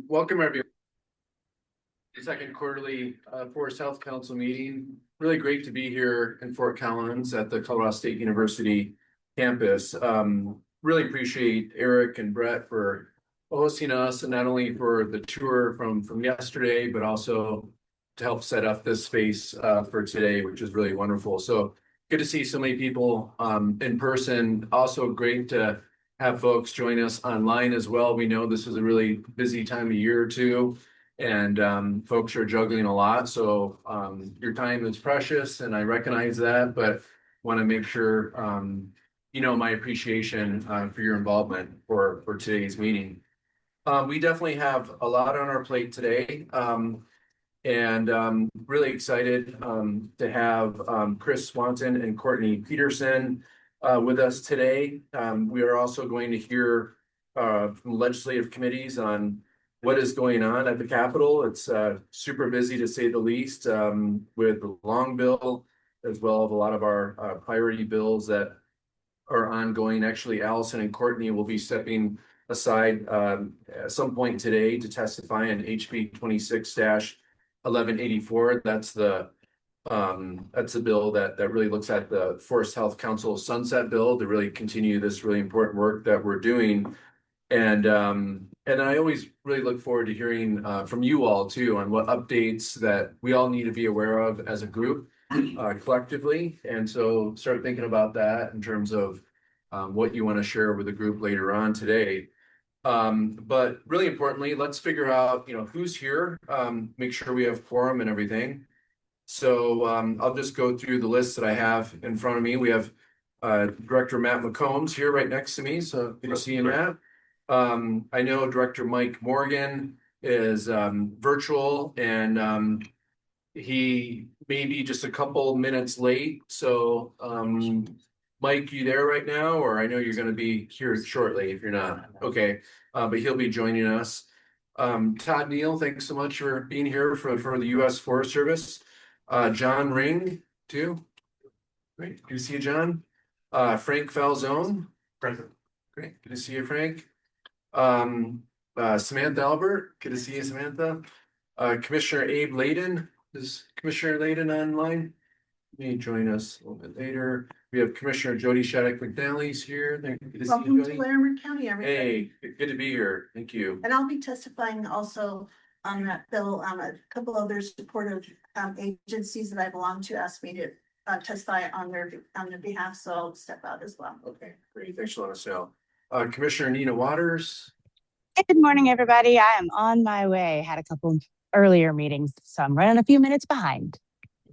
Welcome everyone. The second quarterly Forest Health Council meeting. Really great to be here in Fort Collins at the Colorado State University campus. Really appreciate Eric and Brett for hosting us, and not only for the tour from yesterday, but also to help set up this space for today, which is really wonderful. So good to see so many people in person. Also great to have folks join us online as well. We know this is a really busy time of year too, and folks are juggling a lot. So your time is precious, and I recognize that, but want to make sure you know my appreciation for your involvement for today's meeting. We definitely have a lot on our plate today, and really excited to have Chris Swanton and Courtney Peterson with us today. We are also going to hear from legislative committees on what is going on at the Capitol. It's super busy to say the least, with the long bill, as well as a lot of our priority bills that are ongoing. Actually, Allison and Courtney will be stepping aside at some point today to testify on HB 26-1184. That's the bill that really looks at the Forest Health Council sunset bill to really continue this really important work that we're doing. And I always really look forward to hearing from you all too on what updates that we all need to be aware of as a group collectively. And so start thinking about that in terms of what you want to share with the group later on today. But really importantly, let's figure out, who's here, make sure we have quorum and everything. So I'll just go through the list that I have in front of me. We have Director Matt McCombs here right next to me. So good to see you, Matt. I know Director Mike Morgan is virtual, and he may be just a couple minutes late. So Mike, you there right now? Or I know you're going to be here shortly if you're not. Okay, but he'll be joining us. Todd Neal, thanks so much for being here for the U.S. Forest Service. John Ring, too. Great, good to see you, John. Frank Falzone. Present. Great, good to see you, Frank. Samantha Albert, good to see you, Samantha. Commissioner Abe Layden. Is Commissioner Layden online? He may join us a little bit later. We have Commissioner Jody Shattuck McNally's here. Good to see you, Welcome Jody. to Larimer County, everybody. Hey, good to be here. Thank you. And I'll be testifying also on that bill. A couple other supportive agencies that I belong to asked me to testify on their behalf, so I'll step out as well. Okay, great. Thanks for letting us know. Commissioner Nina Waters. Good morning, everybody. I am on my way. Had a couple earlier meetings, so I'm running a few minutes behind.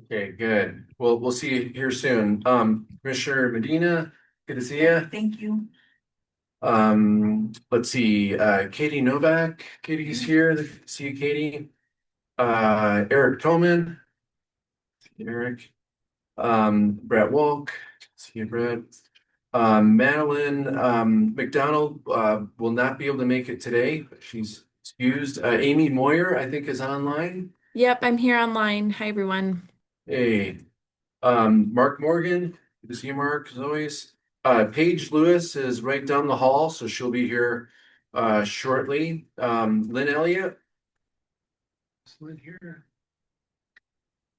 Okay, good. Well, we'll see you here soon. Commissioner Medina, good to see you. Thank you. Let's see. Katie Novak. Katie's here. See you, Katie. Eric Toman. Eric. Brett Wolk. See you, Brett. Madeline McDonald will not be able to make it today, but she's excused. Amy Moyer, I think, is online. Yep, I'm here online. Hi, everyone. Hey, Mark Morgan, good to see you, Mark, as always. Paige Lewis is right down the hall, so she'll be here shortly. Lynn Elliott. Is Lynn here?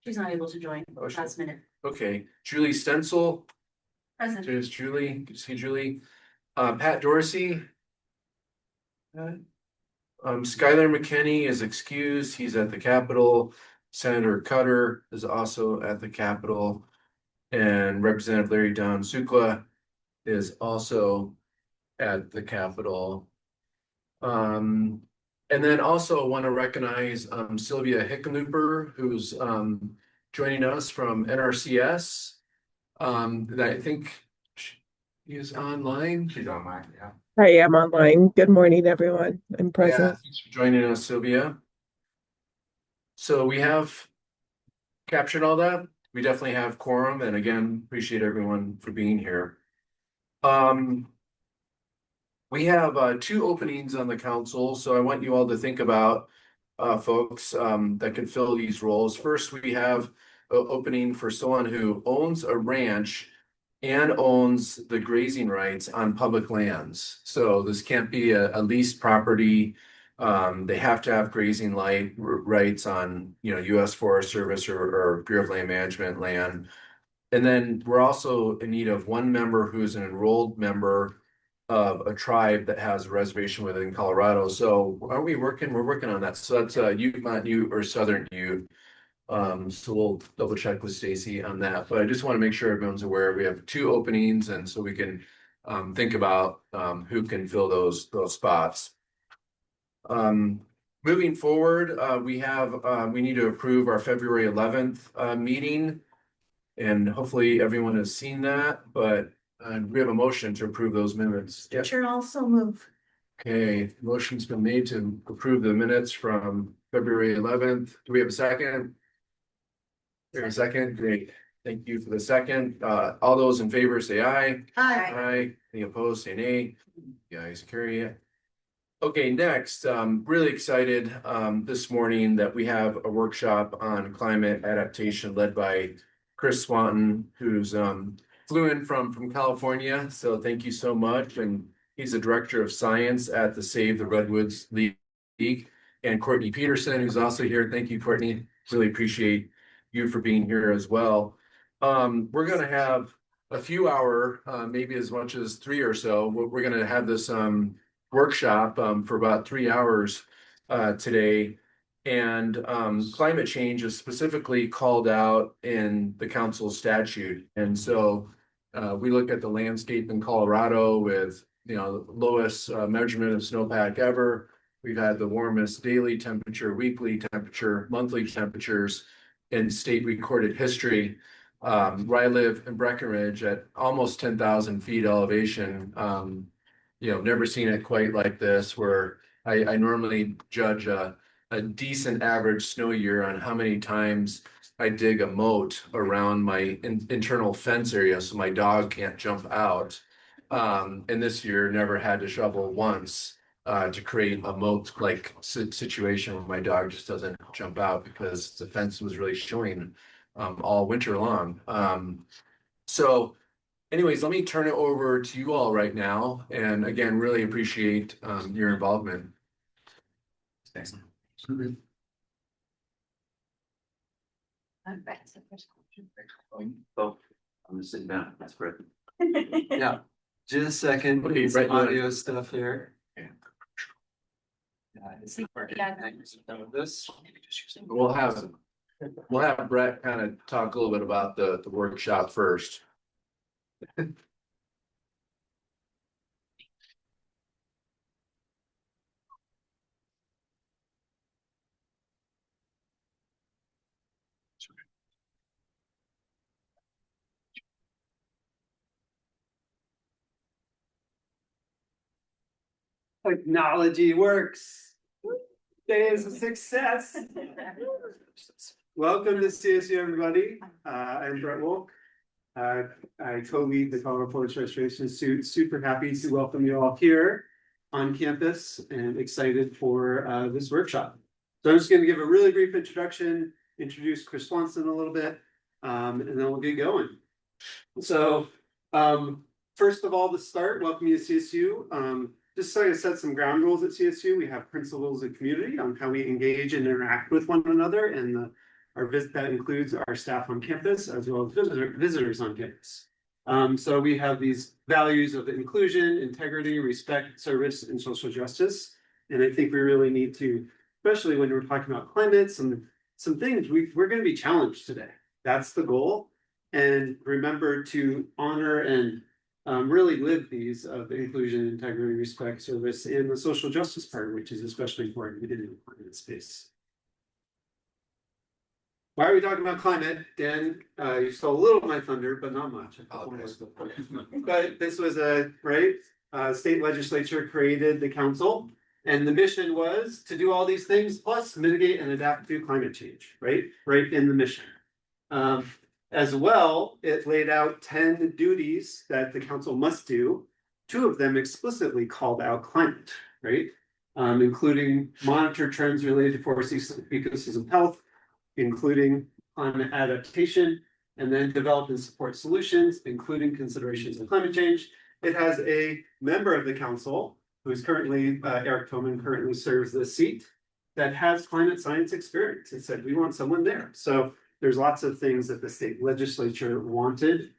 She's not able to join last minute. Okay. Julie Stencil. Present. There's Julie. Good to see Julie. Pat Dorsey. Skylar McKinney is excused. He's at the Capitol. Senator Cutter is also at the Capitol. And Representative Larry Don Sukla is also at the Capitol. And then also want to recognize Sylvia Hickenlooper, who's joining us from NRCS. That I think she is online. She's online, yeah. I am online. Good morning, everyone. I'm present. Yeah, thanks for joining us, Sylvia. So we have captured all that. We definitely have quorum, and again, appreciate everyone for being here. We have 2 openings on the council, so I want you all to think about folks that can fill these roles. First, we have an opening for someone who owns a ranch and owns the grazing rights on public lands. So this can't be a leased property. They have to have grazing rights on, US Forest Service or Bureau of Land Management land. And then we're also in need of one member who's an enrolled member of a tribe that has a reservation within Colorado. So are we working? We're working on that. So that's Ute, Ute or Southern Ute. So we'll double check with Stacy on that. But I just want to make sure everyone's aware we have 2 openings, and so we can think about who can fill those spots. Moving forward, we need to approve our February 11th meeting. And hopefully everyone has seen that, but we have a motion to approve those minutes. Yep. Chair also move. Okay, motion's been made to approve the minutes from February 11th. Do we have a second? We have a second. Great. Thank you for the second. All those in favor say aye. Aye. Aye. Any opposed, say nay. The ayes carry it. Okay, next, really excited this morning that we have a workshop on climate adaptation led by Chris Swanton, who's flew in from California. So thank you so much. And he's the director of science at the Save the Redwoods League. And Courtney Peterson, who's also here. Thank you, Courtney. Really appreciate you for being here as well. We're going to have a few hour, maybe as much as 3 or so. We're going to have this workshop for about 3 hours today. And climate change is specifically called out in the council statute. And so we look at the landscape in Colorado with, lowest measurement of snowpack ever. We've had the warmest daily temperature, weekly temperature, monthly temperatures in state recorded history. Where I live in Breckenridge at almost 10,000 feet elevation, never seen it quite like this, where I normally judge a decent average snow year on how many times I dig a moat around my internal fence area so my dog can't jump out. And this year never had to shovel once to create a moat like situation where my dog just doesn't jump out because the fence was really showing all winter long. So anyways, let me turn it over to you all right now. And again, really appreciate your involvement. Thanks. Oh, I'm just sitting down. That's great. Yeah, just a second. Okay, Some right, audio stuff here. Yeah. It's not working. This. We'll have Brett kind of talk a little bit about the workshop first. Technology works. Day is a success. Welcome to CSU, everybody. I'm Brett Wolk. I co-lead the Colorado Forest Restoration Institute. Super happy to welcome you all here on campus and excited for this workshop. So I'm just going to give a really brief introduction, introduce Chris Swanson a little bit, and then we'll get going. So first of all, to start, welcome you to CSU. Just so to set some ground rules at CSU, we have principles of community on how we engage and interact with one another, and that includes our staff on campus as well as visitors on campus. So we have these values of inclusion, integrity, respect, service, and social justice. And I think we really need to, especially when we're talking about climate, some things we're going to be challenged today. That's the goal. And remember to honor and really live these of inclusion, integrity, respect, service, and the social justice part, which is especially important in the climate space. Why are we talking about climate? Dan, you stole a little of my thunder, but not much. But this was state legislature created the council, and the mission was to do all these things, plus mitigate and adapt to climate change, right in the mission. As well, it laid out 10 duties that the council must do. 2 of them explicitly called out climate, right? Including monitor trends related to forest ecosystem health, including climate adaptation, and then develop and support solutions, including considerations of climate change. It has a member of the council who's currently, Eric Toman currently serves this seat, that has climate science experience. It said, we want someone there. So there's lots of things that the state legislature wanted.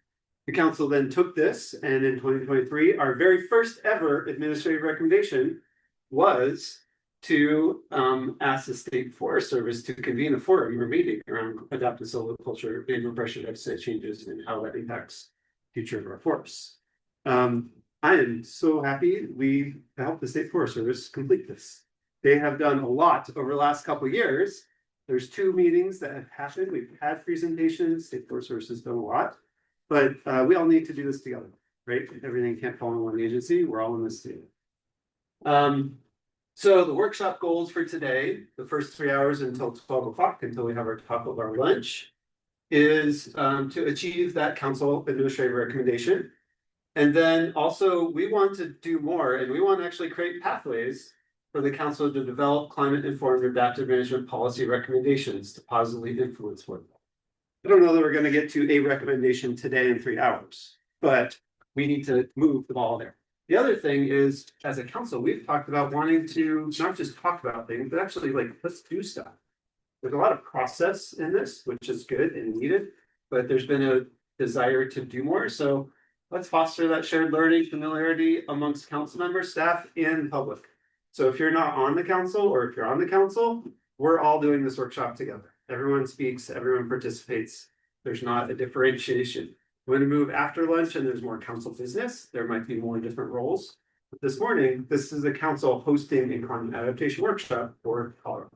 The council then took this, and in 2023, our very first ever administrative recommendation was to ask the State Forest Service to convene a forum or meeting around adaptive silviculture and pressure deficit changes and how that impacts future of our forests. I am so happy we helped the State Forest Service complete this. They have done a lot over the last couple of years. There's 2 meetings that have happened. We've had presentations. State Forest Service has done a lot, but we all need to do this together, right? Everything can't fall in one agency. We're all in this together. So the workshop goals for today, the first 3 hours until 12 o'clock, until we have our top of our lunch, is to achieve that council administrative recommendation. And then also we want to do more, and we want to actually create pathways for the council to develop climate informed adaptive management policy recommendations to positively influence work. I don't know that we're going to get to a recommendation today in 3 hours, but we need to move the ball there. The other thing is, as a council, we've talked about wanting to not just talk about things, but actually like, let's do stuff. There's a lot of process in this, which is good and needed, but there's been a desire to do more. So let's foster that shared learning, familiarity amongst council members, staff, and public. So if you're not on the council, or if you're on the council, we're all doing this workshop together. Everyone speaks, everyone participates. There's not a differentiation. When we move after lunch and there's more council business, there might be more different roles. But this morning, this is the council hosting a climate adaptation workshop for Colorado.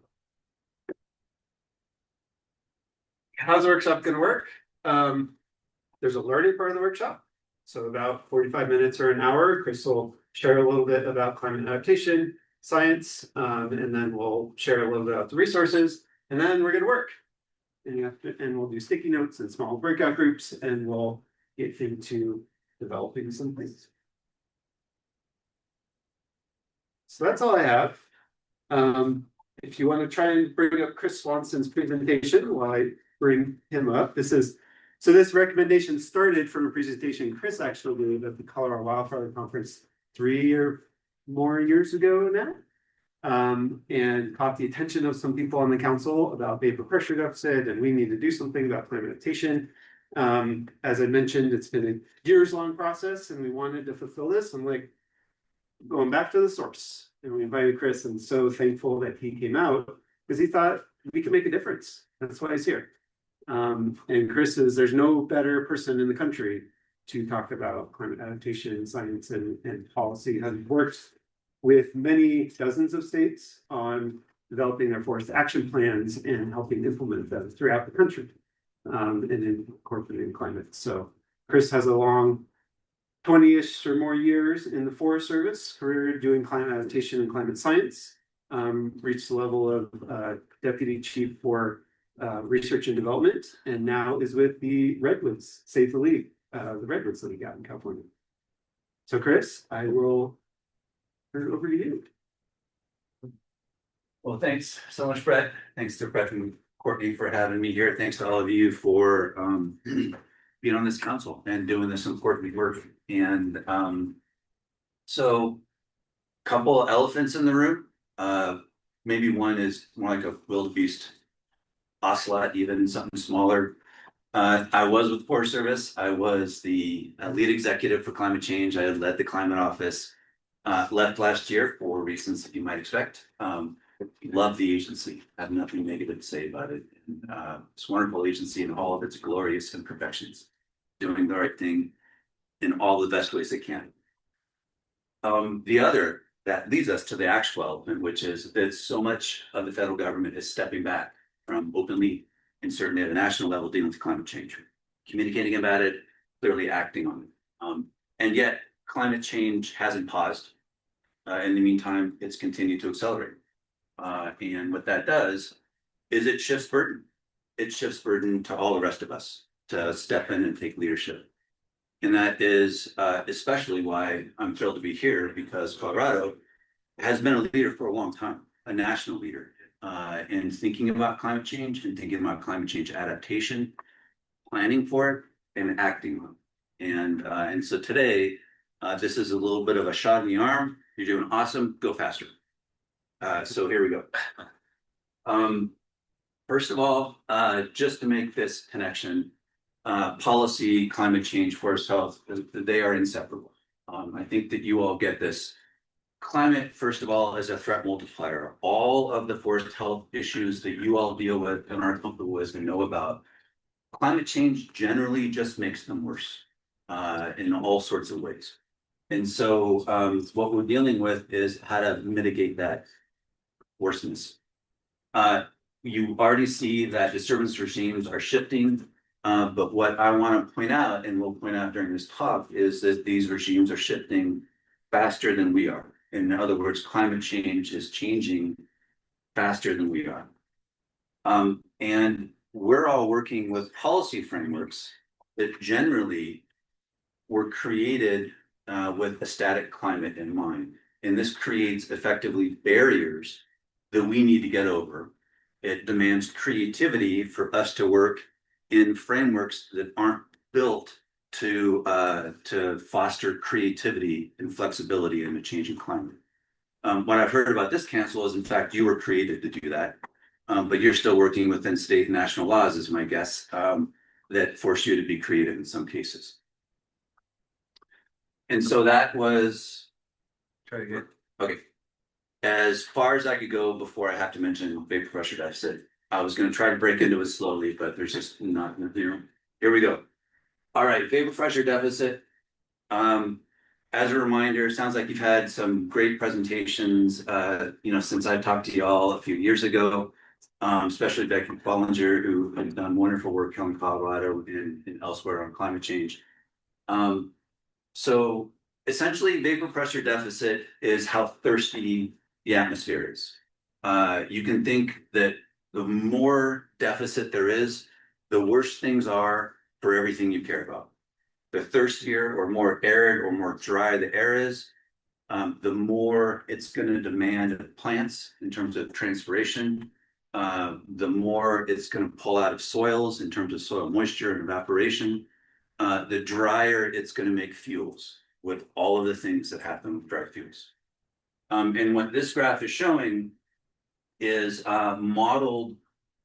How's the workshop going to work? There's a learning part of the workshop. So about 45 minutes or an hour, Chris will share a little bit about climate adaptation, science, and then we'll share a little bit about the resources, and then we're going to work. And we'll do sticky notes and small breakout groups, and we'll get into developing some things. So that's all I have. If you want to try and bring up Chris Swanson's presentation while I bring him up, so this recommendation started from a presentation Chris actually gave at the Colorado Wildfire Conference 3 or more years ago now. And caught the attention of some people on the council about vapor pressure deficit, and we need to do something about climate adaptation. As I mentioned, it's been a years-long process, and we wanted to fulfill this. I'm like, going back to the source, and we invited Chris, and so thankful that he came out because he thought we could make a difference. That's why he's here. And Chris there's no better person in the country to talk about climate adaptation, science, and policy. Has worked with many dozens of states on developing their forest action plans and helping implement them throughout the country, and incorporating climate. So Chris has a long 20-ish or more years in the Forest Service career doing climate adaptation and climate science, reached the level of deputy chief for research and development, and now is with the Redwoods, Save the League, the Redwoods League out in California. So Chris, I will turn it over to you. Well, thanks so much, Brett. Thanks to Brett and Courtney for having me here. Thanks to all of you for being on this council and doing this important work. And so couple elephants in the room. Maybe one is more like a wildebeest ocelot, even something smaller. I was with Forest Service. I was the lead executive for climate change. I had led the climate office. Left last year for reasons that you might expect. Love the agency. I have nothing negative to say about it. It's a wonderful agency in all of its glorious imperfections, doing the right thing in all the best ways they can. The other that leads us to the actual element, which is that so much of the federal government is stepping back from openly and certainly at a national level dealing with climate change, communicating about it, clearly acting on it. And yet climate change hasn't paused. In the meantime, it's continued to accelerate. And what that does is it shifts burden. It shifts burden to all the rest of us to step in and take leadership. And that is especially why I'm thrilled to be here, because Colorado has been a leader for a long time, a national leader in thinking about climate change and thinking about climate change adaptation, planning for it, and acting on it. And so today, this is a little bit of a shot in the arm You're doing awesome. Go faster. So here we go. First of all, just to make this connection, policy, climate change, forest health, they are inseparable. I think that you all get this. Climate, first of all, is a threat multiplier. All of the forest health issues that you all deal with and are comfortable with and know about, climate change generally just makes them worse in all sorts of ways. And so what we're dealing with is how to mitigate that worseness. You already see that disturbance regimes are shifting, but what I want to point out, and we'll point out during this talk, is that these regimes are shifting faster than we are. In other words, climate change is changing faster than we are. And we're all working with policy frameworks that generally were created with a static climate in mind. And this creates effectively barriers that we need to get over. It demands creativity for us to work in frameworks that aren't built to foster creativity and flexibility in a changing climate. What I've heard about this council is, in fact, you were created to do that, but you're still working within state and national laws, is my guess, that force you to be creative in some cases. And so that was. Try again. Okay. As far as I could go before I have to mention vapor pressure deficit. I was going to try to break into it slowly, but there's just not enough room. Here we go. All right, vapor pressure deficit. As a reminder, it sounds like you've had some great presentations, since I talked to y'all a few years ago, especially Becky Bollinger, who has done wonderful work here in Colorado and elsewhere on climate change. So essentially, vapor pressure deficit is how thirsty the atmosphere is. You can think that the more deficit there is, the worse things are for everything you care about. The thirstier or more arid or more dry the air is, the more it's going to demand of plants in terms of transpiration, the more it's going to pull out of soils in terms of soil moisture and evaporation, the drier it's going to make fuels with all of the things that happen with dry fuels. And what this graph is showing is modeled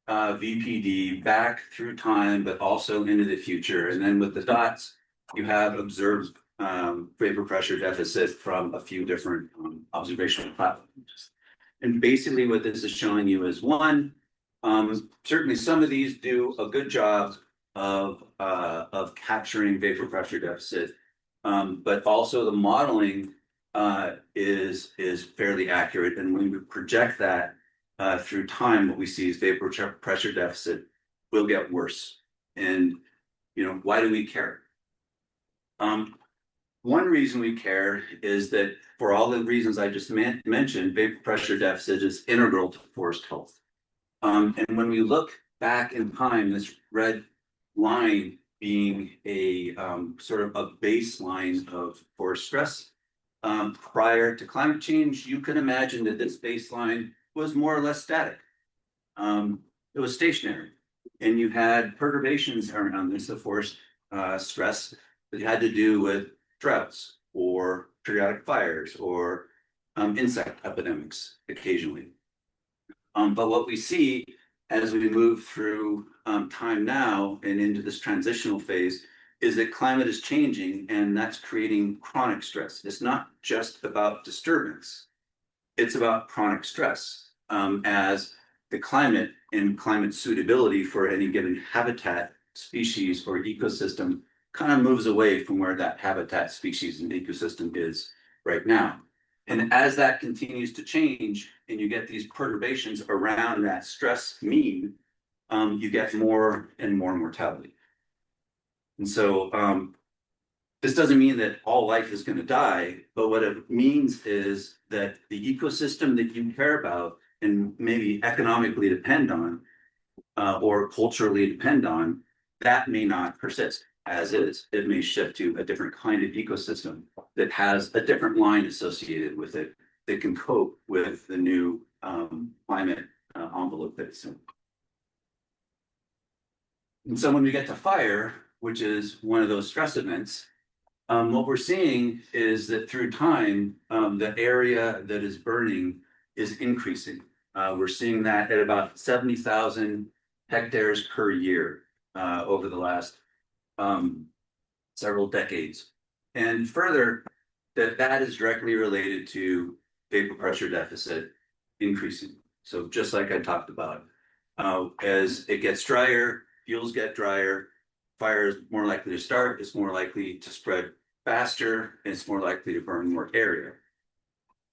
VPD back through time, but also into the future. And then with the dots, you have observed vapor pressure deficit from a few different observational platforms. And basically what this is showing you is one, certainly some of these do a good job of capturing vapor pressure deficit, but also the modeling is fairly accurate. And when we project that through time, what we see is vapor pressure deficit will get worse. And why do we care? One reason we care is that for all the reasons I just mentioned, vapor pressure deficit is integral to forest health. And when we look back in time, this red line being a sort of a baseline of forest stress prior to climate change, you can imagine that this baseline was more or less static. It was stationary, and you had perturbations around this, of forest stress that had to do with droughts or periodic fires or insect epidemics occasionally. But what we see as we move through time now and into this transitional phase is that climate is changing, and that's creating chronic stress. It's not just about disturbance, it's about chronic stress as the climate and climate suitability for any given habitat, species, or ecosystem kind of moves away from where that habitat, species, and ecosystem is right now. And as that continues to change and you get these perturbations around that stress mean, you get more and more mortality. And so this doesn't mean that all life is going to die, but what it means is that the ecosystem that you care about and maybe economically depend on or culturally depend on, that may not persist as is. It may shift to a different kind of ecosystem that has a different line associated with it that can cope with the new climate envelope that it's in. And so when we get to fire, which is one of those stress events, What we're seeing is that through time, the area that is burning is increasing. We're seeing that at about 70,000 hectares per year over the last several decades. And further, that is directly related to vapor pressure deficit increasing. So just like I talked about, as it gets drier, fuels get drier, fire is more likely to start, it's more likely to spread faster, and it's more likely to burn more area.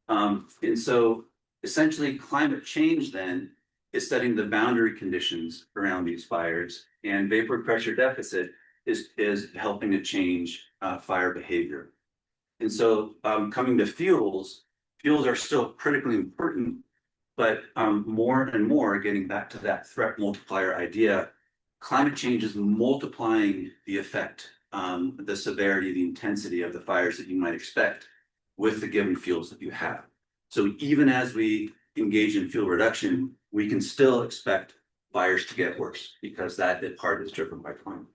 And so essentially climate change then is setting the boundary conditions around these fires, and vapor pressure deficit is helping to change fire behavior. And so coming to fuels, fuels are still critically important, but more and more, getting back to that threat multiplier idea, climate change is multiplying the effect, the severity, the intensity of the fires that you might expect with the given fuels that you have. So even as we engage in fuel reduction, we can still expect fires to get worse because that part is driven by climate.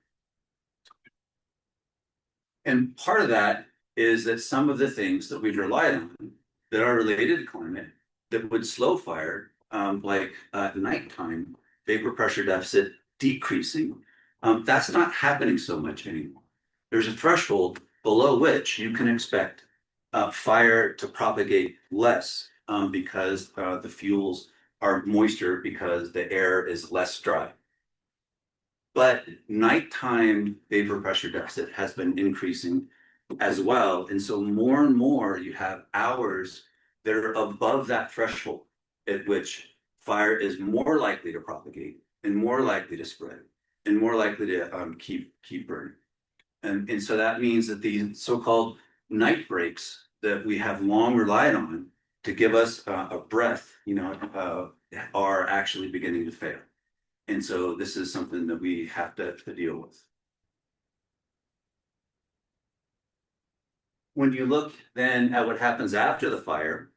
And part of that is that some of the things that we've relied on that are related to climate that would slow fire, like nighttime vapor pressure deficit decreasing, that's not happening so much anymore. There's a threshold below which you can expect fire to propagate less because the fuels are moister because the air is less dry. But nighttime vapor pressure deficit has been increasing as well. And so more and more you have hours that are above that threshold at which fire is more likely to propagate and more likely to spread and more likely to keep burning. And so that means that these so-called night breaks that we have long relied on to give us a breath, are actually beginning to fail. And so this is something that we have to deal with. When you look then at what happens after the fire,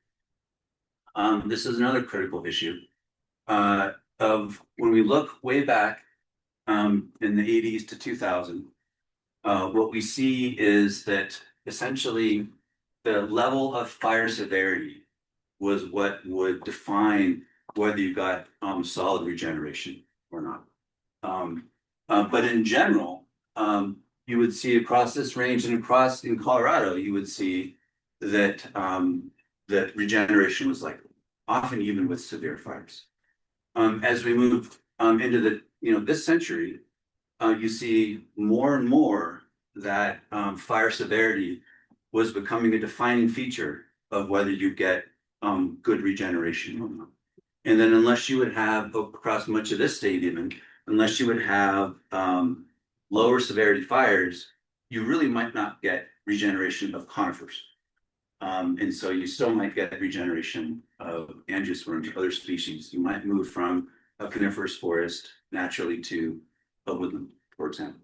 this is another critical issue of when we look way back in the 80s to 2000, what we see is that essentially the level of fire severity was what would define whether you got solid regeneration or not. But in general, you would see across this range and across in Colorado, you would see that that regeneration was likely, often even with severe fires. As we move into the this century, you see more and more that fire severity was becoming a defining feature of whether you get good regeneration or not. And then unless you would have across much of this state even, unless you would have lower severity fires, you really might not get regeneration of conifers. And so you still might get regeneration of angiosperms, other species. You might move from a coniferous forest naturally to a woodland, for example.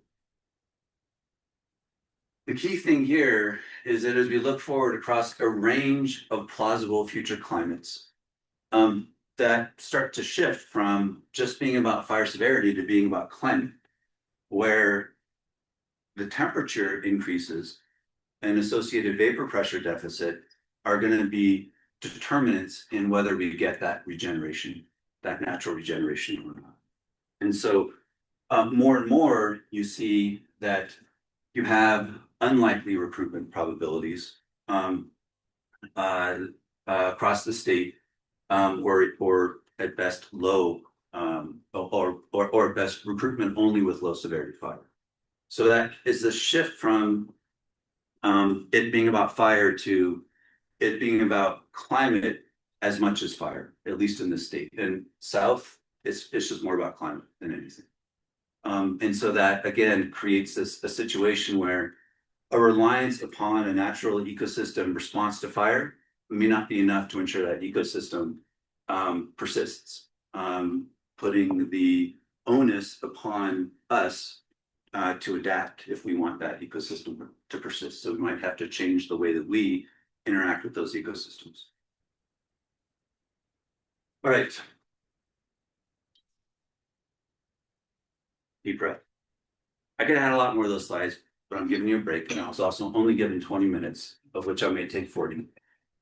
The key thing here is that as we look forward across a range of plausible future climates, that start to shift from just being about fire severity to being about climate, where the temperature increases and associated vapor pressure deficit are going to be determinants in whether we get that regeneration, that natural regeneration or not. And so more and more you see that you have unlikely recruitment probabilities across the state, or at best low, or at best recruitment only with low severity fire. So that is the shift from it being about fire to it being about climate as much as fire, at least in the state. And South, it's just more about climate than anything. And so that again creates a situation where a reliance upon a natural ecosystem response to fire may not be enough to ensure that ecosystem persists, putting the onus upon us to adapt if we want that ecosystem to persist. So we might have to change the way that we interact with those ecosystems. All right. Deep breath. I could add a lot more of those slides, but I'm giving you a break, and I was also only given 20 minutes, of which I may take 40.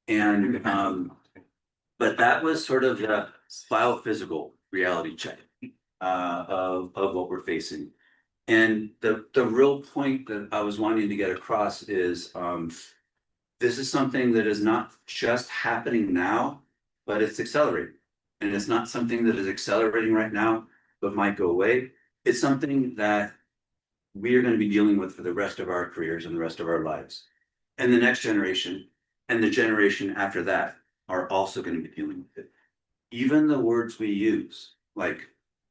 And but that was sort of the biophysical reality check of what we're facing. And the real point that I was wanting to get across is this is something that is not just happening now, but it's accelerating. And it's not something that is accelerating right now, but might go away. It's something that we are going to be dealing with for the rest of our careers and the rest of our lives. And the next generation and the generation after that are also going to be dealing with it. Even the words we use, like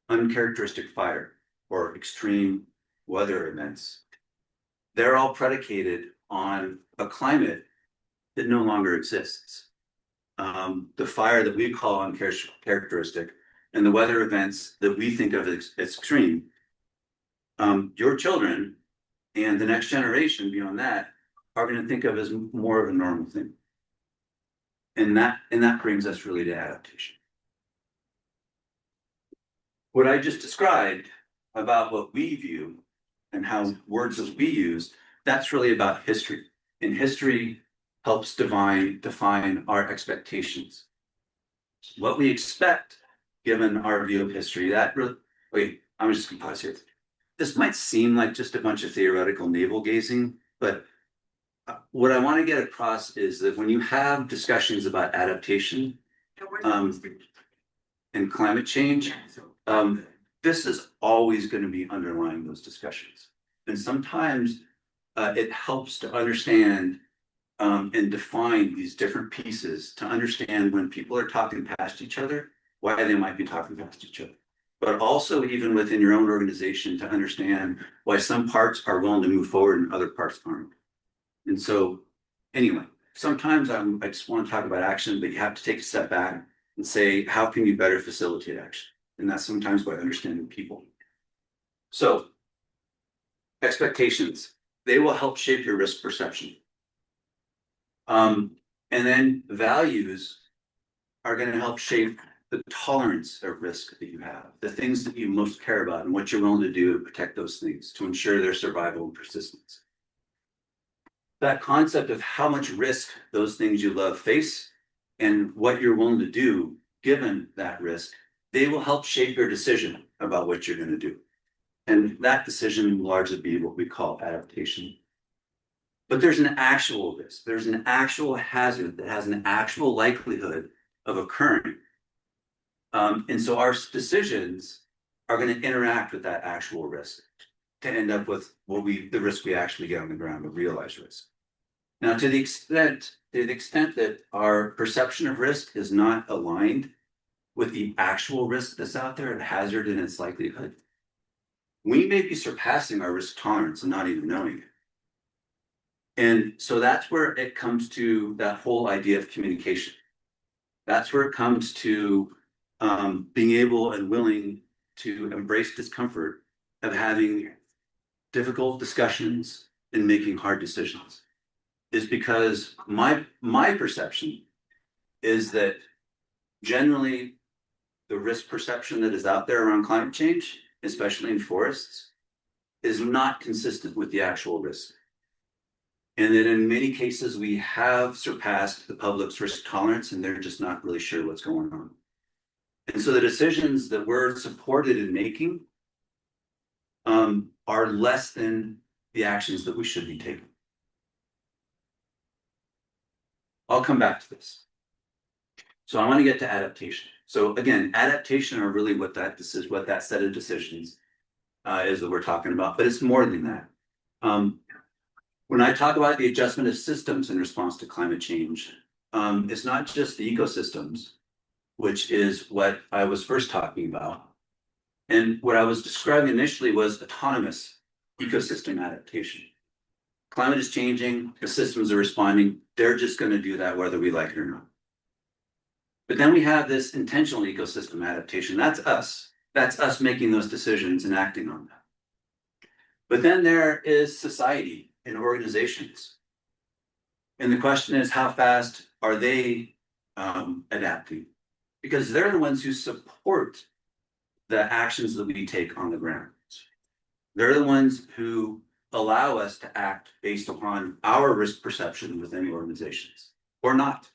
uncharacteristic fire or extreme weather events, they're all predicated on a climate that no longer exists. The fire that we call uncharacteristic and the weather events that we think of as extreme, your children and the next generation beyond that are going to think of as more of a normal thing. And that brings us really to adaptation. What I just described about what we view and how words that we use, that's really about history. And history helps define our expectations. What we expect, given our view of history, that really, wait, I'm just gonna pause here. This might seem like just a bunch of theoretical navel gazing, but what I want to get across is that when you have discussions about adaptation and climate change, this is always going to be underlying those discussions. And sometimes it helps to understand and define these different pieces to understand when people are talking past each other, why they might be talking past each other. But also even within your own organization to understand why some parts are willing to move forward and other parts aren't. And so anyway, sometimes I just want to talk about action, but you have to take a step back and say, how can you better facilitate action? And that's sometimes by understanding people. So expectations, they will help shape your risk perception. And then values are going to help shape the tolerance of risk that you have, the things that you most care about and what you're willing to do to protect those things to ensure their survival and persistence. That concept of how much risk those things you love face and what you're willing to do given that risk, they will help shape your decision about what you're going to do. And that decision will largely be what we call adaptation. But there's an actual risk. There's an actual hazard that has an actual likelihood of occurring. And so our decisions are going to interact with that actual risk to end up with the risk we actually get on the ground, the realized risk. Now, to the extent that our perception of risk is not aligned with the actual risk that's out there, the hazard and its likelihood, we may be surpassing our risk tolerance and not even knowing it. And so that's where it comes to that whole idea of communication. That's where it comes to being able and willing to embrace discomfort of having difficult discussions and making hard decisions. Is because my perception is that generally the risk perception that is out there around climate change, especially in forests, is not consistent with the actual risk. And that in many cases we have surpassed the public's risk tolerance and they're just not really sure what's going on. And so the decisions that we're supported in making are less than the actions that we should be taking. I'll come back to this. So I want to get to adaptation. So again, adaptation are really what that set of decisions is that we're talking about, but it's more than that. When I talk about the adjustment of systems in response to climate change, it's not just the ecosystems, which is what I was first talking about. And what I was describing initially was autonomous ecosystem adaptation. Climate is changing, the systems are responding, they're just going to do that whether we like it or not. But then we have this intentional ecosystem adaptation. That's us. That's us making those decisions and acting on that. But then there is society and organizations. And the question is, how fast are they adapting? Because they're the ones who support the actions that we take on the ground. They're the ones who allow us to act based upon our risk perception within organizations or not.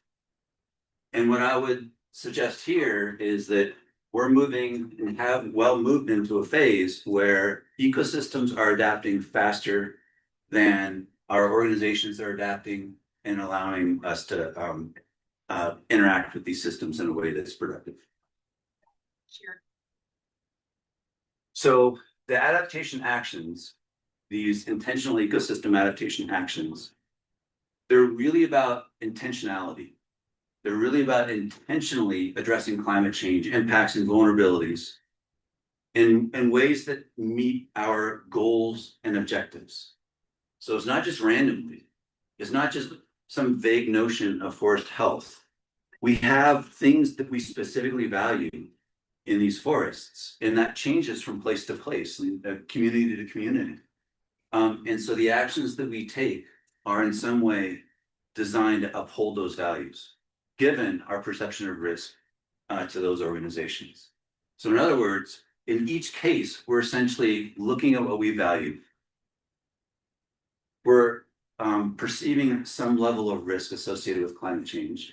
And what I would suggest here is that we're moving and have well moved into a phase where ecosystems are adapting faster than our organizations are adapting and allowing us to interact with these systems in a way that's productive. So the adaptation actions, these intentional ecosystem adaptation actions, they're really about intentionality. They're really about intentionally addressing climate change impacts and vulnerabilities in ways that meet our goals and objectives. So it's not just randomly. It's not just some vague notion of forest health. We have things that we specifically value in these forests, and that changes from place to place, community to community. And so the actions that we take are in some way designed to uphold those values, given our perception of risk to those organizations. So in other words, in each case, we're essentially looking at what we value. We're perceiving some level of risk associated with climate change.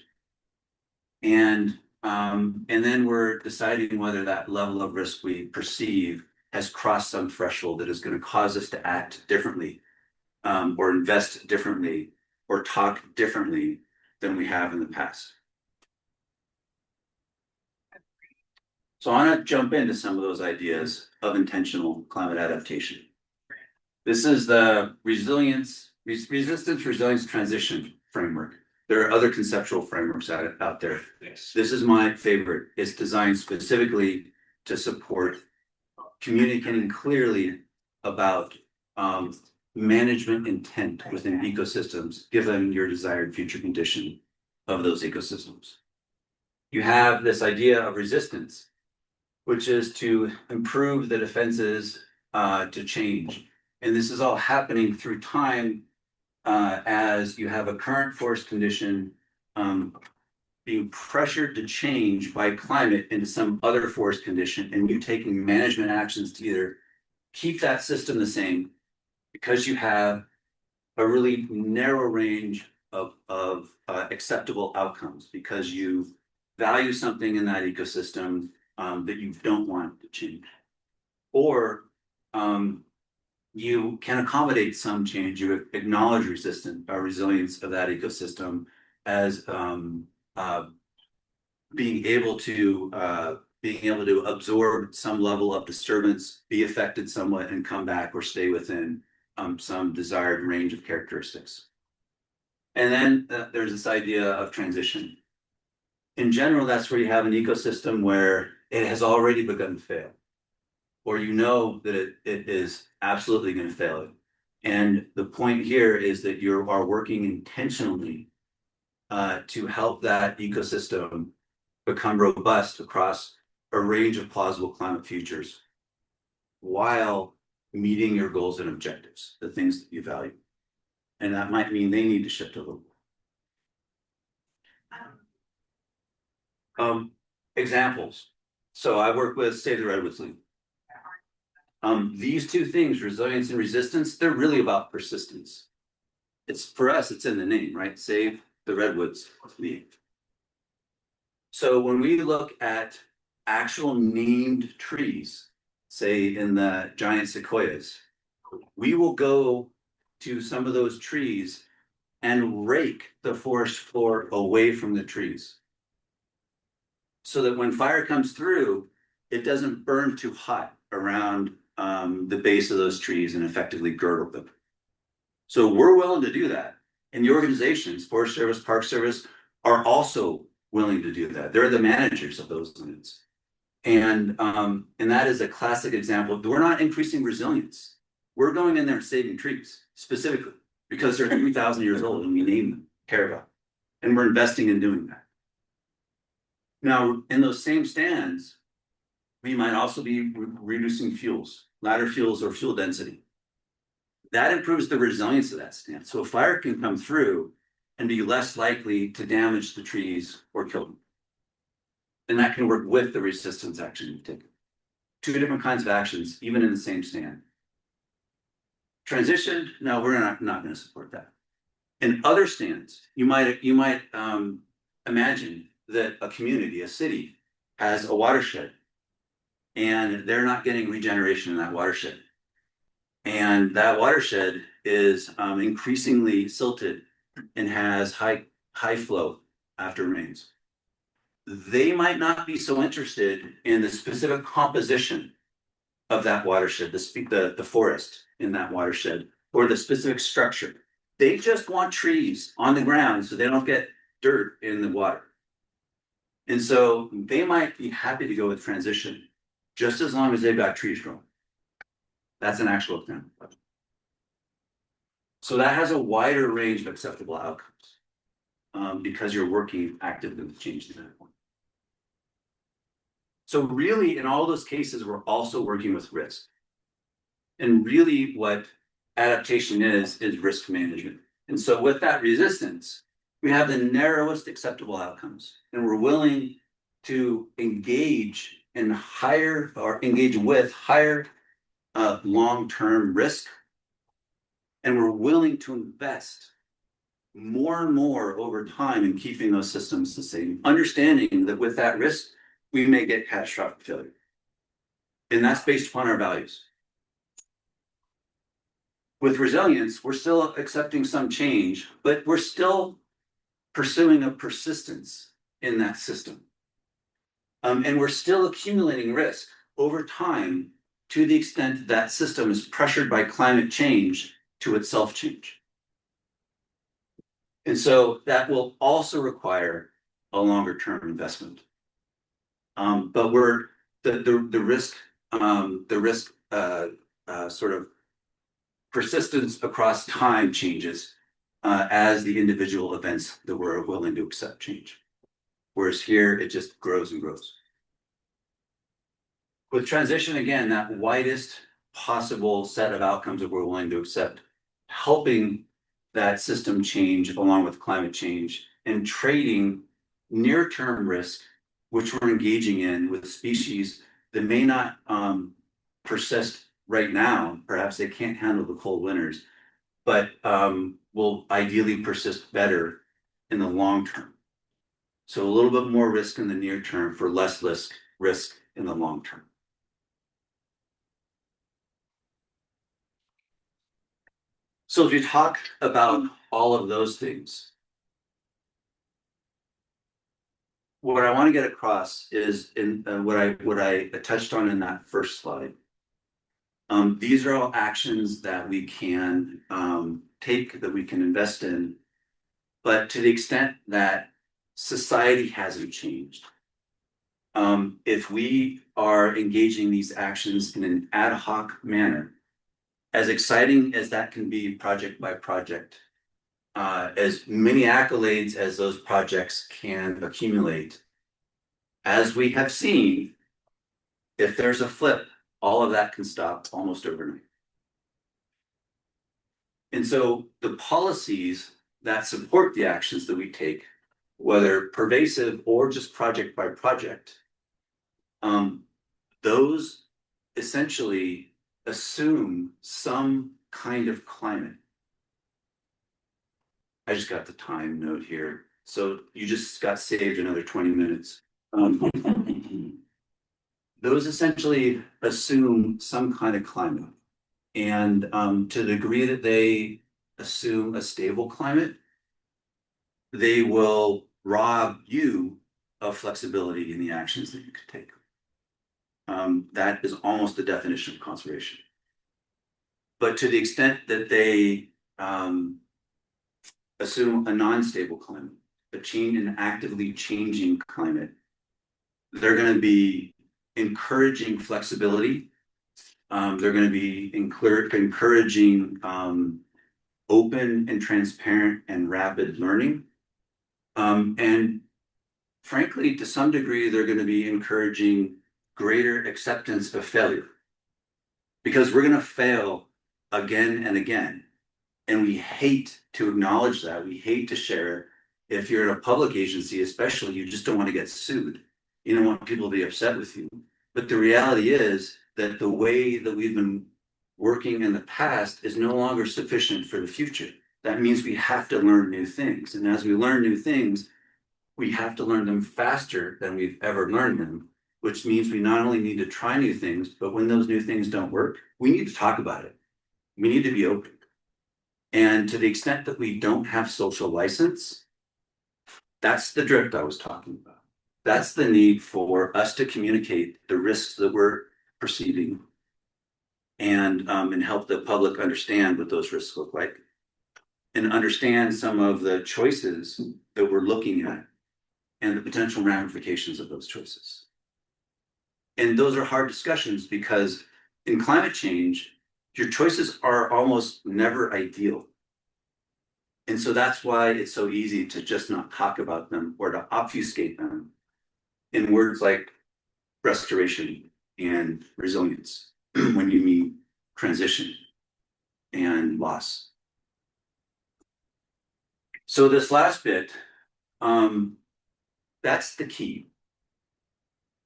And then we're deciding whether that level of risk we perceive has crossed some threshold that is going to cause us to act differently, or invest differently, or talk differently than we have in the past. So I want to jump into some of those ideas of intentional climate adaptation. This is the resistance, resilience transition framework. There are other conceptual frameworks out there. This is my favorite. It's designed specifically to support communicating clearly about management intent within ecosystems, given your desired future condition of those ecosystems. You have this idea of resistance, which is to improve the defenses to change. And this is all happening through time as you have a current forest condition being pressured to change by climate into some other forest condition, and you taking management actions to either keep that system the same because you have a really narrow range of acceptable outcomes because you value something in that ecosystem that you don't want to change, or you can accommodate some change. You acknowledge resilience of that ecosystem as being able to absorb some level of disturbance, be affected somewhat, and come back or stay within some desired range of characteristics. And then there's this idea of transition. In general, that's where you have an ecosystem where it has already begun to fail, or you know that it is absolutely going to fail. And the point here is that you are working intentionally to help that ecosystem become robust across a range of plausible climate futures while meeting your goals and objectives, the things that you value. And that might mean they need to shift a little. Examples. So I work with Save the Redwoods League. These two things, resilience and resistance, they're really about persistence. It's for us, it's in the name, right? Save the Redwoods League. So when we look at actual named trees, say in the giant sequoias, we will go to some of those trees and rake the forest floor away from the trees, so that when fire comes through, it doesn't burn too hot around the base of those trees and effectively girdle them. So we're willing to do that. And the organizations, Forest Service, Park Service, are also willing to do that. They're the managers of those limits. And that is a classic example. We're not increasing resilience. We're going in there and saving trees specifically because they're 3,000 years old and we name them, care about. And we're investing in doing that. Now, in those same stands, we might also be reducing fuels, ladder fuels or fuel density. That improves the resilience of that stand. So a fire can come through and be less likely to damage the trees or kill them. And that can work with the resistance action you've taken. Two different kinds of actions, even in the same stand. Transition, no, we're not gonna support that. In other stands, you might imagine that a community, a city, has a watershed. And they're not getting regeneration in that watershed. And that watershed is increasingly silted and has high flow after rains. They might not be so interested in the specific composition of that watershed, the forest in that watershed, or the specific structure. They just want trees on the ground so they don't get dirt in the water. And so they might be happy to go with transition, just as long as they've got trees growing. That's an actual example. So that has a wider range of acceptable outcomes, because you're working actively with changing that point. So really, in all those cases, we're also working with risk. And really what adaptation is risk management. And so with that resistance, we have the narrowest acceptable outcomes, and we're willing to engage in higher or engage with higher long-term risk. And we're willing to invest more and more over time in keeping those systems the same, understanding that with that risk, we may get catastrophic failure. And that's based upon our values. With resilience, we're still accepting some change, but we're still pursuing a persistence in that system. And we're still accumulating risk over time to the extent that system is pressured by climate change to itself change. And so that will also require a longer term investment. But we're the risk sort of persistence across time changes as the individual events that we're willing to accept change. Whereas here, it just grows and grows. With transition, again, that widest possible set of outcomes that we're willing to accept, helping that system change along with climate change and trading near-term risk, which we're engaging in with species that may not persist right now. Perhaps they can't handle the cold winters, but will ideally persist better in the long term. So a little bit more risk in the near term for less risk in the long term. So if you talk about all of those things, what I want to get across is in what I touched on in that first slide. These are all actions that we can take, that we can invest in, but to the extent that society hasn't changed, if we are engaging these actions in an ad hoc manner, as exciting as that can be project by project, as many accolades as those projects can accumulate, as we have seen, if there's a flip, all of that can stop almost overnight. And so the policies that support the actions that we take, whether pervasive or just project by project, those essentially assume some kind of climate. I just got the time note here. So you just got saved another 20 minutes. Those essentially assume some kind of climate. And to the degree that they assume a stable climate, they will rob you of flexibility in the actions that you could take. That is almost the definition of conservation. But to the extent that they assume a non-stable climate, an actively changing climate, they're going to be encouraging flexibility. They're going to be encouraging open and transparent and rapid learning. And frankly, to some degree, they're going to be encouraging greater acceptance of failure. Because we're going to fail again and again. And we hate to acknowledge that. We hate to share it. If you're in a public agency, especially, you just don't want to get sued. You don't want people to be upset with you. But the reality is that the way that we've been working in the past is no longer sufficient for the future. That means we have to learn new things. And as we learn new things, we have to learn them faster than we've ever learned them, which means we not only need to try new things, but when those new things don't work, we need to talk about it. We need to be open. And to the extent that we don't have social license, that's the drift I was talking about. That's the need for us to communicate the risks that we're perceiving and help the public understand what those risks look like and understand some of the choices that we're looking at and the potential ramifications of those choices. And those are hard discussions because in climate change, your choices are almost never ideal. And so that's why it's so easy to just not talk about them or to obfuscate them in words like restoration and resilience when you mean transition and loss. So this last bit, that's the key.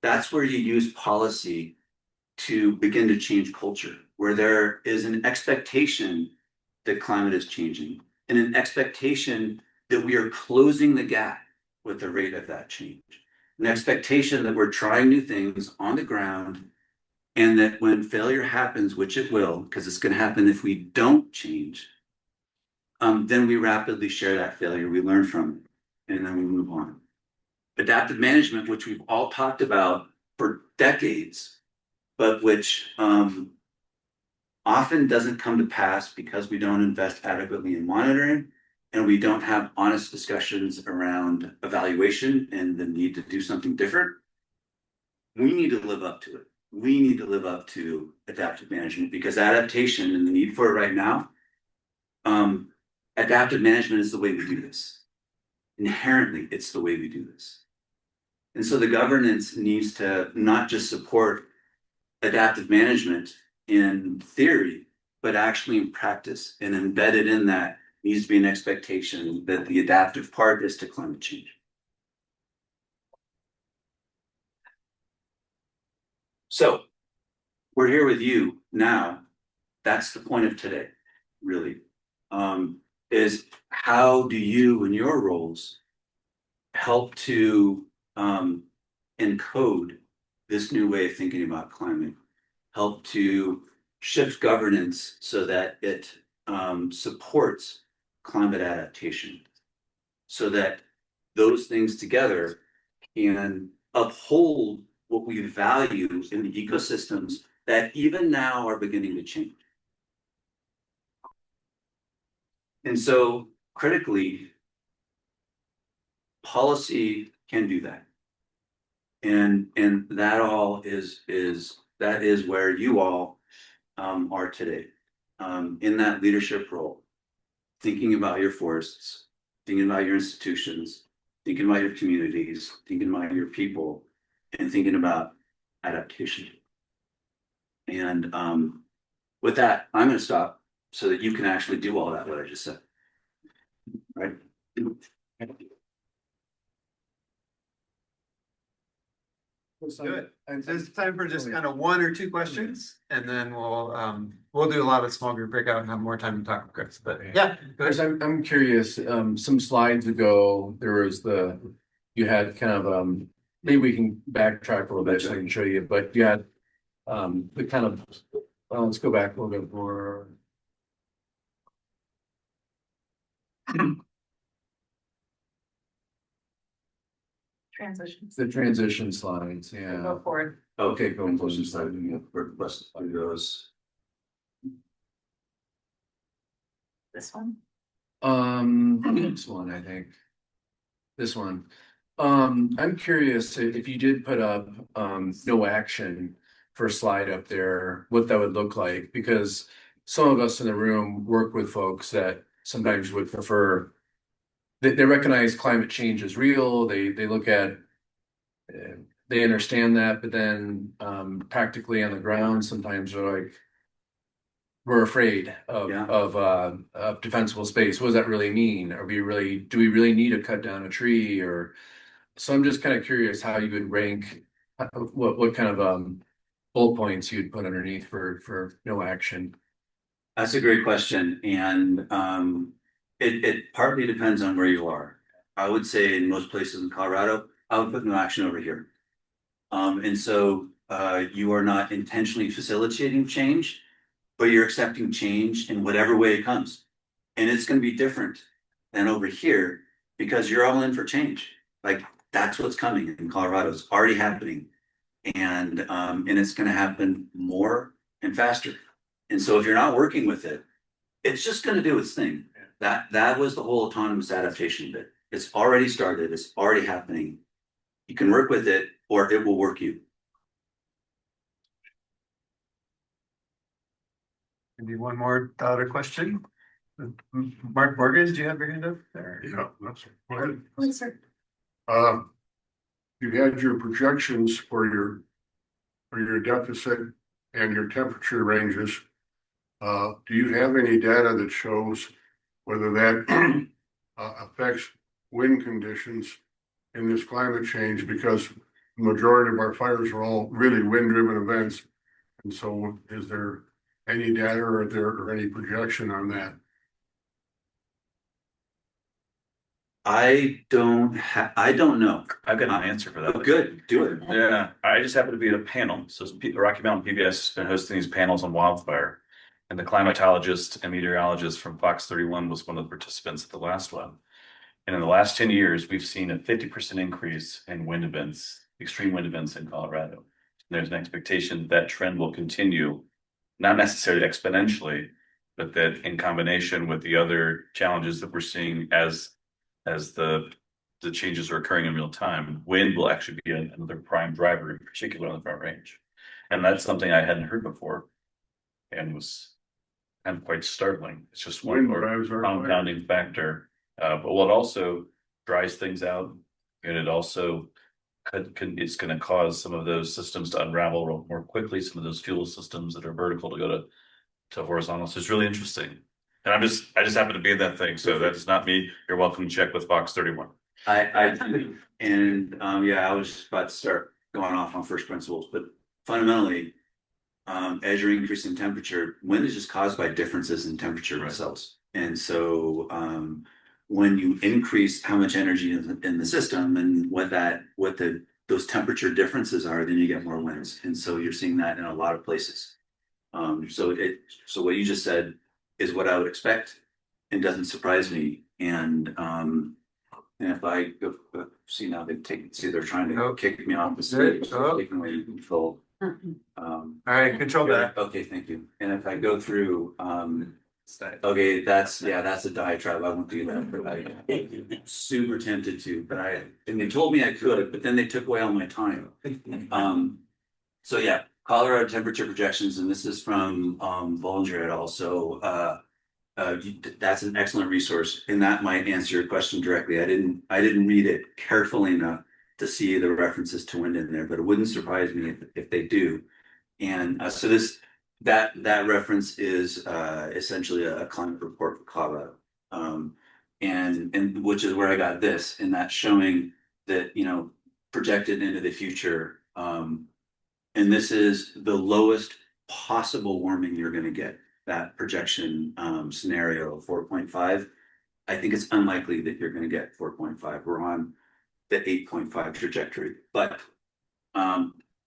That's where you use policy to begin to change culture, where there is an expectation that climate is changing and an expectation that we are closing the gap with the rate of that change. An expectation that we're trying new things on the ground and that when failure happens, which it will, because it's going to happen if we don't change, then we rapidly share that failure, we learn from it, and then we move on. Adaptive management, which we've all talked about for decades, but which often doesn't come to pass because we don't invest adequately in monitoring and we don't have honest discussions around evaluation and the need to do something different. We need to live up to it. We need to live up to adaptive management because adaptation and the need for it right now, adaptive management is the way we do this. Inherently, it's the way we do this. And so the governance needs to not just support adaptive management in theory, but actually in practice. And embedded in that needs to be an expectation that the adaptive part is to climate change. So we're here with you now. That's the point of today, really, is how do you in your roles help to encode this new way of thinking about climate, help to shift governance so that it supports climate adaptation, so that those things together can uphold what we value in the ecosystems that even now are beginning to change. And so critically, policy can do that. And that all is where you all are today, in that leadership role, thinking about your forests, thinking about your institutions, thinking about your communities, thinking about your people, and thinking about adaptation. And with that, I'm going to stop so that you can actually do all that, what I just said. Right? Good. And so it's time for just kind of one or two questions, and then we'll do a lot of small group breakout and have more time to talk with Chris. But yeah, Guys, I'm curious, some slides ago, you had kind of, maybe we can backtrack a little bit so I can show you, but you had the kind of, let's go back a little bit more. Transitions. The transition slides, yeah. Go forward. Okay, go and close the slide. This one. This one, I think. This one. I'm curious if you did put up no action for a slide up there, what that would look like, because some of us in the room work with folks that sometimes would prefer. They recognize climate change is real. They look at, they understand that, but then practically on the ground, sometimes they're like, we're afraid of defensible space. What does that really mean? Do we really need to cut down a tree? Or so I'm just kind of curious how you would rank what kind of bullet points you'd put underneath for no action? That's a great question, and it partly depends on where you are. I would say in most places in Colorado, I would put no action over here. And so you are not intentionally facilitating change, but you're accepting change in whatever way it comes. And it's going to be different than over here because you're all in for change. Like that's what's coming in Colorado. It's already happening. And it's going to happen more and faster. And so if you're not working with it, it's just going to do its thing. That was the whole autonomous adaptation bit. It's already started. It's already happening. You can work with it or it will work you. Maybe one more thought or question? Mark Morgan, do you have your hand up there? Yeah, that's right. Please, sir. You had your projections for your deficit and your temperature ranges. Do you have any data that shows whether that affects wind conditions in this climate change? Because the majority of our fires are all really wind-driven events. And so is there any data or any projection on that? I don't know. I've got an answer for Oh, that. good, do it. Yeah, I just happen to be at a panel. So Rocky Mountain PBS has been hosting these panels on wildfire. And the climatologist and meteorologist from Fox 31 was one of the participants at the last one. And in the last 10 years, we've seen a 50% increase in wind events, extreme wind events in Colorado. And there's an expectation that trend will continue, not necessarily exponentially, but that in combination with the other challenges that we're seeing as the changes are occurring in real time, wind will actually be another prime driver, in particular on the Front Range. And that's something I hadn't heard before and was kind of quite startling. It's just one Wind more drives our compounding factor. But what also dries things out, and it also it's going to cause some of those systems to unravel more quickly, some of those fuel systems that are vertical to go to horizontal. So it's really interesting. And I just happen to be in that thing. So that is not me. You're welcome to check with Fox 31. I I was just about to start going off on first principles, but fundamentally, as you're increasing temperature, wind is just caused by differences in temperature themselves. And so when you increase how much energy is in the system and those temperature differences are, then you get more winds. And so you're seeing that in a lot of places. So what you just said is what I would expect. It doesn't surprise me. And if I go see now they're trying to kick me off the stage, taking away control. All right, control that. Okay, thank you. And if I go through, okay, that's a diatribe. I won't do that, but I'm super tempted to, and they told me I could, but then they took away all my time. So yeah, Colorado temperature projections, and this is from Bollinger et al. So that's an excellent resource, and that might answer your question directly. I didn't read it carefully enough to see the references to wind in there, but it wouldn't surprise me if they do. And so that reference is essentially a climate report for Colorado, and which is where I got this, and that's showing that projected into the future, and this is the lowest possible warming you're going to get. That projection scenario of 4.5, I think it's unlikely that you're going to get 4.5. We're on the 8.5 trajectory, but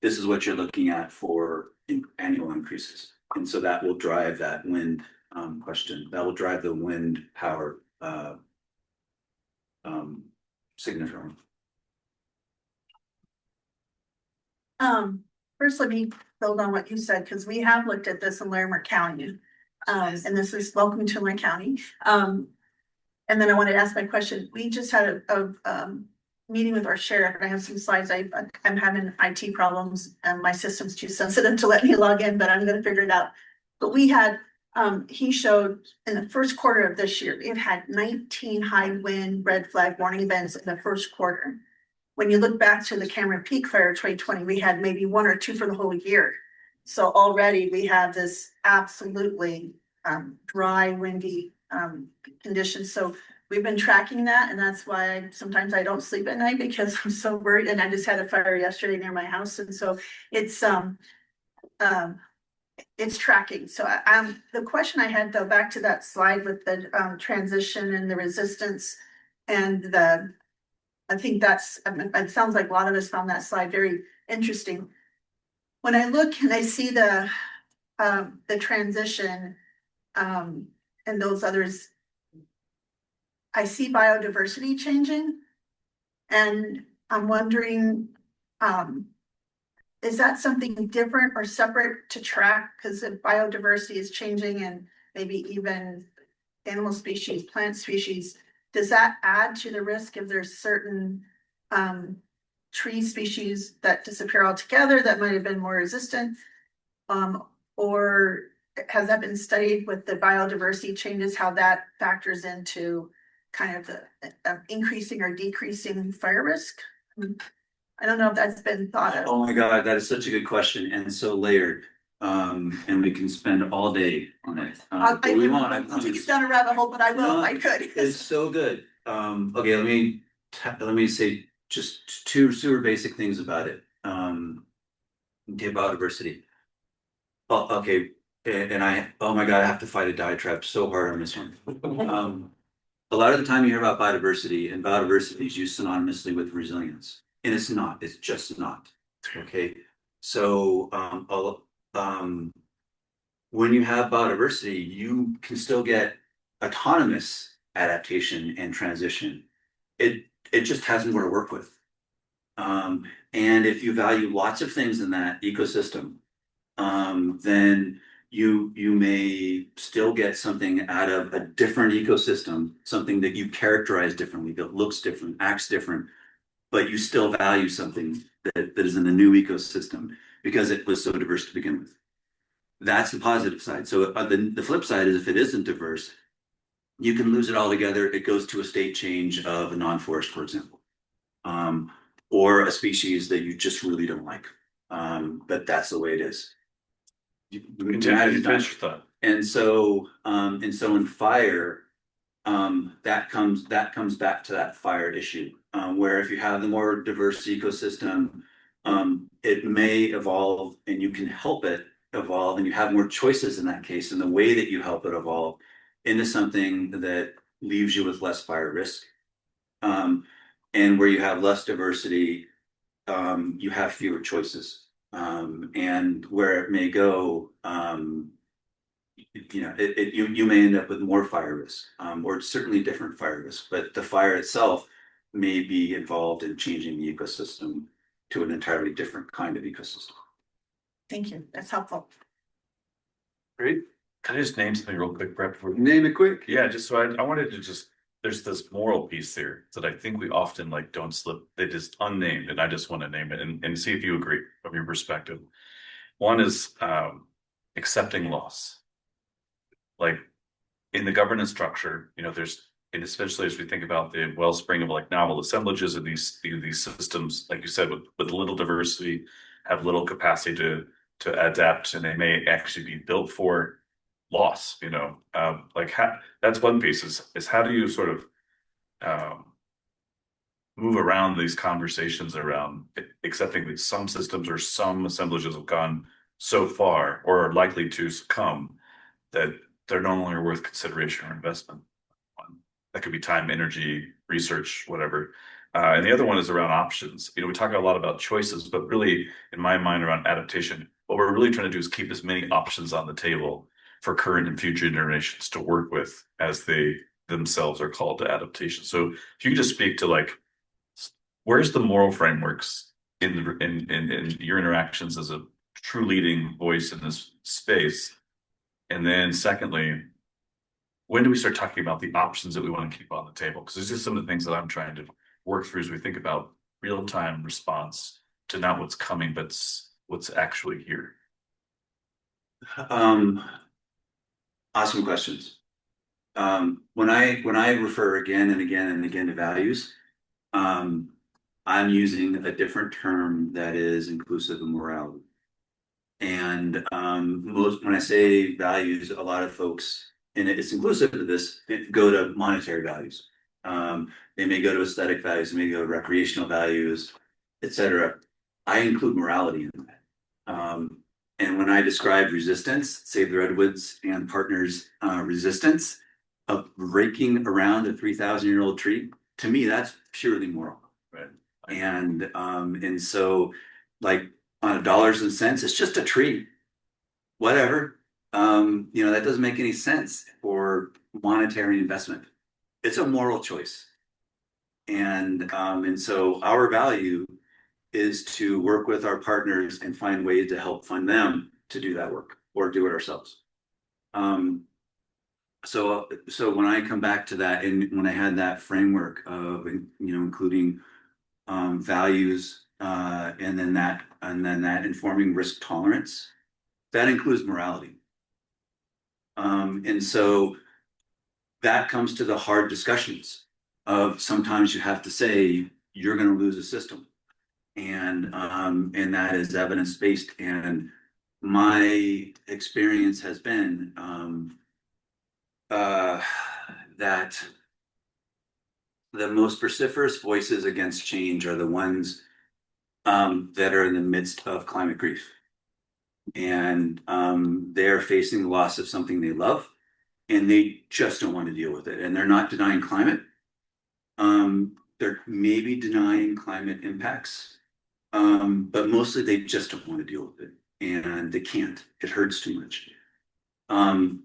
this is what you're looking at for annual increases. And so that will drive that wind question. That will drive the wind power significantly. First, let me build on what you said, because we have looked at this in Larimer County. And this is welcome to my county. And then I wanted to ask my question. We just had a meeting with our sheriff, and I have some slides. I'm having IT problems and my system's too sensitive to let me log in, but I'm gonna figure it out. But we had, he showed in the first quarter of this year, it had 19 high wind red flag warning events in the first quarter. When you look back to the Cameron Peak Fire 2020, we had maybe 1 or 2 for the whole year. So already we have this absolutely dry, windy conditions. So we've been tracking that, and that's why sometimes I don't sleep at night, because I'm so worried. And I just had a fire yesterday near my house, and so it's it's tracking. So the question I had though, back to that slide with the transition and the resistance and I think it sounds like a lot of us found that slide very interesting. When I look and I see the transition, and those others, I see biodiversity changing. And I'm wondering, is that something different or separate to track? Because if biodiversity is changing and maybe even animal species, plant species, does that add to the risk if there's certain tree species that disappear altogether that might have been more resistant? Or has that been studied with the biodiversity changes, how that factors into kind of the increasing or decreasing fire risk? I don't know if that's been thought of. Oh my God, that is such a good question and so layered. And we can spend all day on it. I'll But we won't, I I'll take promise. it down a rabbit hole, but I will if I could. It's so good. Okay, let me say just two super basic things about it. Okay, biodiversity. Oh, okay, oh my God, I have to fight a diatribe so hard on this one. A lot of the time you hear about biodiversity and biodiversity is used synonymously with resilience. And it's not, it's just not. Okay, so when you have biodiversity, you can still get autonomous adaptation and transition. It just has more to work with. And if you value lots of things in that ecosystem, then you may still get something out of a different ecosystem, something that you characterize differently, that looks different, acts different, but you still value something that is in the new ecosystem because it was so diverse to begin with. That's the positive side. So the flip side is if it isn't diverse, you can lose it altogether. It goes to a state change of a non-forest, for example, or a species that you just really don't like. But that's the way it is. Finish your thought. And so in fire, that comes back to that fire issue, where if you have the more diverse ecosystem, it may evolve and you can help it evolve and you have more choices in that case, and the way that you help it evolve into something that leaves you with less fire risk. And where you have less diversity, you have fewer choices. And where it may go, you may end up with more fire risk, or certainly different fire risk, but the fire itself may be involved in changing the ecosystem to an entirely different kind of ecosystem. Thank you. That's helpful. Great. Can I just name something real quick, Brett? Before Name it quick. Yeah, just so I wanted to there's this moral piece there that I think we often like don't slip. It is unnamed, and I just want to name it and see if you agree from your perspective. One is accepting loss. Like in the governance structure, there's, and especially as we think about the wellspring of like novel assemblages of these systems, like you said, with little diversity, have little capacity to adapt, and they may actually be built for loss. That's one piece is how do you sort of move around these conversations around accepting that some systems or some assemblages have gone so far or are likely to succumb that they're no longer worth consideration or investment. That could be time, energy, research, whatever. And the other one is around options. We talk a lot about choices, but really, in my mind, around adaptation, what we're really trying to do is keep as many options on the table for current and future generations to work with as they themselves are called to adaptation. So if you could just speak to where's the moral frameworks in your interactions as a true leading voice in this space? And then secondly, when do we start talking about the options that we want to keep on the table? Because it's just some of the things that I'm trying to work through as we think about real-time response to not what's coming, but what's actually here. Awesome questions. When I refer again and again and again to values, I'm using a different term that is inclusive of morality. And when I say values, a lot of folks, and it's inclusive of this, go to monetary values. They may go to aesthetic values, they may go to recreational values, etc. I include morality in that. And when I describe resistance, Save the Redwoods and partners, resistance of breaking around a 3,000-year-old tree, to me, that's purely moral. Right. And so like on a dollars and cents, it's just a tree. Whatever. That doesn't make any sense for monetary investment. It's a moral choice. And so our value is to work with our partners and find ways to help fund them to do that work or do it ourselves. So when I come back to that, and when I had that framework of, including values, and then that informing risk tolerance, that includes morality. And so that comes to the hard discussions of sometimes you have to say you're going to lose a system, and that is evidence-based. And my experience has been that the most vociferous voices against change are the ones that are in the midst of climate grief. And they're facing the loss of something they love, and they just don't want to deal with it. And they're not denying climate. They're maybe denying climate impacts, but mostly they just don't want to deal with it, and they can't. It hurts too much. And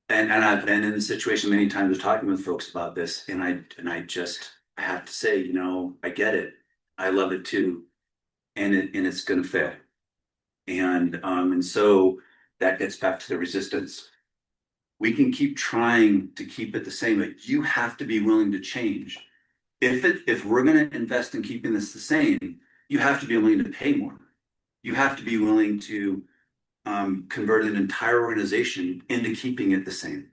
I've been in the situation many times of talking with folks about this, and I have to say, I get it. I love it too, and it's going to fail. And so that gets back to the resistance. We can keep trying to keep it the same, but you have to be willing to change. If we're going to invest in keeping this the same, you have to be willing to pay more. You have to be willing to convert an entire organization into keeping it the same.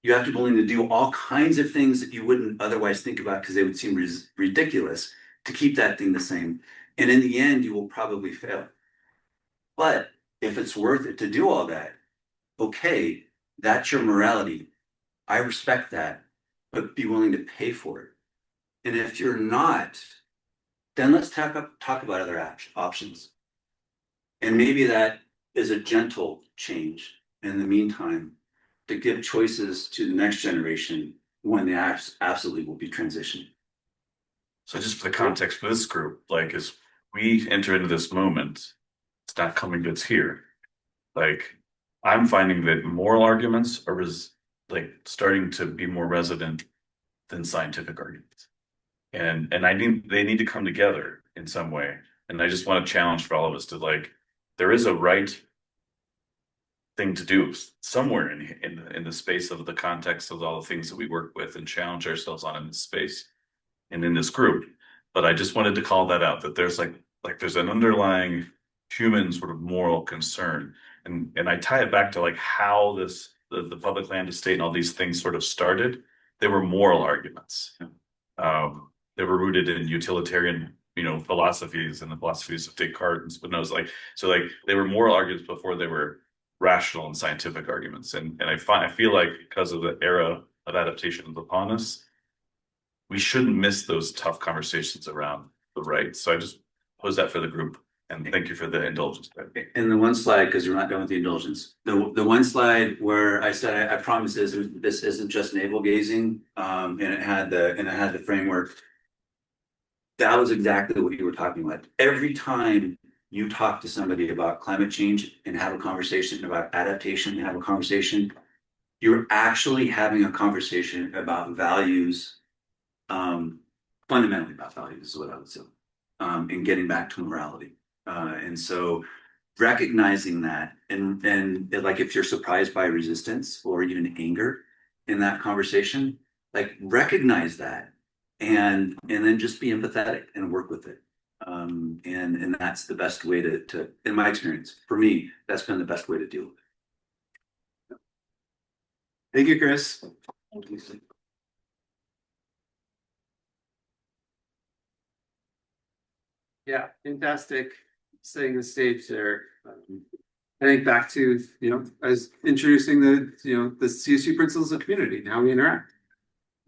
You have to be willing to do all kinds of things that you wouldn't otherwise think about because they would seem ridiculous to keep that thing the same. And in the end, you will probably fail. But if it's worth it to do all that, okay, that's your morality. I respect that, but be willing to pay for it. And if you're not, then let's talk about other options. And maybe that is a gentle change in the meantime to give choices to the next generation when they absolutely will be transitioned. So just for the context for this group, like as we enter into this moment, it's not coming, it's here. Like I'm finding that moral arguments are starting to be more resident than scientific arguments. And they need to come together in some way. And I just want to challenge for all of us to there is a right thing to do somewhere in the space of the context of all the things that we work with and challenge ourselves on in this space and in this group. But I just wanted to call that out, that there's there's an underlying human sort of moral concern. And I tie it back to how the public land estate and all these things sort of started. They were moral arguments. They were rooted in utilitarian philosophies and the philosophies of Descartes and Spinoza. They were moral arguments before they were rational and scientific arguments. And I feel like because of the era of adaptation upon us, we shouldn't miss those tough conversations around the right. So I just pose that for the group, and thank you for the indulgence. And the one slide, because we're not done with the indulgence, the one slide where I said I promise this isn't just navel gazing, and it had the framework. That was exactly what you were talking about. Every time you talk to somebody about climate change and have a conversation about adaptation and have a conversation, you're actually having a conversation about values, fundamentally about values is what I would say, and getting back to morality. And so recognizing that, and if you're surprised by resistance or even anger in that conversation, recognize that and then just be empathetic and work with it. And that's the best way to, in my experience, for me, that's been the best way to deal with it. Thank you, Chris. Yeah, fantastic setting the stage there. I think back to, as introducing the CSU principles of community, and how we interact.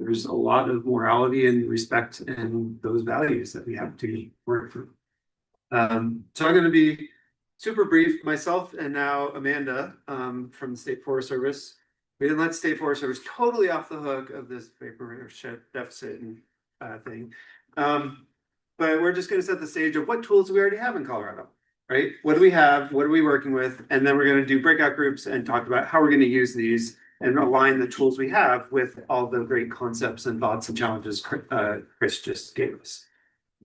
There's a lot of morality and respect and those values that we have to work through. So I'm gonna be super brief, myself and now Amanda, from the State Forest Service. We didn't let State Forest Service totally off the hook of this paper shed deficit and, thing. But we're just gonna set the stage of what tools we already have in Colorado, right? What do we have? What are we working with? And then we're gonna do breakout groups and talk about how we're gonna use these and align the tools we have with all the great concepts and thoughts and challenges Chris just gave us.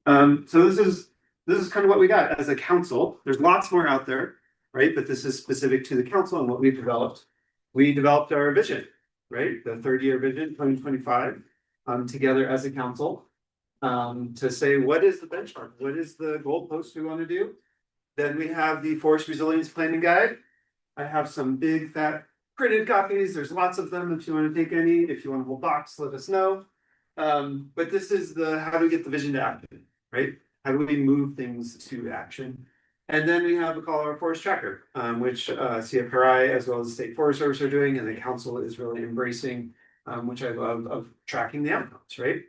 So this is kind of what we got as a council. There's lots more out there, right? But this is specific to the council and what we've developed. We developed our vision, right? The 30-year vision, 2025, together as a council, to say, what is the benchmark? What is the goalpost we want to do? Then we have the Forest Resilience Planning Guide. I have some big fat printed copies. There's lots of them if you want to take any. If you want a whole box, let us know. But this is the how do we get the vision to action, right? How do we move things to action? And then we have a Colorado Forest Tracker, which CFRI as well as the State Forest Service are doing, and the council is really embracing, which I love, of tracking the outcomes, right?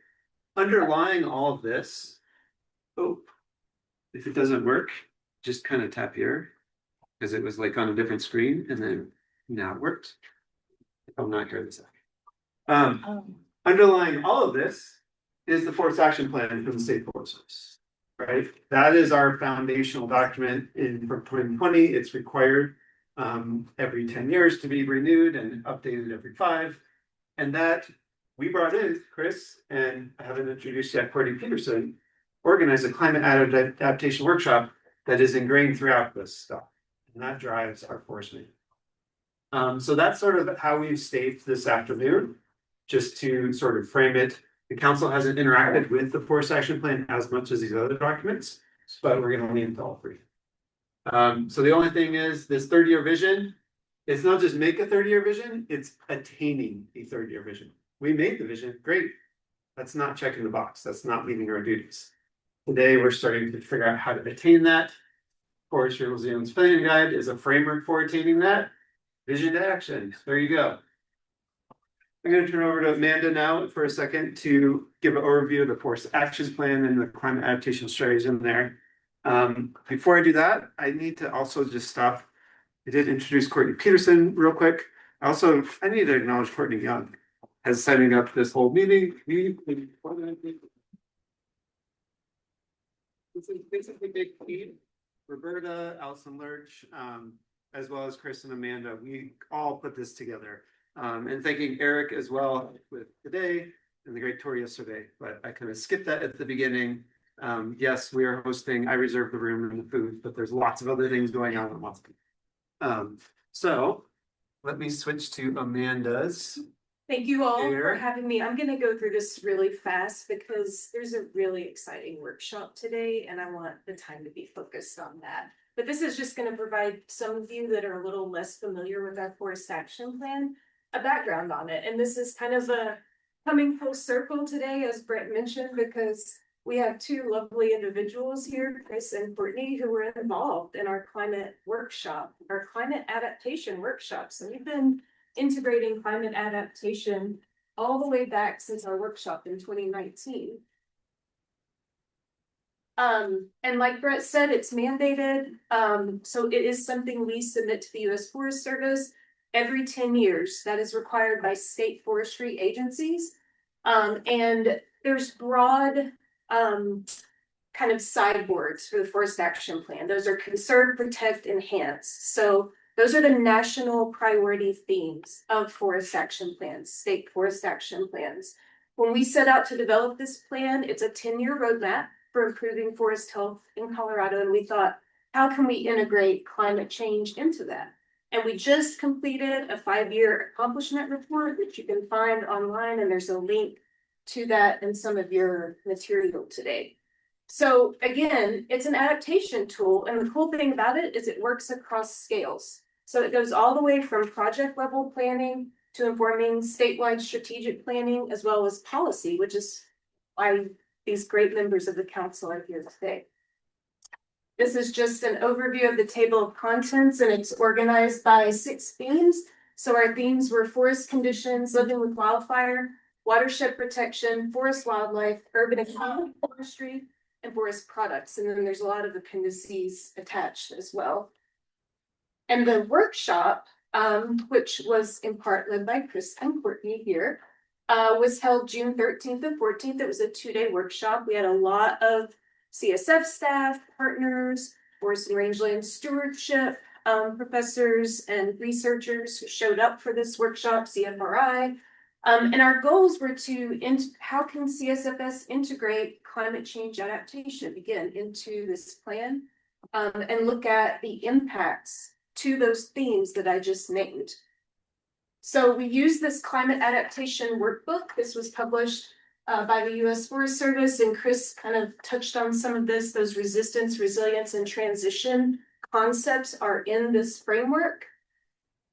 Underlying all of this, oh, if it doesn't work, just kind of tap here, because it was like on a different screen, and then now it works. I'm not here this second. Underlying all of this is the Forest Action Plan from the State Forest Service, right? That is our foundational document from 2020. It's required every 10 years to be renewed and updated every 5. And that we brought in Chris, and I haven't introduced yet, Courtney Peterson, organized a climate adaptation workshop that is ingrained throughout this stuff. And that drives our forest management. So that's sort of how we've stayed this afternoon, just to sort of frame it. The council hasn't interacted with the Forest Action Plan as much as these other documents, but we're going to lean into all 3. So the only thing is this 30-year vision, it's not just make a 30-year vision, it's attaining a 30-year vision. We made the vision, great. That's not checking the box. That's not meeting our duties. Today, we're starting to figure out how to attain that. Forest Resilience Planning Guide is a framework for attaining that. Vision to action. There you go. I'm going to turn over to Amanda now for a second to give an overview of the Forest Action Plan and the climate adaptation strategies in there. Before I do that, I need to also just stop. I did introduce Courtney Peterson real quick. I need to acknowledge Courtney Young as setting up this whole meeting. This is basically big team. Roberta, Allison Lurch, as well as Chris and Amanda. We all put this together. And thanking Eric as well with today and the great tour yesterday, but I kind of skipped that at the beginning. Yes, we are hosting, I reserved the room and the food, but there's lots of other things going on at once. So let me switch to Amanda's. Thank you all Here. for having me. I'm gonna go through this really fast because there's a really exciting workshop today and I want the time to be focused on that. But this is just gonna provide some of you that are a little less familiar with our Forest Action Plan, a background on it. And this is kind of a coming full circle today, as Brett mentioned, because we have 2 lovely individuals here, Chris and Courtney, who were involved in our climate workshop, our climate adaptation workshop. So we've been integrating climate adaptation all the way back since our workshop in 2019. And like Brett said, it's mandated. So it is something we submit to the U.S. Forest Service every 10 years. That is required by state forestry agencies. And there's broad kind of sideboards for the Forest Action Plan. Those are conserve, protect, enhance. So those are the national priority themes of forest action plans, state forest action plans. When we set out to develop this plan, it's a 10-year roadmap for improving forest health in Colorado. And we thought, how can we integrate climate change into that? And we just completed a 5-year accomplishment report that you can find online. And there's a link to that in some of your material today. So again, it's an adaptation tool. And the cool thing about it is it works across scales. So it goes all the way from project level planning to informing statewide strategic planning, as well as policy, which is why these great members of the council are here today. This is just an overview of the table of contents, and it's organized by 6 themes. So our themes were forest conditions, living with wildfire, watershed protection, forest wildlife, urban and forestry, and forest products. And then there's a lot of appendices attached as well. And the workshop, which was in part led by Chris and Courtney here, was held June 13th and 14th. It was a 2-day workshop. We had a lot of CSF staff, partners, forest and rangeland stewardship, professors and researchers who showed up for this workshop, CFRI. And our goals were how can CSFS integrate climate change adaptation, again, into this plan, and look at the impacts to those themes that I just named. So we use this climate adaptation workbook. This was published by the U.S. Forest Service, and Chris kind of touched on some of this. Those resistance, resilience, and transition concepts are in this framework.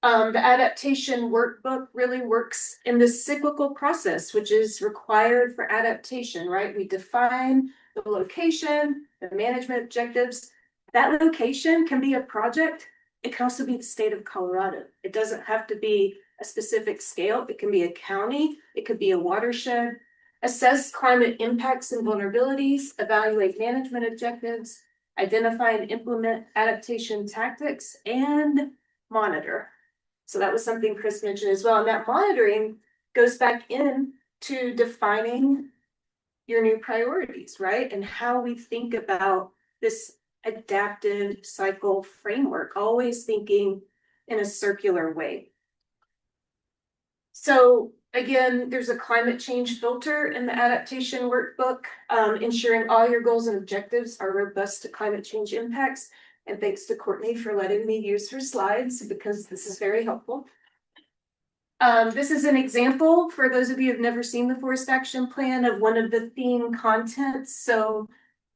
The adaptation workbook really works in this cyclical process, which is required for adaptation, right? We define the location, the management objectives. That location can be a project. It can also be the state of Colorado. It doesn't have to be a specific scale. It can be a county. It could be a watershed. Assess climate impacts and vulnerabilities, evaluate management objectives, identify and implement adaptation tactics, and monitor. So that was something Chris mentioned as well. And that monitoring goes back in to defining your new priorities, right? And how we think about this adaptive cycle framework, always thinking in a circular way. So again, there's a climate change filter in the adaptation workbook, ensuring all your goals and objectives are robust to climate change impacts. And thanks to Courtney for letting me use her slides, because this is very helpful. This is an example for those of you who have never seen the Forest Action Plan of one of the theme contents. So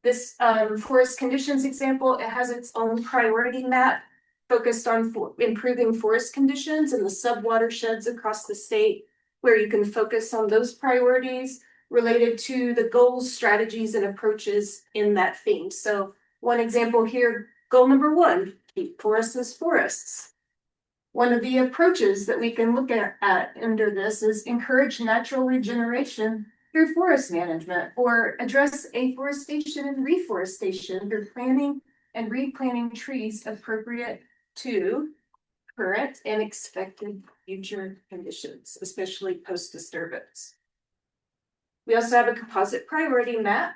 this forest conditions example, it has its own priority map focused on improving forest conditions in the sub-watersheds across the state, where you can focus on those priorities related to the goals, strategies, and approaches in that theme. So one example here, goal number 1, keep forests as forests. One of the approaches that we can look at under this is encourage natural regeneration through forest management, or address afforestation and reforestation through planting and replanting trees appropriate to current and expected future conditions, especially post-disturbance. We also have a composite priority map,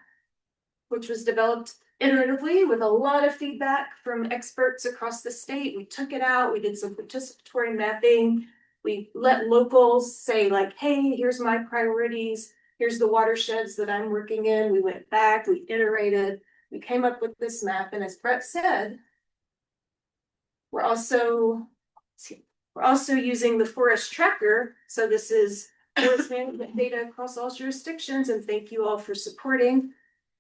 which was developed iteratively with a lot of feedback from experts across the state. We took it out, we did some participatory mapping. We let locals say like, hey, here's my priorities. Here's the watersheds that I'm working in. We went back, we iterated, we came up with this map. And as Brett said, we're also using the forest tracker. So this is forest management data across all jurisdictions. And thank you all for supporting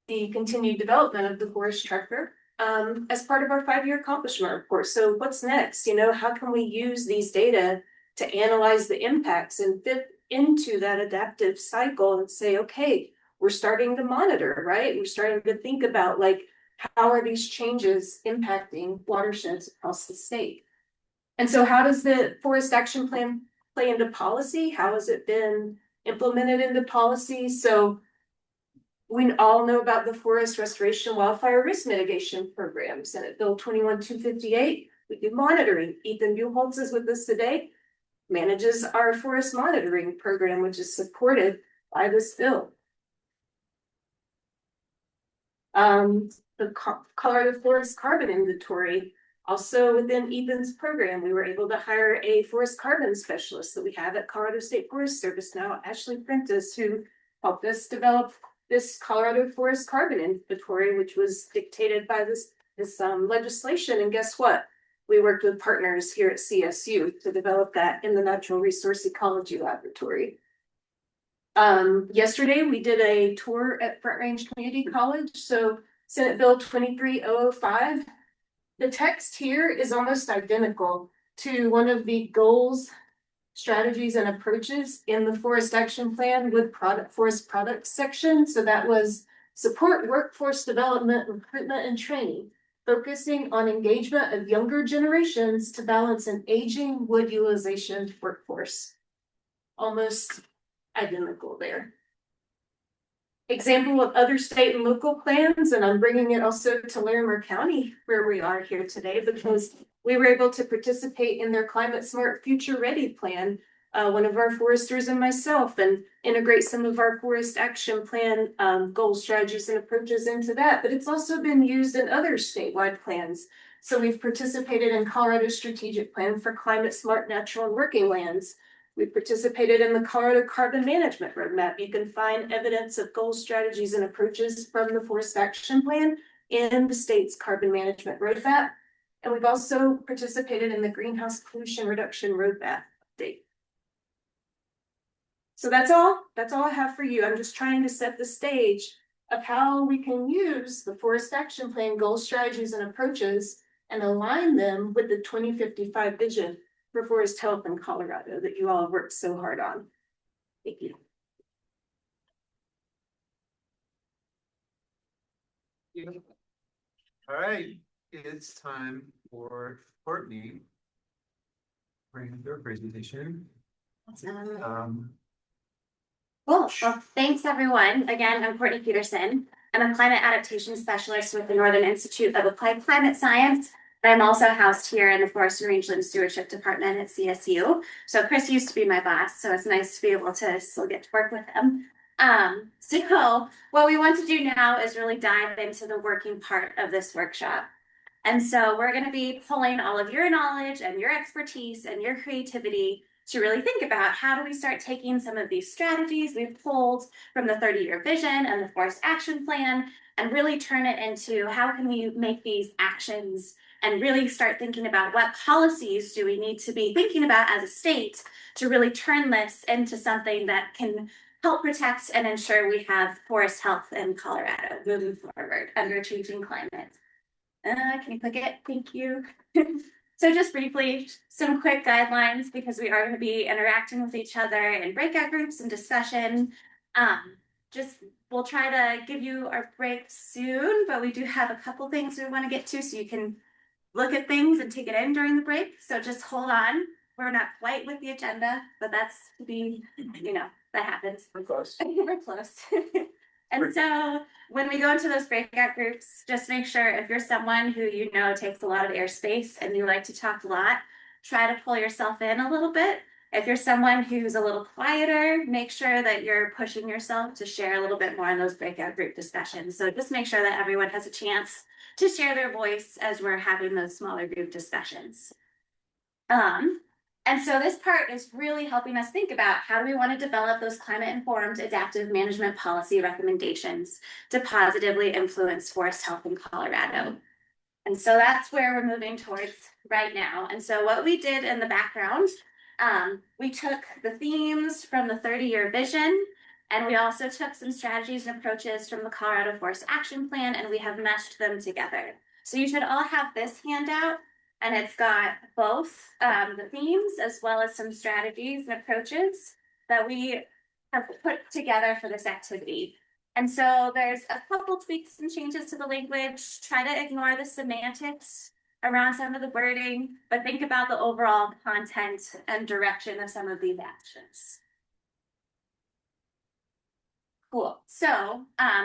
the continued development of the forest tracker as part of our 5-year accomplishment report. So what's next? You know, how can we use these data to analyze the impacts and fit into that adaptive cycle and say, okay, we're starting to monitor, right? We're starting to think about like, how are these changes impacting watersheds across the state? And so how does the Forest Action Plan play into policy? How has it been implemented into policy? So we all know about the Forest Restoration Wildfire Risk Mitigation Program, Senate Bill 21258. We do monitoring. Ethan Buchholz is with us today, manages our forest monitoring program, which is supported by this bill. The Colorado Forest Carbon Inventory, also within Ethan's program, we were able to hire a forest carbon specialist that we have at Colorado State Forest Service now, Ashley Prentice, who helped us develop this Colorado Forest Carbon Inventory, which was dictated by this legislation. And guess what? We worked with partners here at CSU to develop that in the Natural Resource Ecology Laboratory. Yesterday, we did a tour at Front Range Community College. So Senate Bill 23005, the text here is almost identical to one of the goals, strategies, and approaches in the Forest Action Plan with forest products section. So that was support workforce development, recruitment, and training, focusing on engagement of younger generations to balance an aging wood utilization workforce. Almost identical there. example of other state and local plans, and I'm bringing it also to Larimer County where we are here today because we were able to participate in their Climate Smart Future Ready plan. One of our foresters and myself, and integrate some of our forest action plan goals, strategies, and approaches into that. But it's also been used in other statewide plans. So we've participated in Colorado's strategic plan for climate smart natural and working lands. We've participated in the Colorado Carbon Management Roadmap. You can find evidence of goals, strategies, and approaches from the Forest Action Plan in the state's Carbon Management Roadmap. And we've also participated in the Greenhouse Pollution Reduction Roadmap update. So that's all I have for you. I'm just trying to set the stage of how we can use the Forest Action Plan goals, strategies, and approaches and align them with the 2055 vision for forest health in Colorado that you all have worked so hard on. Thank you. All right, it's time for Courtney. Bring your presentation. Cool. Well, thanks everyone. Again, I'm Courtney Peterson. I'm a climate adaptation specialist with the Northern Institute of Applied Climate Science. And I'm also housed here in the Forest and Rangeland Stewardship Department at CSU. So Chris used to be my boss, so it's nice to be able to still get to work with him. So what we want to do now is really dive into the working part of this workshop. And so we're going to be pulling all of your knowledge and your expertise and your creativity to really think about how do we start taking some of these strategies we've pulled from the 30-year vision and the Forest Action Plan and really turn it into how can we make these actions and really start thinking about what policies do we need to be thinking about as a state to really turn this into something that can help protect and ensure we have forest health in Colorado moving forward under a changing climate. Can you click it? Thank you. So just briefly, some quick guidelines because we are going to be interacting with each other in breakout groups and discussion. We'll try to give you our break soon, but we do have a couple things we want to get to so you can look at things and take it in during the break. So just hold on. We're not quite with the agenda, but that's to be, that happens. We're close. We're close. And so when we go into those breakout groups, just make sure if you're someone who takes a lot of airspace and you like to talk a lot, try to pull yourself in a little bit. If you're someone who's a little quieter, make sure that you're pushing yourself to share a little bit more in those breakout group discussions. So just make sure that everyone has a chance to share their voice as we're having those smaller group discussions. And so this part is really helping us think about how do we want to develop those climate-informed adaptive management policy recommendations to positively influence forest health in Colorado. And so that's where we're moving towards right now. And so what we did in the background, we took the themes from the 30-year vision, and we also took some strategies and approaches from the Colorado Forest Action Plan, and we have meshed them together. So you should all have this handout. And it's got both the themes as well as some strategies and approaches that we have put together for this activity. And so there's a couple tweaks and changes to the language. Try to ignore the semantics around some of the wording, but think about the overall content and direction of some of these actions. Cool. So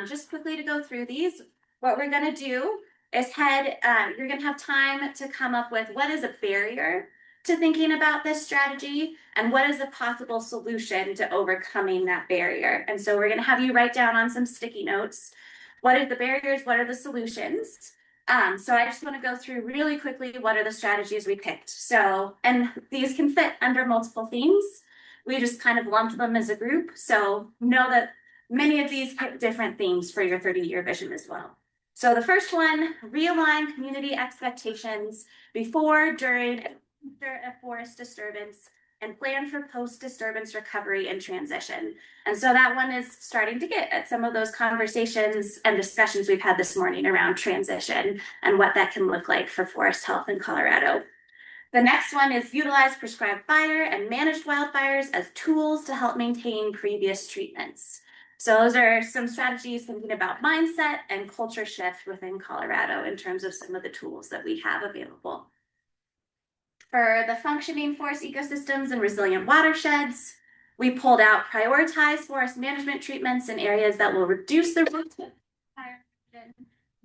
just quickly to go through these, what we're going to do is you're going to have time to come up with what is a barrier to thinking about this strategy and what is a possible solution to overcoming that barrier. And so we're going to have you write down on some sticky notes, what are the barriers, what are the solutions? So I just want to go through really quickly, what are the strategies we picked? So, and these can fit under multiple themes. We just kind of lumped them as a group. So know that many of these pick different themes for your 30-year vision as well. So the first one, realign community expectations before, during, and after a forest disturbance and plan for post-disturbance recovery and transition. And so that one is starting to get at some of those conversations and discussions we've had this morning around transition and what that can look like for forest health in Colorado. The next one is utilize prescribed fire and managed wildfires as tools to help maintain previous treatments. So those are some strategies thinking about mindset and culture shift within Colorado in terms of some of the tools that we have available. For the functioning forest ecosystems and resilient watersheds, We pulled out prioritize forest management treatments in areas that will reduce the risk of fire erosion,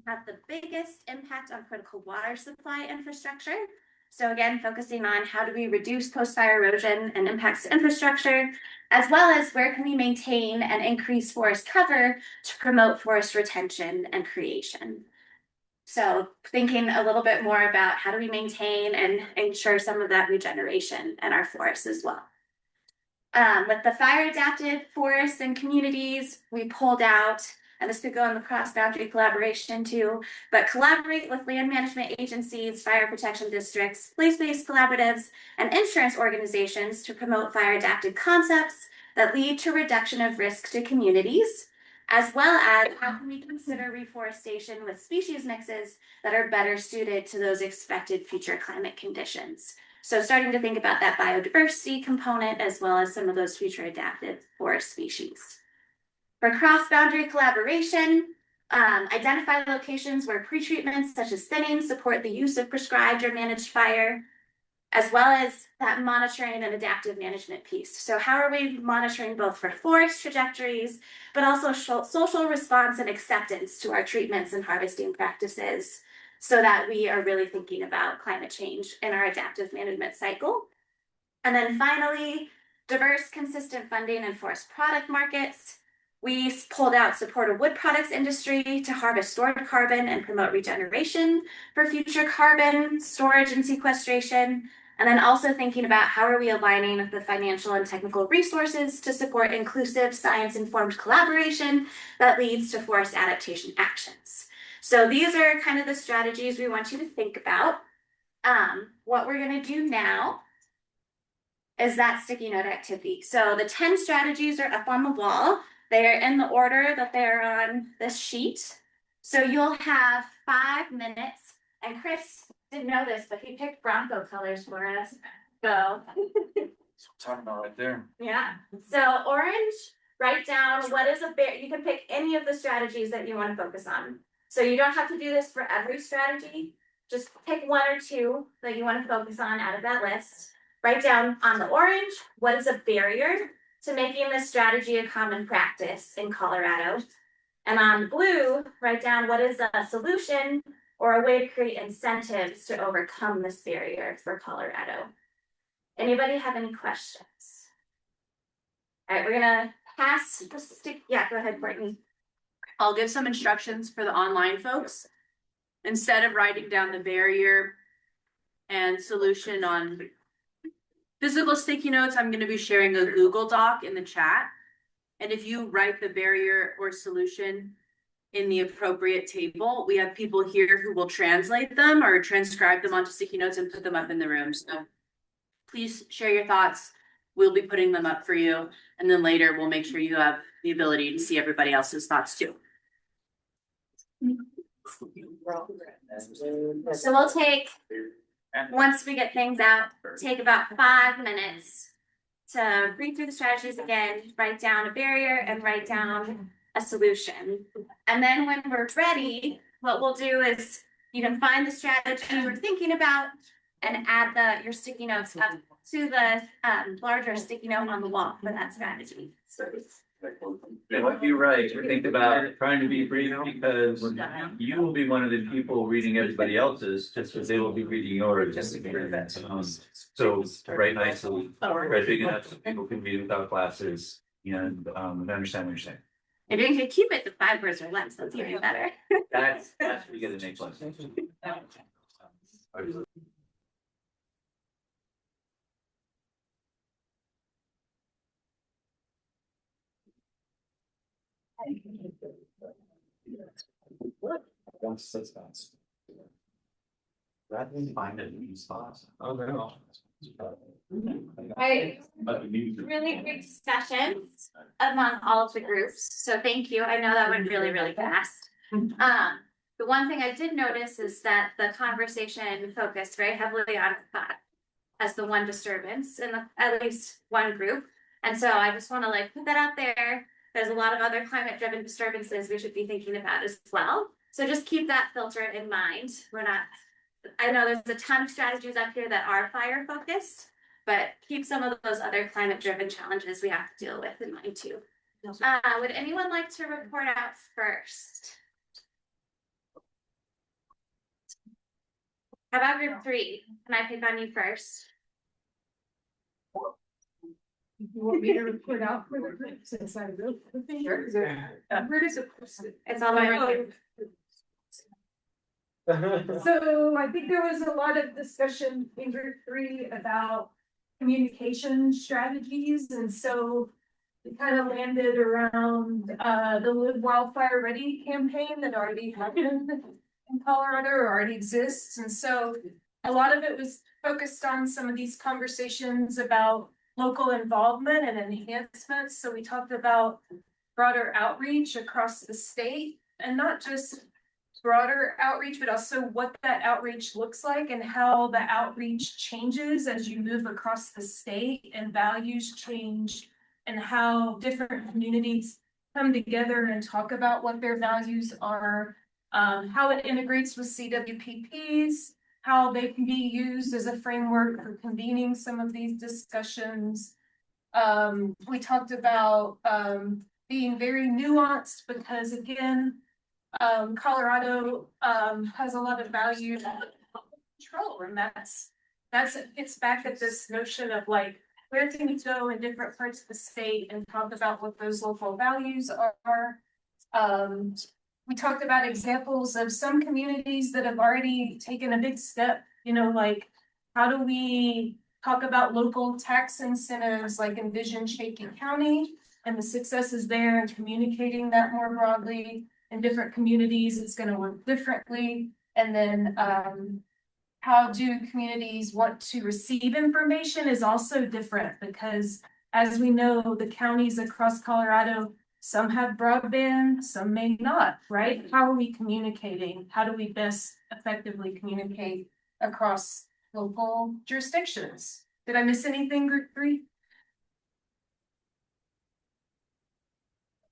have the biggest impact on critical water supply infrastructure. So again, focusing on how do we reduce post-fire erosion and impacts to infrastructure, as well as where can we maintain and increase forest cover to promote forest retention and creation. So thinking a little bit more about how do we maintain and ensure some of that regeneration in our forests as well. With the fire adapted forests and communities, we pulled out, and this could go in the cross-boundary collaboration too, but collaborate with land management agencies, fire protection districts, place-based collaboratives, and insurance organizations to promote fire adapted concepts that lead to reduction of risk to communities, as well as how can we consider reforestation with species mixes that are better suited to those expected future climate conditions. So starting to think about that biodiversity component as well as some of those future adaptive forest species. For cross-boundary collaboration, identify locations where pretreatments such as thinning support the use of prescribed or managed fire, as well as that monitoring and adaptive management piece. So how are we monitoring both for forest trajectories, but also social response and acceptance to our treatments and harvesting practices, so that we are really thinking about climate change in our adaptive management cycle. And then finally, diverse, consistent funding and forest product markets. We pulled out support of wood products industry to harvest stored carbon and promote regeneration for future carbon storage and sequestration. And then also thinking about how are we aligning the financial and technical resources to support inclusive science-informed collaboration that leads to forest adaptation actions. So these are kind of the strategies we want you to think about. What we're going to do now is that sticky note activity. So the 10 strategies are up on the wall. They are in the order that they're on this sheet. So you'll have 5 minutes. And Chris didn't know this, but he picked Bronco colors for us. So Talking about right there. yeah. So orange, write down what is a bear. You can pick any of the strategies that you want to focus on. So you don't have to do this for every strategy. Just pick 1 or 2 that you want to focus on out of that list. Write down on the orange, what is a barrier to making this strategy a common practice in Colorado? And on blue, write down what is a solution or a way to create incentives to overcome this barrier for Colorado. Anybody have any questions? All right, we're gonna pass the stick. Yeah, go ahead, Courtney. I'll give some instructions for the online folks. Instead of writing down the barrier and solution on physical sticky notes, I'm going to be sharing a Google Doc in the chat. And if you write the barrier or solution in the appropriate table, we have people here who will translate them or transcribe them onto sticky notes and put them up in the room. So please share your thoughts. We'll be putting them up for you. And then later we'll make sure you have the ability to see everybody else's thoughts too. So we'll take, once we get things out, take about 5 minutes to read through the strategies again, write down a barrier and write down a solution. And then when we're ready, what we'll do is you can find the strategy we're thinking about and add your sticky notes up to the larger sticky note on the wall for that strategy. You're right. Think about trying to be brief because you will be one of the people reading everybody else's, just as they will be reading yours. So write nicely, write big enough so people can read without glasses and understand what you're saying. If you can keep it to 5 words or less, that's even better. That's where you get an A plus. Rather than find a new spot. Oh, no. Right. Really great discussions among all of the groups. So thank you. I know that went really, really fast. The one thing I did notice is that the conversation focused very heavily on thought as the one disturbance in at least one group. And so I just want to put that out there. There's a lot of other climate driven disturbances we should be thinking about as well. So just keep that filter in mind. I know there's a ton of strategies up here that are fire focused, but keep some of those other climate driven challenges we have to deal with in mind too. Would anyone like to report out first? How about group 3? Can I pick on you first? You want me to report out for the group since I wrote the thing? Where is it posted? It's all over. So I think there was a lot of discussion in group 3 about communication strategies, and so it kind of landed around the Live Wildfire Ready campaign that already happened in Colorado or already exists. And so a lot of it was focused on some of these conversations about local involvement and enhancements. So we talked about broader outreach across the state, and not just broader outreach, but also what that outreach looks like and how the outreach changes as you move across the state and values change, and how different communities come together and talk about what their values are, how it integrates with CWPPs, how they can be used as a framework for convening some of these discussions. We talked about being very nuanced because, again, Colorado has a lot of values and control, and it's back at this notion of like, where can you go in different parts of the state and talk about what those local values are. We talked about examples of some communities that have already taken a big step, you know, like how do we talk about local tax incentives like Envision Shaky County and the successes there and communicating that more broadly. In different communities, it's going to work differently. And then how do communities want to receive information is also different, because as we know, the counties across Colorado, some have broadband, some may not, right? How are we communicating? How do we best effectively communicate across local jurisdictions? Did I miss anything, group 3?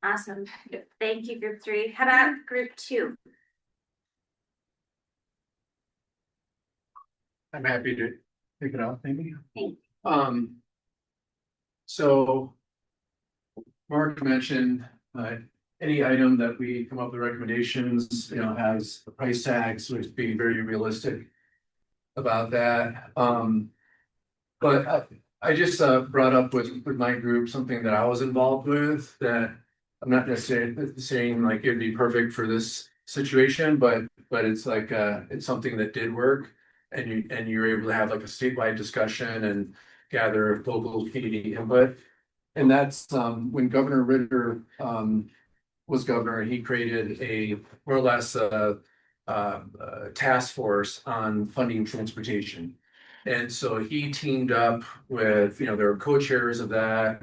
Awesome. Thank you, group 3. How about group 2? I'm happy to pick it up, maybe. Thanks. So Mark mentioned, any item that we come up with recommendations, you know, has a price tag, so it's being very realistic about that. But I just brought up with my group something that I was involved with that I'm not necessarily saying like it'd be perfect for this situation, but it's like it's something that did work, and you're able to have like a statewide discussion and gather local community input. And that's when Governor Ritter was governor, he created a more or less task force on funding transportation. And so he teamed up with, you know, there were co-chairs of that,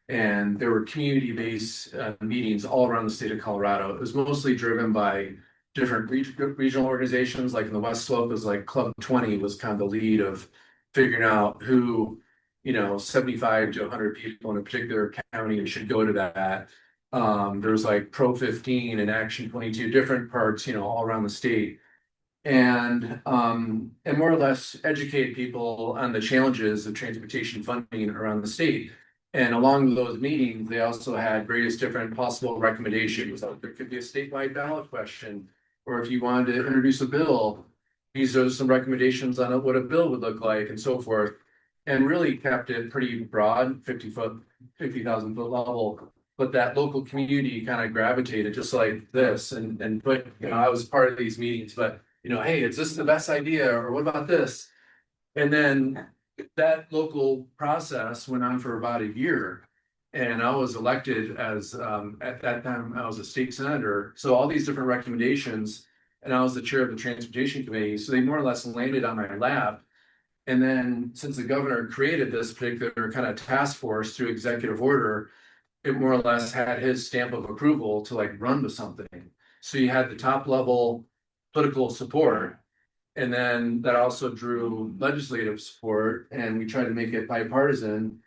and there were community-based meetings all around the state of Colorado. It was mostly driven by different regional organizations. Like in the West Slope, it was like Club 20 was kind of the lead of figuring out who, you know, 75 to 100 people in a particular county should go to that. There was like Pro 15 and Action 22, different parts, you know, all around the state. And more or less educate people on the challenges of transportation funding around the state. And along those meetings, they also had various different possible recommendations. So there could be a statewide ballot question, or if you wanted to introduce a bill, these are some recommendations on what a bill would look like and so forth. And really kept it pretty broad, 50,000 foot level. But that local community kind of gravitated just like this, and put, you know, I was part of these meetings, but you know, hey, is this the best idea, or what about this? And then that local process went on for about a year, and I was elected as at that time I was a state senator. So all these different recommendations, and I was the chair of the transportation committee, so they more or less landed on my lap. And then since the governor created this particular kind of task force through executive order, it more or less had his stamp of approval to like run with something. So you had the top level political support, and then that also drew legislative support, and we tried to make it bipartisan.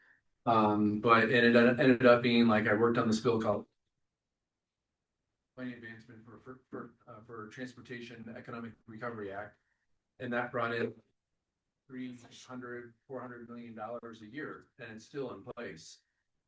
But it ended up being like, I worked on this bill called Planning Advancement for Transportation Economic Recovery Act, and that brought in $400 million a year, and it's still in place.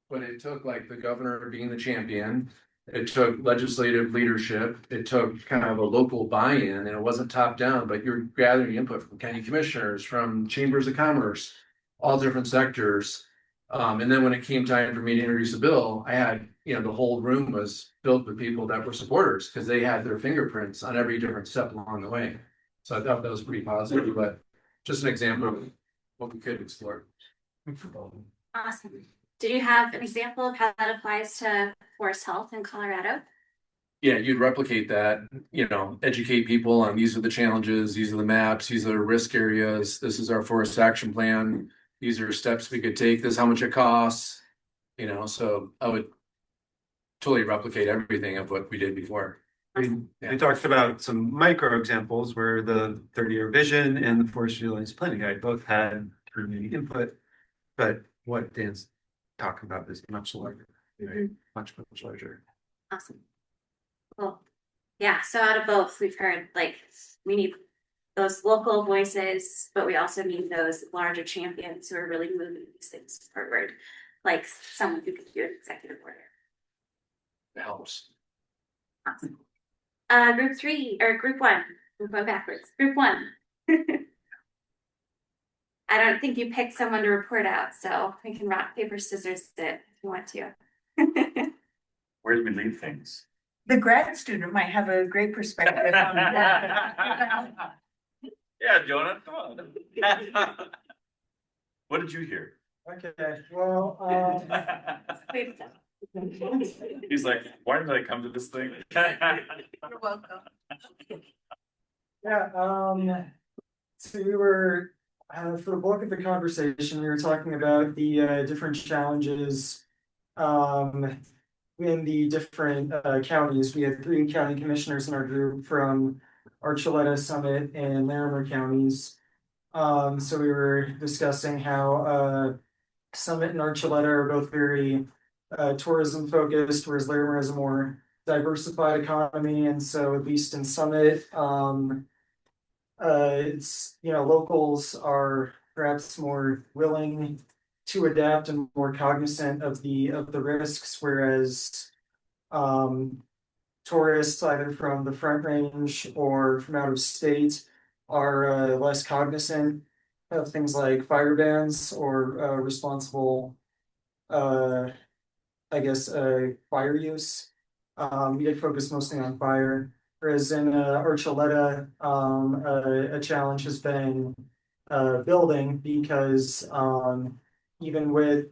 But it took like the governor being the champion, it took legislative leadership, it took kind of a local buy-in, and it wasn't top down, but you're gathering input from county commissioners, from chambers of commerce, all different sectors. And then when it came time for me to introduce a bill, I had, the whole room was filled with people that were supporters because they had their fingerprints on every different step along the way. So I thought that was pretty positive, but just an example of what we could explore. Awesome. Do you have an example of how that applies to Forest Health in Colorado? Yeah, you'd replicate that, educate people on these are the challenges, these are the maps, these are the risk areas, this is our forest action plan, these are steps we could take, this is how much it costs. So I would totally replicate everything of what we did before. We talked about some micro examples where the 30-year vision and the forest resilience planning guide both had community input, but what Dan's talking about is much larger, right? Much larger. Awesome. Cool. Yeah, so out of both, we've heard we need those local voices, but we also need those larger champions who are really moving these things forward, like someone who could do an executive order. It helps. Awesome. Group 3 or group 1. We're going backwards. Group 1. I don't think you picked someone to report out, so we can rock, paper, scissors it if you want to. Where do we leave things? The grad student might have a great perspective on that. Yeah, Jonah, come on. What did you hear? Okay, well, Wait a second. He's like, why did I come to this thing? you're welcome. Yeah, so we were, for the bulk of the conversation, we were talking about the different challenges in the different counties. We had 3 county commissioners in our group from Archuleta, Summit, and Larimer counties. So we were discussing how Summit and Archuleta are both very tourism focused, whereas Larimer has a more diversified economy. And so at least in Summit, it's, locals are perhaps more willing to adapt and more cognizant of the risks, whereas tourists either from the Front Range or from out of state are less cognizant of things like fire bans or responsible fire use. We did focus mostly on fire, whereas in Archuleta, a challenge has been building because even with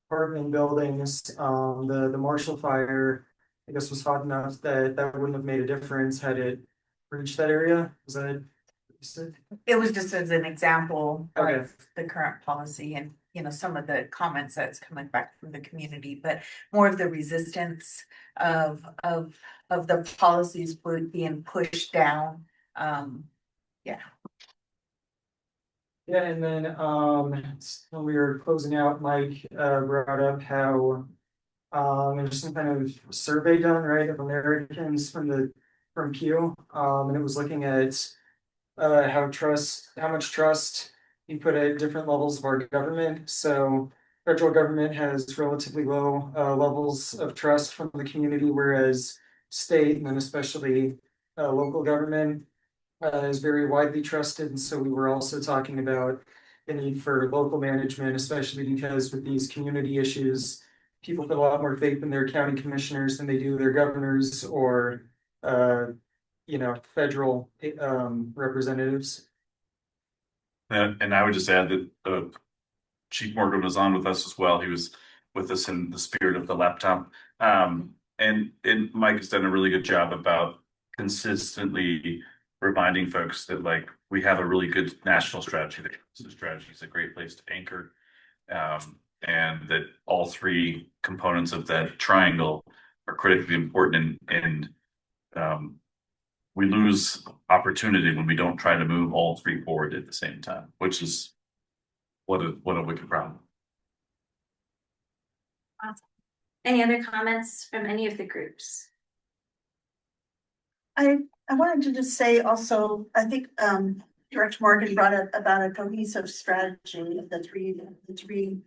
apartment buildings, the Marshall Fire, I guess, was hot enough that wouldn't have made a difference had it reached that area. Was that what you said? It was just as an example Okay. of the current policy and, some of the comments that's coming back from the community, but more of the resistance of the policies being pushed down. Yeah. Yeah, and then when we were closing out, Mike brought up how there's some kind of survey done, right, of Americans from Pew, and it was looking at how much trust you put at different levels of our government. So federal government has relatively low levels of trust from the community, whereas state and then especially local government is very widely trusted. And so we were also talking about the need for local management, especially because with these community issues, people put a lot more faith in their county commissioners than they do their governors or federal representatives. And I would just add that Chief Morgan was on with us as well. He was with us in the spirit of the laptop. And Mike has done a really good job about consistently reminding folks that we have a really good national strategy. The strategy is a great place to anchor, and that all 3 components of that triangle are critically important. And we lose opportunity when we don't try to move all 3 forward at the same time, which is what a wicked problem. Awesome. Any other comments from any of the groups? I wanted to just say also, I think Director Morgan brought up about a cohesive strategy of the three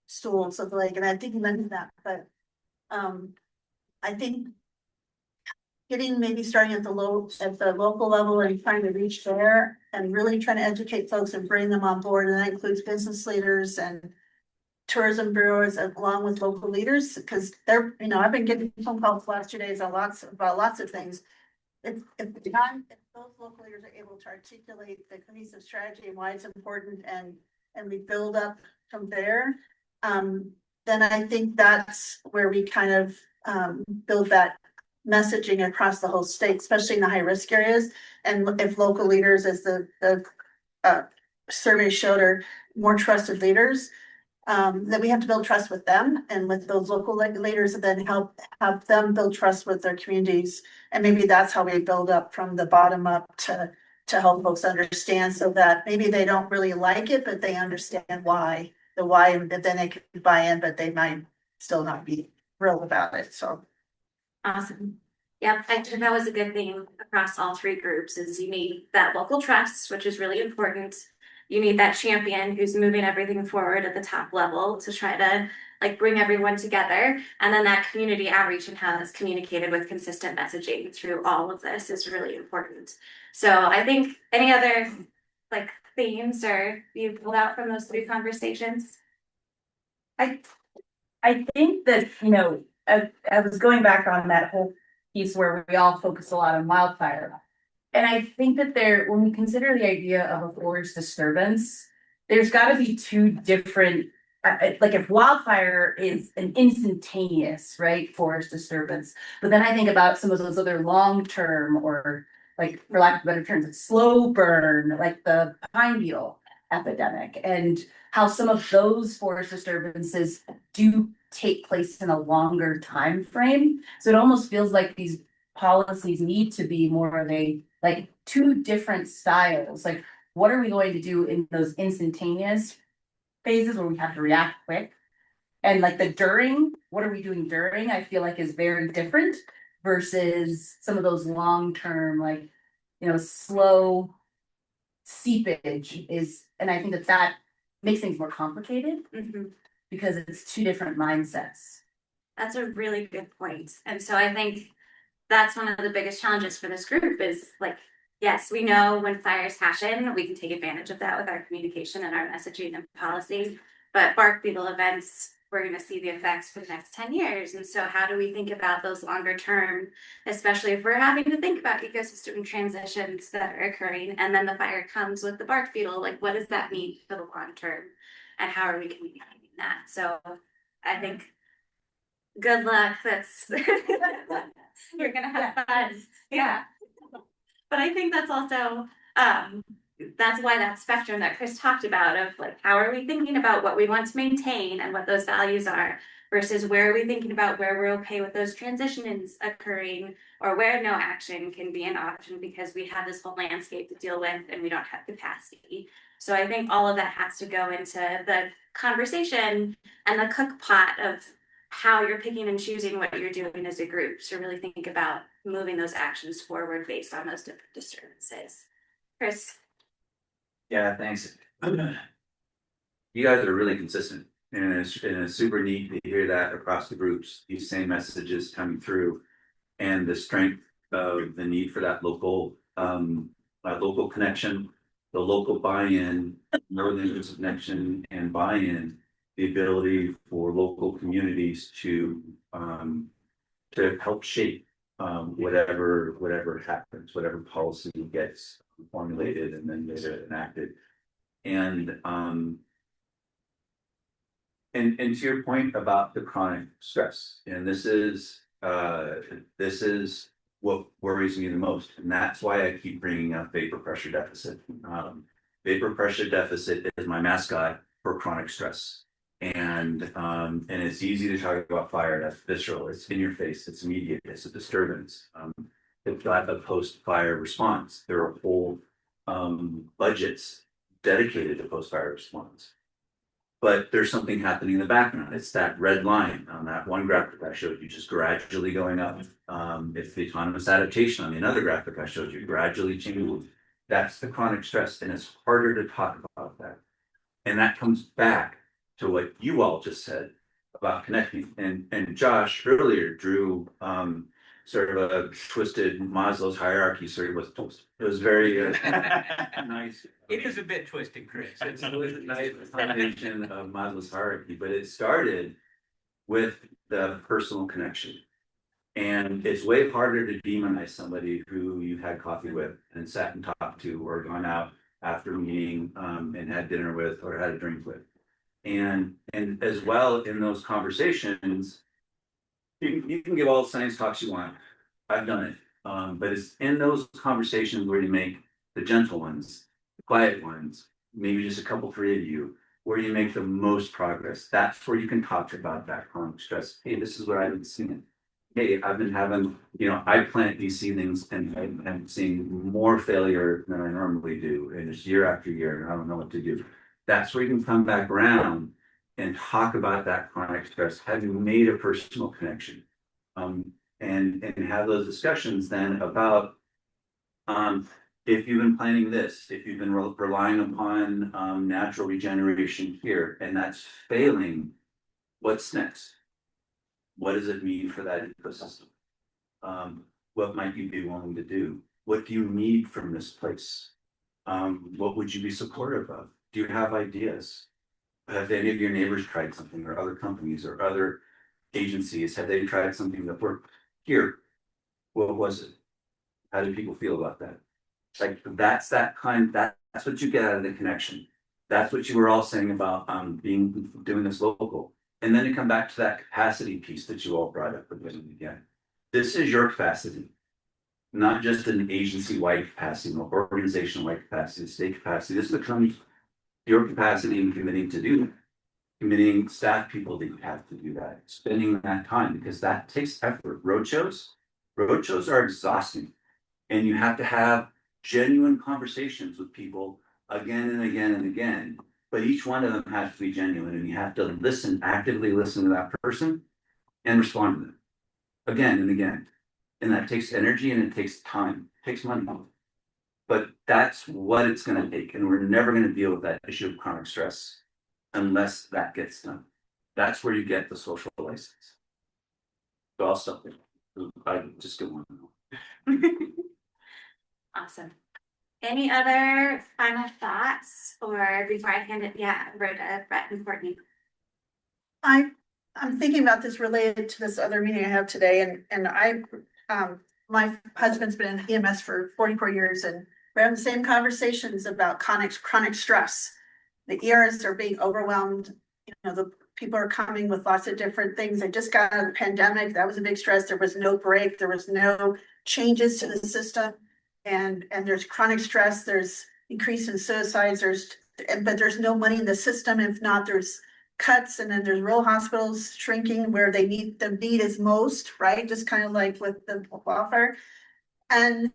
stools of the lake, and I think you mentioned that, but I think getting maybe starting at the local level and trying to reach there and really trying to educate folks and bring them on board, and that includes business leaders and tourism bureaus along with local leaders, because they're, I've been getting phone calls the last 2 days on about lots of things. If those local leaders are able to articulate the cohesive strategy and why it's important, and we build up from there, then I think that's where we kind of build that messaging across the whole state, especially in the high risk areas. And if local leaders, as the survey showed, are more trusted leaders, that we have to build trust with them and with those local leaders, and then help them build trust with their communities. And maybe that's how we build up from the bottom up to help folks understand, so that maybe they don't really like it, but they understand why, and then they can buy in, but they might still not be thrilled about it. So. Awesome. Yep, I think that was a good thing across all three groups, is you need that local trust, which is really important. You need that champion who's moving everything forward at the top level to try to bring everyone together. And then that community outreach and how that's communicated with consistent messaging through all of this is really important. So I think any other themes or you pulled out from those three conversations? I think that, I was going back on that whole piece where we all focus a lot on wildfire. And I think that when we consider the idea of a forest disturbance, there's got to be two different, if wildfire is an instantaneous, forest disturbance, but then I think about some of those other long-term, or for lack of better terms, slow burn, like the pine beetle epidemic, and how some of those forest disturbances do take place in a longer time frame. So it almost feels like these policies need to be more of a two different styles. What are we going to do in those instantaneous phases where we have to react quick? And the during, what are we doing during, I feel like is very different versus some of those long-term, slow seepage is, and I think that makes things more complicated because it's two different mindsets. That's a really good point. And so I think that's one of the biggest challenges for this group is yes, we know when fires happen, we can take advantage of that with our communication and our messaging and policy, but bark beetle events, we're going to see the effects for the next 10 years. And so how do we think about those longer term, especially if we're having to think about ecosystem transitions that are occurring, and then the fire comes with the bark beetle, what does that mean for the long term? And how are we communicating that? So I think good luck. That's you're gonna have fun. Yeah. But I think that's also that's why that spectrum that Chris talked about of how are we thinking about what we want to maintain and what those values are, versus where are we thinking about where we're okay with those transitions occurring, or where no action can be an option because we have this whole landscape to deal with and we don't have capacity. So I think all of that has to go into the conversation and the cook pot of how you're picking and choosing what you're doing as a group to really think about moving those actions forward based on those different disturbances. Chris? Yeah, thanks. You guys are really consistent, and it's super neat to hear that across the groups, these same messages coming through, and the strength of the need for that local connection, the local buy-in, northern connection and buy-in, the ability for local communities to help shape whatever happens, whatever policy gets formulated and then later enacted. And to your point about the chronic stress, and this is what worries me the most, and that's why I keep bringing up vapor pressure deficit. Vapor pressure deficit is my mascot for chronic stress. And it's easy to talk about fire. That's visceral. It's in your face. It's immediate. It's a disturbance. It's got a post-fire response. There are whole budgets dedicated to post-fire response. But there's something happening in the background. It's that red line on that one graphic I showed you, just gradually going up. It's the autonomous adaptation on the another graphic I showed you, gradually changing. That's the chronic stress, and it's harder to talk about that. And that comes back to what you all just said about connecting. And Josh earlier drew sort of a twisted Maslow's hierarchy, sort of it was very nice. It is a bit twisted, Chris. It was a nice combination of Maslow's hierarchy, but it started with the personal connection. And it's way harder to demonize somebody who you've had coffee with and sat and talked to, or gone out after a meeting and had dinner with, or had a drink with. And as well, in those conversations, you can give all the science talks you want. I've done it. But it's in those conversations where you make the gentle ones, the quiet ones, maybe just a couple, 3 of you, where you make the most progress. That's where you can talk about that chronic stress. Hey, this is what I've been seeing. Hey, I've been having, I plant these seedlings and I'm seeing more failure than I normally do. And it's year after year, and I don't know what to do. That's where you can come back around and talk about that chronic stress. Have you made a personal connection? And have those discussions then about if you've been planning this, if you've been relying upon natural regeneration here, and that's failing, what's next? What does it mean for that ecosystem? What might you be willing to do? What do you need from this place? What would you be supportive of? Do you have ideas? Have any of your neighbors tried something, or other companies or other agencies? Have they tried something that worked here? What was it? How do people feel about that? Like that's what you get out of the connection. That's what you were all saying about doing this local. And then to come back to that capacity piece that you all brought up again. This is your capacity, not just an agency-wide capacity, or organization-wide capacity, state capacity. This becomes your capacity in committing staff people that you have to do that, spending that time, because that takes effort. Roadshows are exhausting, and you have to have genuine conversations with people again and again and again. But each one of them has to be genuine, and you have to actively listen to that person and respond to them again and again. And that takes energy, and it takes time, it takes money. But that's what it's going to take. And we're never going to deal with that issue of chronic stress unless that gets done. That's where you get the social license. So I'll stop there. I just don't want to know. Awesome. Any other final thoughts, or before I hand it, Rhoda, Brett, and Courtney? I'm thinking about this related to this other meeting I have today, and my husband's been in EMS for 44 years, and we're having the same conversations about chronic stress. The ERs are being overwhelmed. The people are coming with lots of different things. They just got out of the pandemic. That was a big stress. There was no break. There was no changes to the system. And there's chronic stress. There's increase in suicides. But there's no money in the system. If not, there's cuts, and then there's rural hospitals shrinking where the need is most, right? Just kind of like with the welfare. And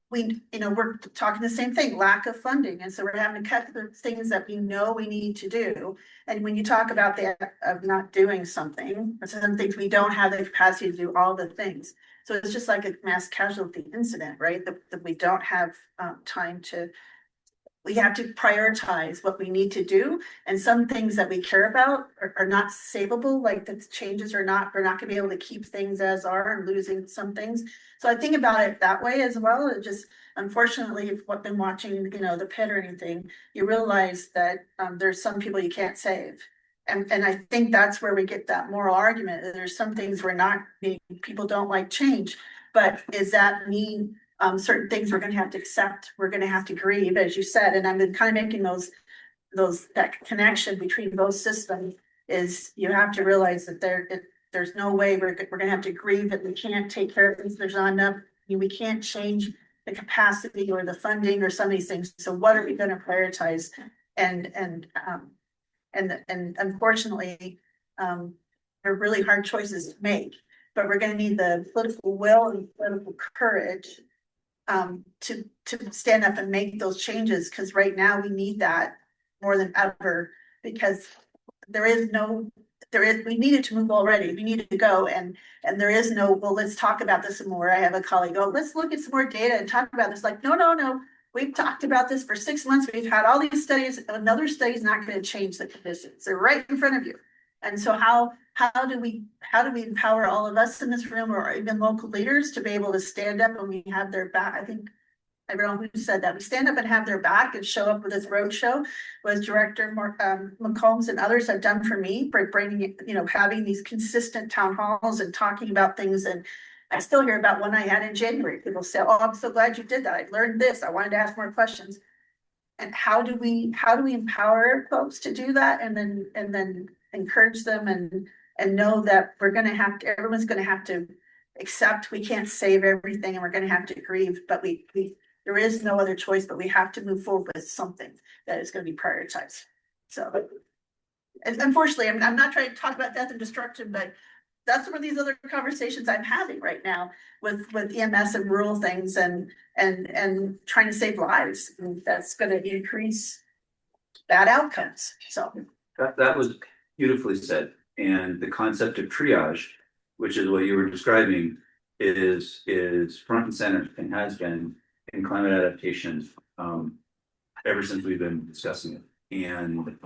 we're talking the same thing, lack of funding. And so we're having to cut the things that we know we need to do. And when you talk about the of not doing something, some things we don't have the capacity to do all the things. So it's just like a mass casualty incident, right? That we don't have time to. We have to prioritize what we need to do, and some things that we care about are not savable. Like the changes we're not gonna be able to keep things as are, and losing some things. So I think about it that way as well. It just, unfortunately, if what been watching, the pit or anything, you realize that there's some people you can't save. And I think that's where we get that moral argument. There's some things people don't like change, but does that mean certain things we're going to have to accept, we're going to have to grieve, as you said? And I've been kind of making that connection between both systems. Is you have to realize that there's no way we're going to have to grieve it. We can't take care of things. There's not enough. We can't change the capacity or the funding or some of these things. So what are we going to prioritize? And unfortunately, they're really hard choices to make. But we're going to need the political will and political courage to stand up and make those changes, because right now we need that more than ever, because we needed to move already. We needed to go, and there is no, well, let's talk about this some more. I have a colleague, let's look at some more data and talk about this. Like, no, we've talked about this for 6 months. We've had all these studies. Another study is not going to change the conditions. They're right in front of you. And so how do we empower all of us in this room or even local leaders to be able to stand up when we have their back? I think everyone who said that we stand up and have their back and show up with this roadshow was Director McCombs and others have done for me for bringing it, having these consistent town halls and talking about things. And I still hear about one I had in January. People say, "Oh, I'm so glad you did that. I learned this. I wanted to ask more questions." And how do we empower folks to do that and then encourage them and know that everyone's gonna have to accept we can't save everything and we're gonna have to grieve, but there is no other choice, but we have to move forward with something that is gonna be prioritized. So, and unfortunately, I'm not trying to talk about death and destruction, but that's some of these other conversations I'm having right now with EMS and rural things and trying to save lives. And that's gonna increase bad outcomes, so. That was beautifully said. And the concept of triage, which is what you were describing, is front and center and has been in climate adaptation ever since we've been discussing it. And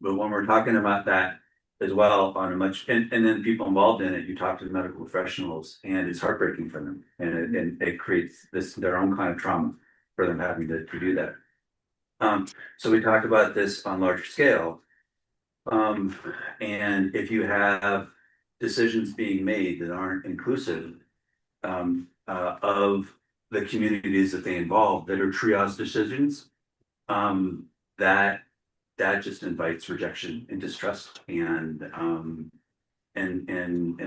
but when we're talking about that as well on a much and then people involved in it, you talk to the medical professionals and it's heartbreaking for them. And it creates their own kind of trauma for them having to do that. So we talked about this on larger scale. And if you have decisions being made that aren't inclusive of the communities that they involve, that are triage decisions, that just invites rejection and distrust and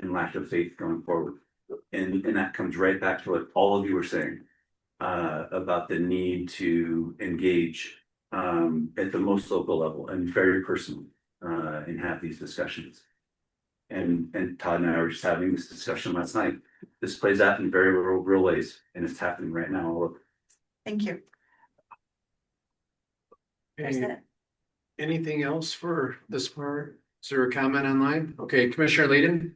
lack of faith going forward. And that comes right back to what all of you were saying about the need to engage at the most local level and very personal and have these discussions. And Todd and I were just having this discussion last night. This plays out in very real ways, and it's happening right now all over. Thank you. Anything else for this part? Is there a comment online? Okay, Commissioner Layden.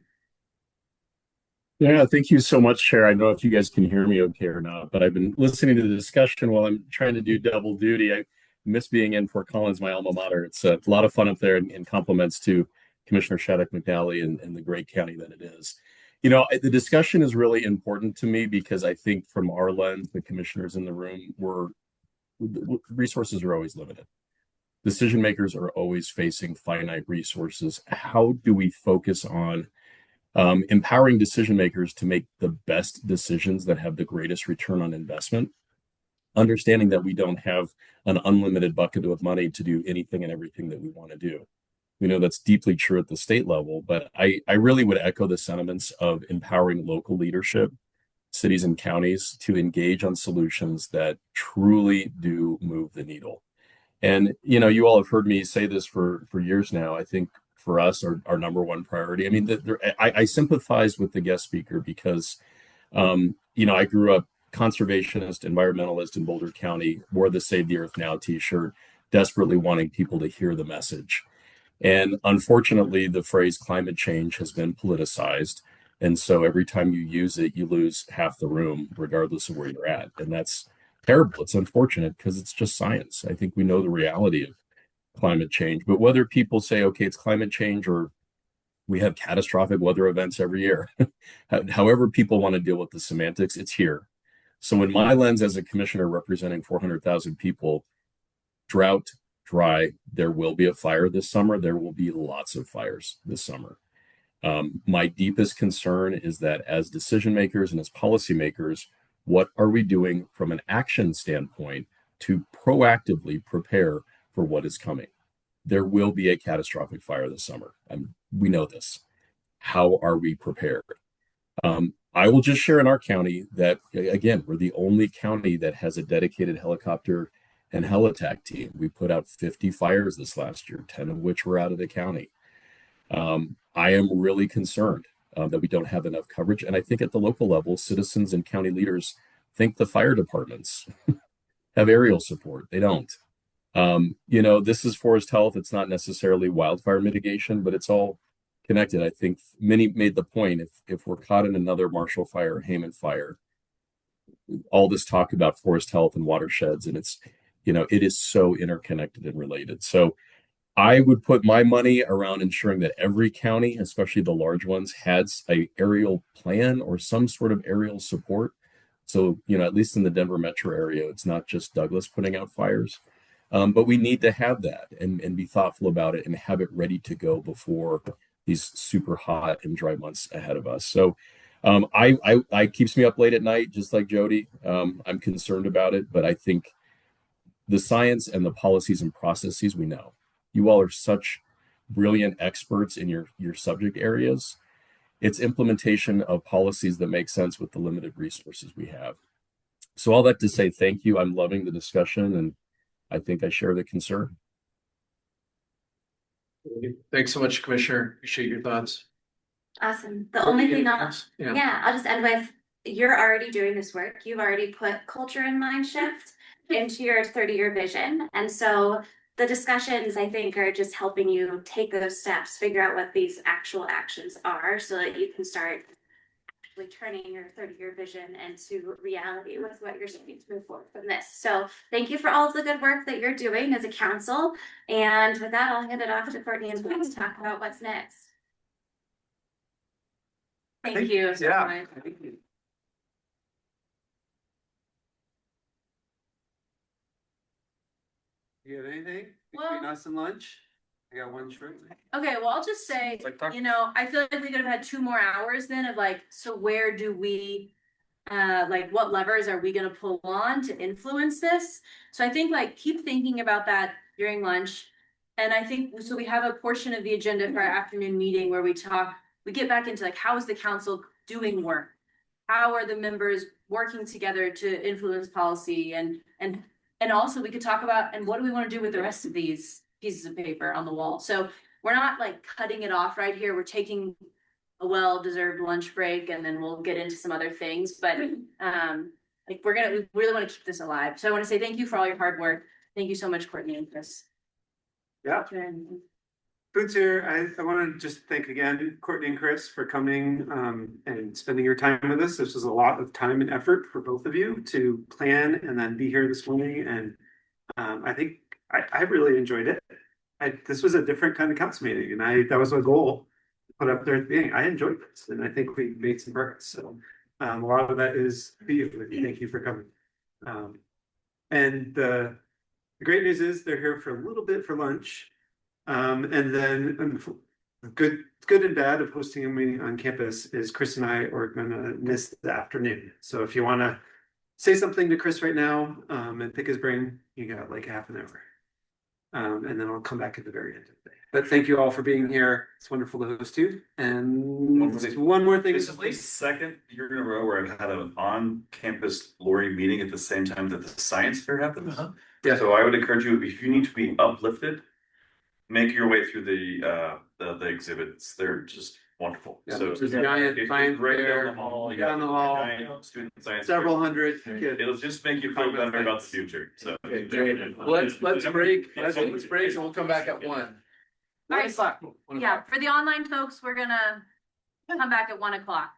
Yeah, thank you so much, Chair. I don't know if you guys can hear me okay or not, but I've been listening to the discussion while I'm trying to do double duty. I miss being in Fort Collins, my alma mater. It's a lot of fun up there, and compliments to Commissioner Shattuck McNally and the great county that it is. The discussion is really important to me because I think from our lens, the commissioners in the room, resources are always limited. Decision makers are always facing finite resources. How do we focus on empowering decision makers to make the best decisions that have the greatest return on investment? Understanding that we don't have an unlimited bucket of money to do anything and everything that we want to do. We know that's deeply true at the state level, but I really would echo the sentiments of empowering local leadership, cities and counties to engage on solutions that truly do move the needle. And, you all have heard me say this for years now. I think for us, our number one priority, I sympathize with the guest speaker because, I grew up conservationist, environmentalist in Boulder County, wore the Save the Earth Now t-shirt, desperately wanting people to hear the message. And unfortunately, the phrase climate change has been politicized. And so every time you use it, you lose half the room, regardless of where you're at. And that's terrible. It's unfortunate because it's just science. I think we know the reality of climate change. But whether people say, okay, it's climate change or we have catastrophic weather events every year, however people want to deal with the semantics, it's here. So in my lens as a commissioner representing 400,000 people, drought, dry, there will be a fire this summer. There will be lots of fires this summer. My deepest concern is that as decision makers and as policymakers, what are we doing from an action standpoint to proactively prepare for what is coming? There will be a catastrophic fire this summer. We know this. How are we prepared? I will just share in our county that, again, we're the only county that has a dedicated helicopter and heli-tac team. We put out 50 fires this last year, 10 of which were out of the county. I am really concerned that we don't have enough coverage. And I think at the local level, citizens and county leaders think the fire departments have aerial support. They don't. This is forest health. It's not necessarily wildfire mitigation, but it's all connected. I think many made the point, if we're caught in another Marshall fire or Hayman fire, all this talk about forest health and watersheds, and it's, it is so interconnected and related. So I would put my money around ensuring that every county, especially the large ones, has a aerial plan or some sort of aerial support. So, at least in the Denver metro area, it's not just Douglas putting out fires. But we need to have that and be thoughtful about it and have it ready to go before these super hot and dry months ahead of us. So I keeps me up late at night, just like Jody. I'm concerned about it, but I think the science and the policies and processes we know. You all are such brilliant experts in your subject areas. It's implementation of policies that make sense with the limited resources we have. So all that to say, thank you. I'm loving the discussion, and I think I share the concern. Thanks so much, Commissioner. Appreciate your thoughts. Awesome. The only thing Yeah. I'll just end with, you're already doing this work. You've already put culture and mind shift into your 30-year vision. And so the discussions, I think, are just helping you take those steps, figure out what these actual actions are so that you can start actually turning your 30-year vision into reality with what you're starting to move forward from this. So thank you for all of the good work that you're doing as a council. And with that, I'll hand it off to Courtney and Blake to talk about what's next. Thank you so much. You got anything between us and lunch? I got one short. Okay, well, I'll just say, I feel like we could have had 2 more hours then of like, so where do we, like what levers are we gonna pull on to influence this? So I think like keep thinking about that during lunch. And I think, so we have a portion of the agenda for our afternoon meeting where we get back into like, how is the council doing work? How are the members working together to influence policy and also we could talk about, and what do we want to do with the rest of these pieces of paper on the wall? So we're not like cutting it off right here. We're taking a well-deserved lunch break and then we'll get into some other things. But like we really want to keep this alive. So I want to say thank you for all your hard work. Thank you so much, Courtney and Chris. Yeah. Boots here. I want to just thank again Courtney and Chris for coming and spending your time with us. This was a lot of time and effort for both of you to plan and then be here this morning. And I think I really enjoyed it. This was a different kind of council meeting, and that was my goal to put up there at the beginning. I enjoyed this, and I think we made some progress. So a lot of that is for you. Thank you for coming. And the great news is they're here for a little bit for lunch. And then good and bad of hosting a meeting on campus is Chris and I are gonna miss the afternoon. So if you wanna say something to Chris right now, and pick his brain, you got like half an hour. And then I'll come back at the very end of the day. But thank you all for being here. It's wonderful to host you. And one more thing. This is the second year in a row where I've had an on-campus Lori meeting at the same time that the science fair happens. Yeah. So I would encourage you, if you need to be uplifted, make your way through the exhibits. They're just wonderful. Yeah, So there's a giant science right fair down the hall. You down the hall, giant student science several fair. hundred kids. It'll just make you feel better about the future. So Okay, great. Let's break. Let's break and we'll come back at 1. All right. Yeah, for the online folks, we're gonna come back at 1 o'clock.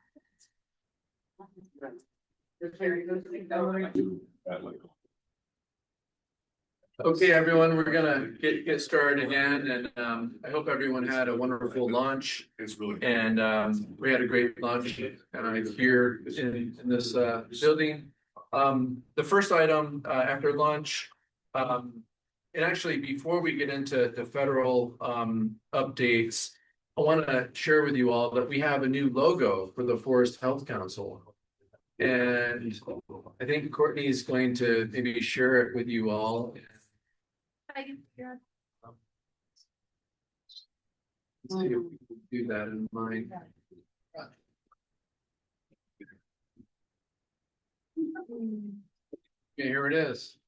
Okay, everyone, we're gonna get started again, and I hope everyone had a wonderful lunch. It's really. And we had a great lunch here in this building. The first item after lunch, and actually before we get into the federal updates, I want to share with you all that we have a new logo for the Forest Health Council. And I think Courtney is going to maybe share it with you all. Let's see if we can do that in mine. Okay, here it is.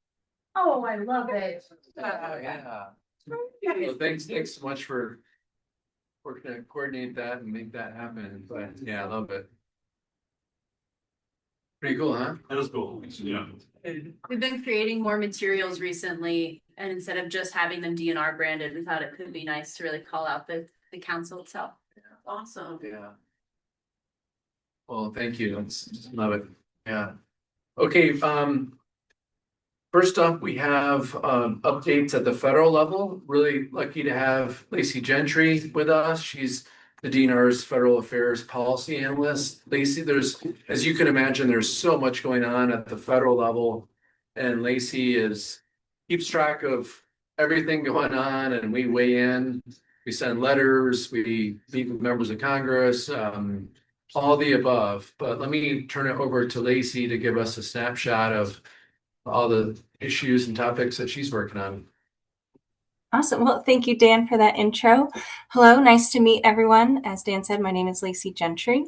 Oh, I love it. Yeah. Well, thanks so much for working to coordinate that and make that happen. But yeah, I love it. Pretty cool, huh? that was cool. Yeah. We've been creating more materials recently, and instead of just having them DNR branded, we thought it could be nice to really call out the council itself. Awesome. Yeah. Well, thank you. Love it. Yeah. Okay, first up, we have updates at the federal level. Really lucky to have Lacey Gentry with us. She's the DNR's Federal Affairs Policy Analyst. Lacey, as you can imagine, there's so much going on at the federal level. And Lacey keeps track of everything going on, and we weigh in. We send letters, we meet with members of Congress, all the above. But let me turn it over to Lacey to give us a snapshot of all the issues and topics that she's working on. Awesome. Well, thank you, Dan, for that intro. Hello, nice to meet everyone. As Dan said, my name is Lacey Gentry,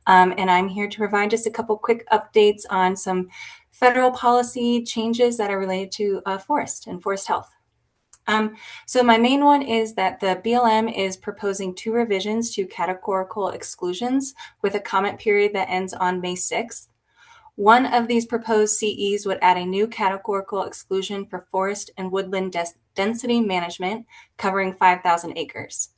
and I'm here to provide just a couple quick updates on some federal policy changes that are related to forest and forest health. So my main one is that the BLM is proposing 2 revisions to categorical exclusions with a comment period that ends on May 6th. One of these proposed CEs would add a new categorical exclusion for forest and woodland density management covering 5,000 acres.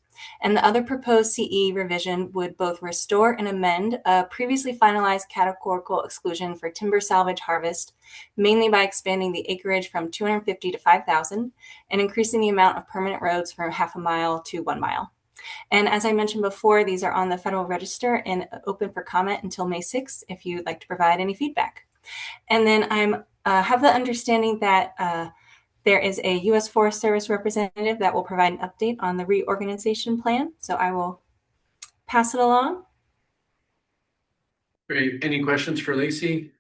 And the other proposed CE revision would both restore and amend a previously finalized categorical exclusion for timber salvage harvest, mainly by expanding the acreage from 250 to 5,000 and increasing the amount of permanent roads from 0.5 mile to 1 mile. And as I mentioned before, these are on the Federal Register and open for comment until May 6th if you'd like to provide any feedback. And then I have the understanding that there is a U.S. Forest Service representative that will provide an update on the reorganization plan. So I will pass it along. Great. Any questions for Lacey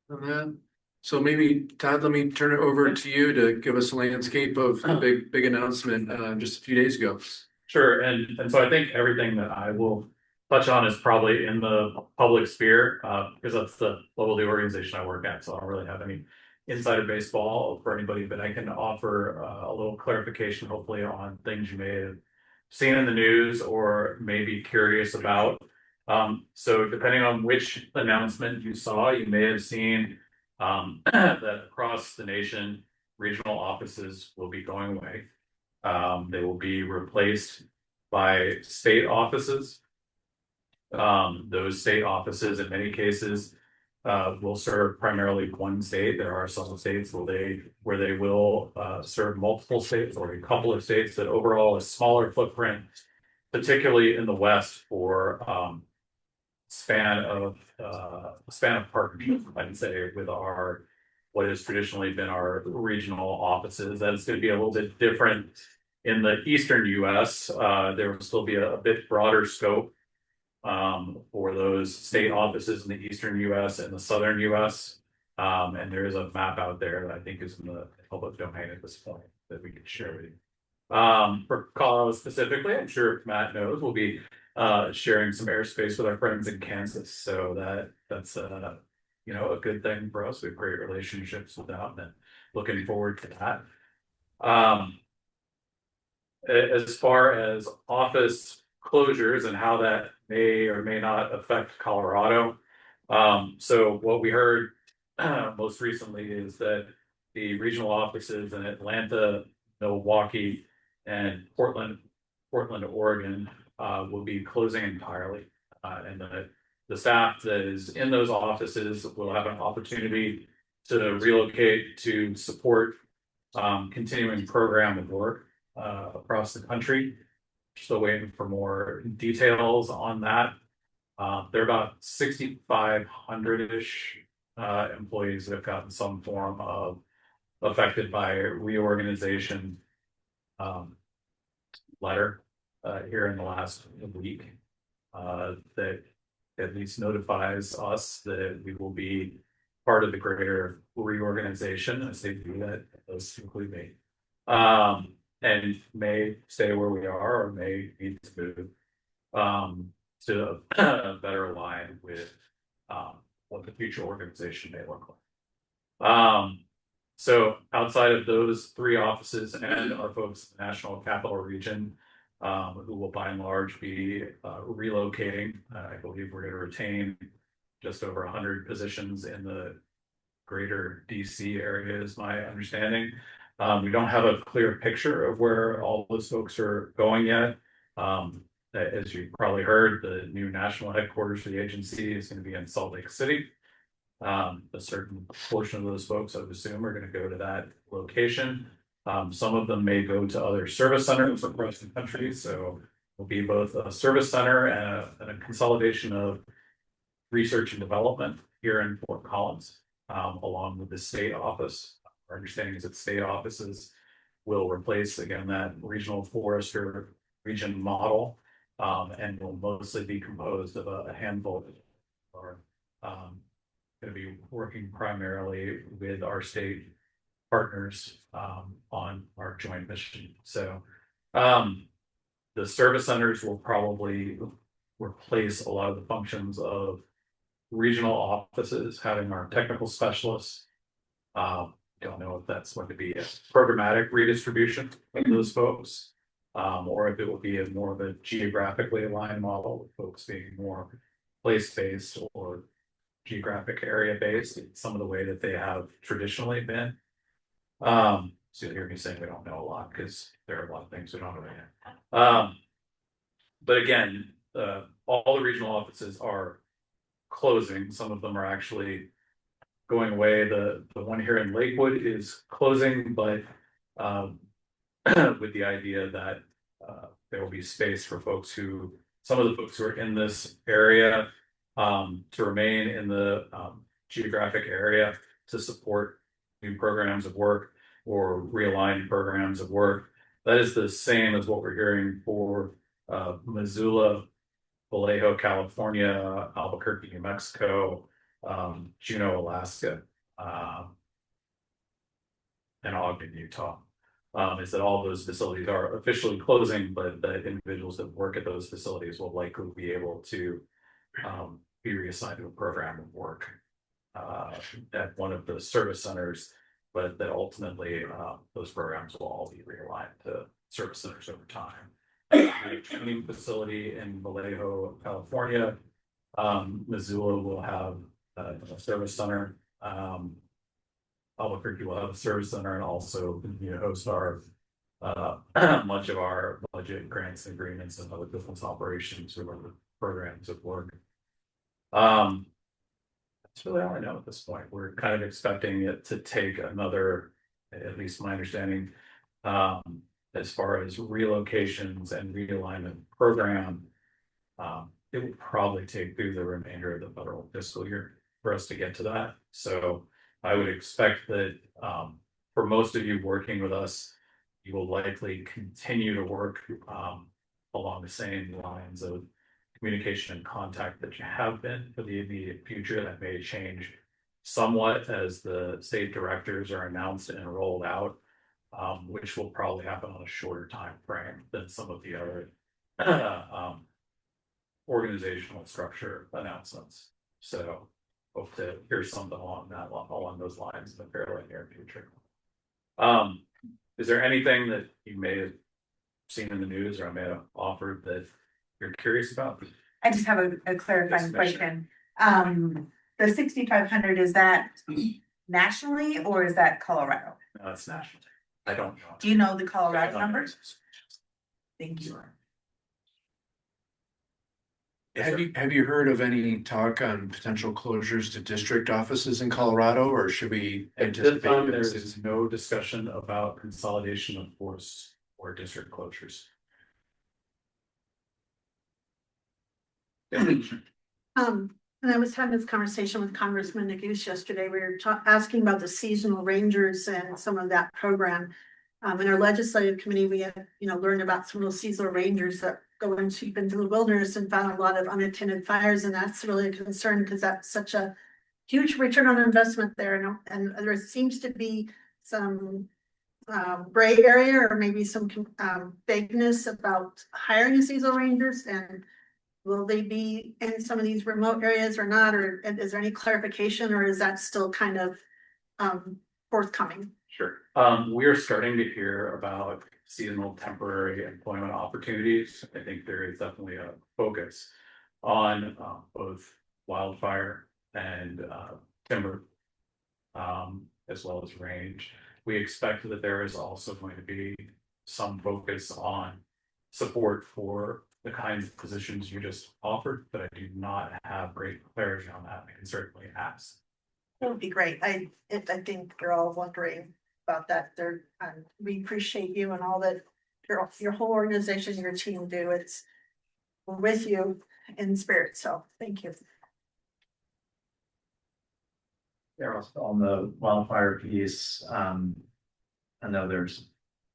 on that? So maybe, Todd, let me turn it over to you to give us a landscape of the big announcement just a few days ago. Sure, and so I think everything that I will touch on is probably in the public sphere, because that's the level of the organization I work at, so I don't really have any insider baseball for anybody, but I can offer a little clarification, hopefully, on things you may have seen in the news or may be curious about. So depending on which announcement you saw, you may have seen that across the nation, regional offices will be going away. They will be replaced by state offices. Those state offices, in many cases, will serve primarily one state. There are some states where they will serve multiple states or a couple of states, that overall a smaller footprint, particularly in the West, for span of partnership, I'd say, with what has traditionally been our regional offices. That is going to be a little bit different in the Eastern US. There will still be a bit broader scope for those state offices in the Eastern US and the Southern US. And there is a map out there that I think is in the public domain at this point that we can share with you. For Colorado specifically, I'm sure Matt knows, we'll be sharing some airspace with our friends in Kansas. So that's a good thing for us. We have great relationships with them, and looking forward to that. As far as office closures and how that may or may not affect Colorado. So what we heard most recently is that the regional offices in Atlanta, Milwaukee, and Portland, Oregon, will be closing entirely. And the staff that is in those offices will have an opportunity to relocate to support continuing program of work across the country. Still waiting for more details on that. There are about 6,500-ish employees that have gotten some form of affected by reorganization letter here in the last week that at least notifies us that we will be part of the greater reorganization, as they do that, those include me, and may stay where we are or may need to move to better align with what the future organization may look like. So outside of those 3 offices and our folks in the National Capital Region, who will by and large be relocating, I believe we're going to retain just over 100 positions in the greater DC area, is my understanding. We don't have a clear picture of where all those folks are going yet. As you probably heard, the new national headquarters for the agency is going to be in Salt Lake City. A certain portion of those folks, I would assume, are gonna go to that location. Some of them may go to other service centers across the country, so will be both a service center and a consolidation of research and development here in Fort Collins, along with the state office. Our understanding is that state offices will replace again that regional forester region model, and will mostly be composed of a handful or going to be working primarily with our state partners on our joint mission. So the service centers will probably replace a lot of the functions of regional offices, having our technical specialists. Don't know if that's going to be a programmatic redistribution of those folks, or if it will be a more of a geographically aligned model, with folks being more place-based or geographic area based in some of the way that they have traditionally been. So you'll hear me saying we don't know a lot because there are a lot of things we don't know. But again, all the regional offices are closing. Some of them are actually going away. The one here in Lakewood is closing, but with the idea that there will be space for some of the folks who are in this area to remain in the geographic area to support new programs of work or realign programs of work. That is the same as what we're hearing for Missoula, Vallejo, California, Albuquerque, New Mexico, Juneau, Alaska, and Ogden, Utah. Is that all those facilities are officially closing, but the individuals that work at those facilities will likely be able to be reassigned to a program of work at one of the service centers, but that ultimately those programs will all be realigned to service centers over time. A training facility in Vallejo, California. Missoula will have a service center. Albuquerque will have a service center and also host our much of our budget grants and agreements and other business operations or other programs of work. That's really all I know at this point. We're kind of expecting it to take another, at least my understanding, as far as relocations and realignment program, it will probably take through the remainder of the federal fiscal year for us to get to that. So I would expect that for most of you working with us, you will likely continue to work along the same lines of communication and contact that you have been for the immediate future. That may change somewhat as the state directors are announced and rolled out, which will probably happen on a shorter time frame than some of the other organizational structure announcements. So hope to hear something along those lines in the fairly near future. Is there anything that you may have seen in the news or I may have offered that you're curious about? I just have a clarifying question. The 6,500, is that nationally or is that Colorado? No, it's national. I don't know. Do you know the Colorado numbers? Thank you. Have you heard of any talk on potential closures to district offices in Colorado, or should we At this time, there is no discussion about consolidation of force or district closures. And I was having this conversation with Congressman Neguse yesterday. We were asking about the seasonal rangers and some of that program. In our legislative committee, we have, learned about some of those seasonal rangers that go into the wilderness and found a lot of unattended fires, and that's really a concern because that's such a huge return on investment there. And there seems to be some gray area or maybe some vagueness about hiring seasonal rangers, and will they be in some of these remote areas or not? Or is there any clarification, or is that still kind of forthcoming? Sure. We are starting to hear about seasonal temporary employment opportunities. I think there is definitely a focus on both wildfire and timber, as well as range. We expect that there is also going to be some focus on support for the kinds of positions you just offered, but I do not have great clarity on that. I can certainly ask. It would be great. I think you're all wondering about that. We appreciate you and all that your whole organization, your team do. We're with you in spirit. So thank you. Yeah, on the wildfire piece, I know there's,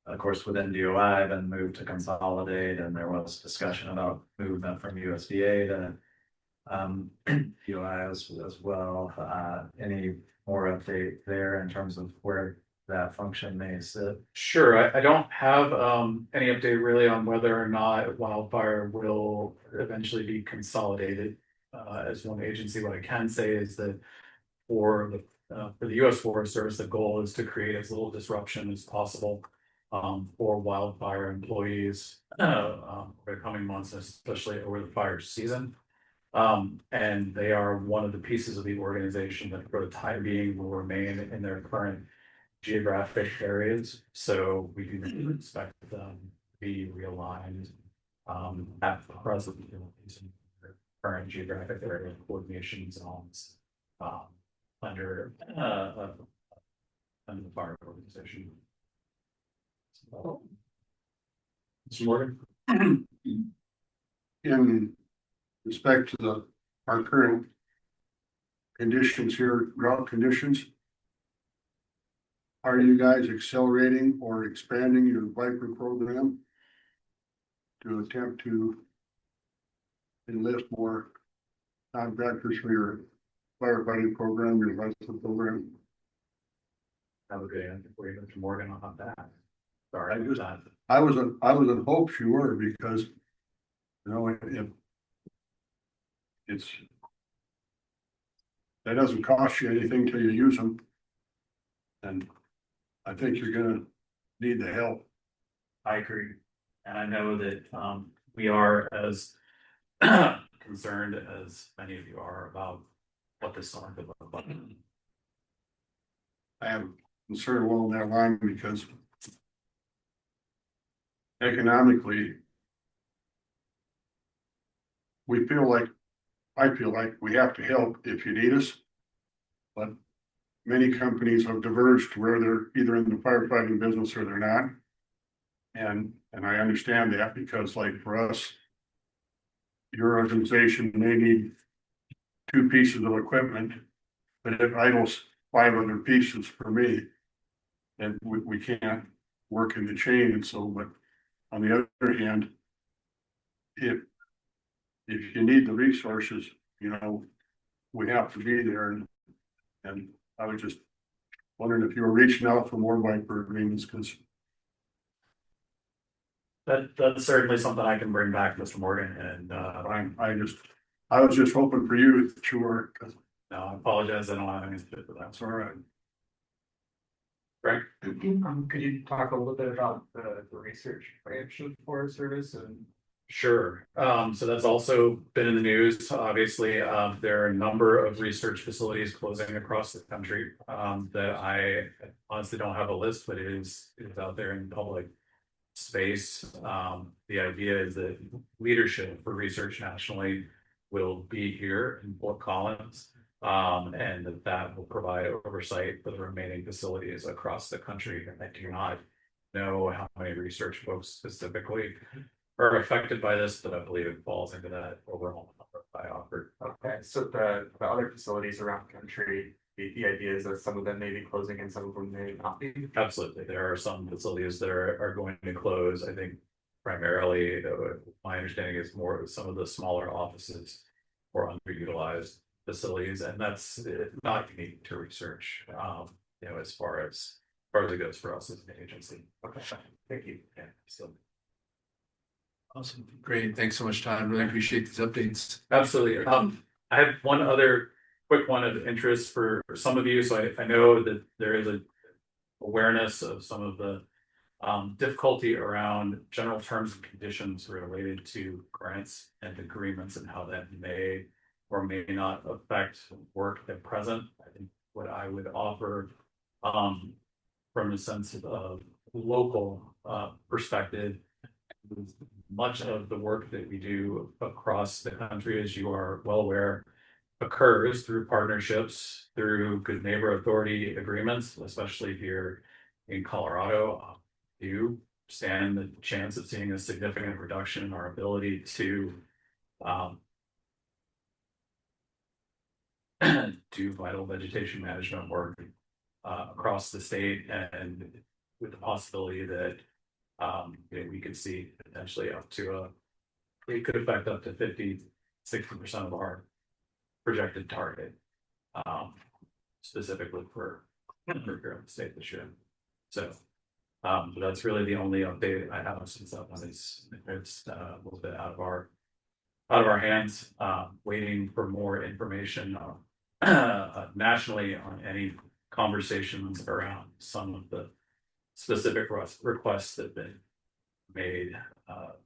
of course, within DOI, been moved to consolidate, and there was discussion about movement from USDA to DOI as well. Any more update there in terms of where that function may sit? Sure, I don't have any update really on whether or not wildfire will eventually be consolidated as one agency. What I can say is that for the U.S. Forest Service, the goal is to create as little disruption as possible for wildfire employees over the coming months, especially over the fire season. And they are one of the pieces of the organization that for the time being will remain in their current geographic areas. So we do expect them to be realigned at the present current geographic area coordination zones under the fire organization. Mr. Morgan? In respect to our current conditions here, drought conditions, are you guys accelerating or expanding your Viper program to attempt to enlist more contractors for your firefighting program, your license program? Have a good answer for you, Mr. Morgan, on that. Sorry, I was in hopes you were, because you know, that doesn't cost you anything till you use them. And I think you're gonna need the help. I agree. And I know that we are as concerned as many of you are about what this summer could look like. I am concerned along that line because economically, I feel like we have to help if you need us. But many companies have diverged to where they're either in the firefighting business or they're not. And I understand that, because like for us, your organization may need 2 pieces of equipment, but it idles 5 other pieces for me. And we can't work in the chain. And so, but on the other hand, if you need the resources, you know, we have to be there. And I was just wondering if you were reaching out for more Viper agreements, because that's certainly something I can bring back, Mr. Morgan. And I was just hoping for you that you were. No, I apologize. I don't have any to for that. That's all right. Frank? Could you talk a little bit about the research branch of Forest Service and? Sure. So that's also been in the news. Obviously, there are a number of research facilities closing across the country that I honestly don't have a list, but it is out there in public space. The idea is that leadership for research nationally will be here in Fort Collins, and that will provide oversight for the remaining facilities across the country. I do not know how many research folks specifically are affected by this, but I believe it falls into that overall number I offered. Okay, so the other facilities around the country, the idea is that some of them may be closing and some of them may not be. Absolutely, there are some facilities that are going to close. I think primarily, my understanding is more of some of the smaller offices or underutilized facilities, and that's not unique to research. You know, as far as it goes for us as an agency. Okay, thank you. Yeah, so. Awesome. Great. Thanks so much, Todd. Really appreciate these updates. Absolutely. I have one other quick one of interest for some of you. So I know that there is a awareness of some of the difficulty around general terms and conditions related to grants and agreements and how that may or may not affect work at present. I think what I would offer from the sense of local perspective, much of the work that we do across the country, as you are well aware, occurs through partnerships, through good neighbor authority agreements, especially here in Colorado. You stand the chance of seeing a significant reduction in our ability to do vital vegetation management work across the state, and with the possibility that we could see potentially up to it could affect up to 50-60% of our projected target, specifically for here in the state this year. So that's really the only update I have since that one is it's a little bit out of our hands, waiting for more information nationally on any conversations around some of the specific requests that have been made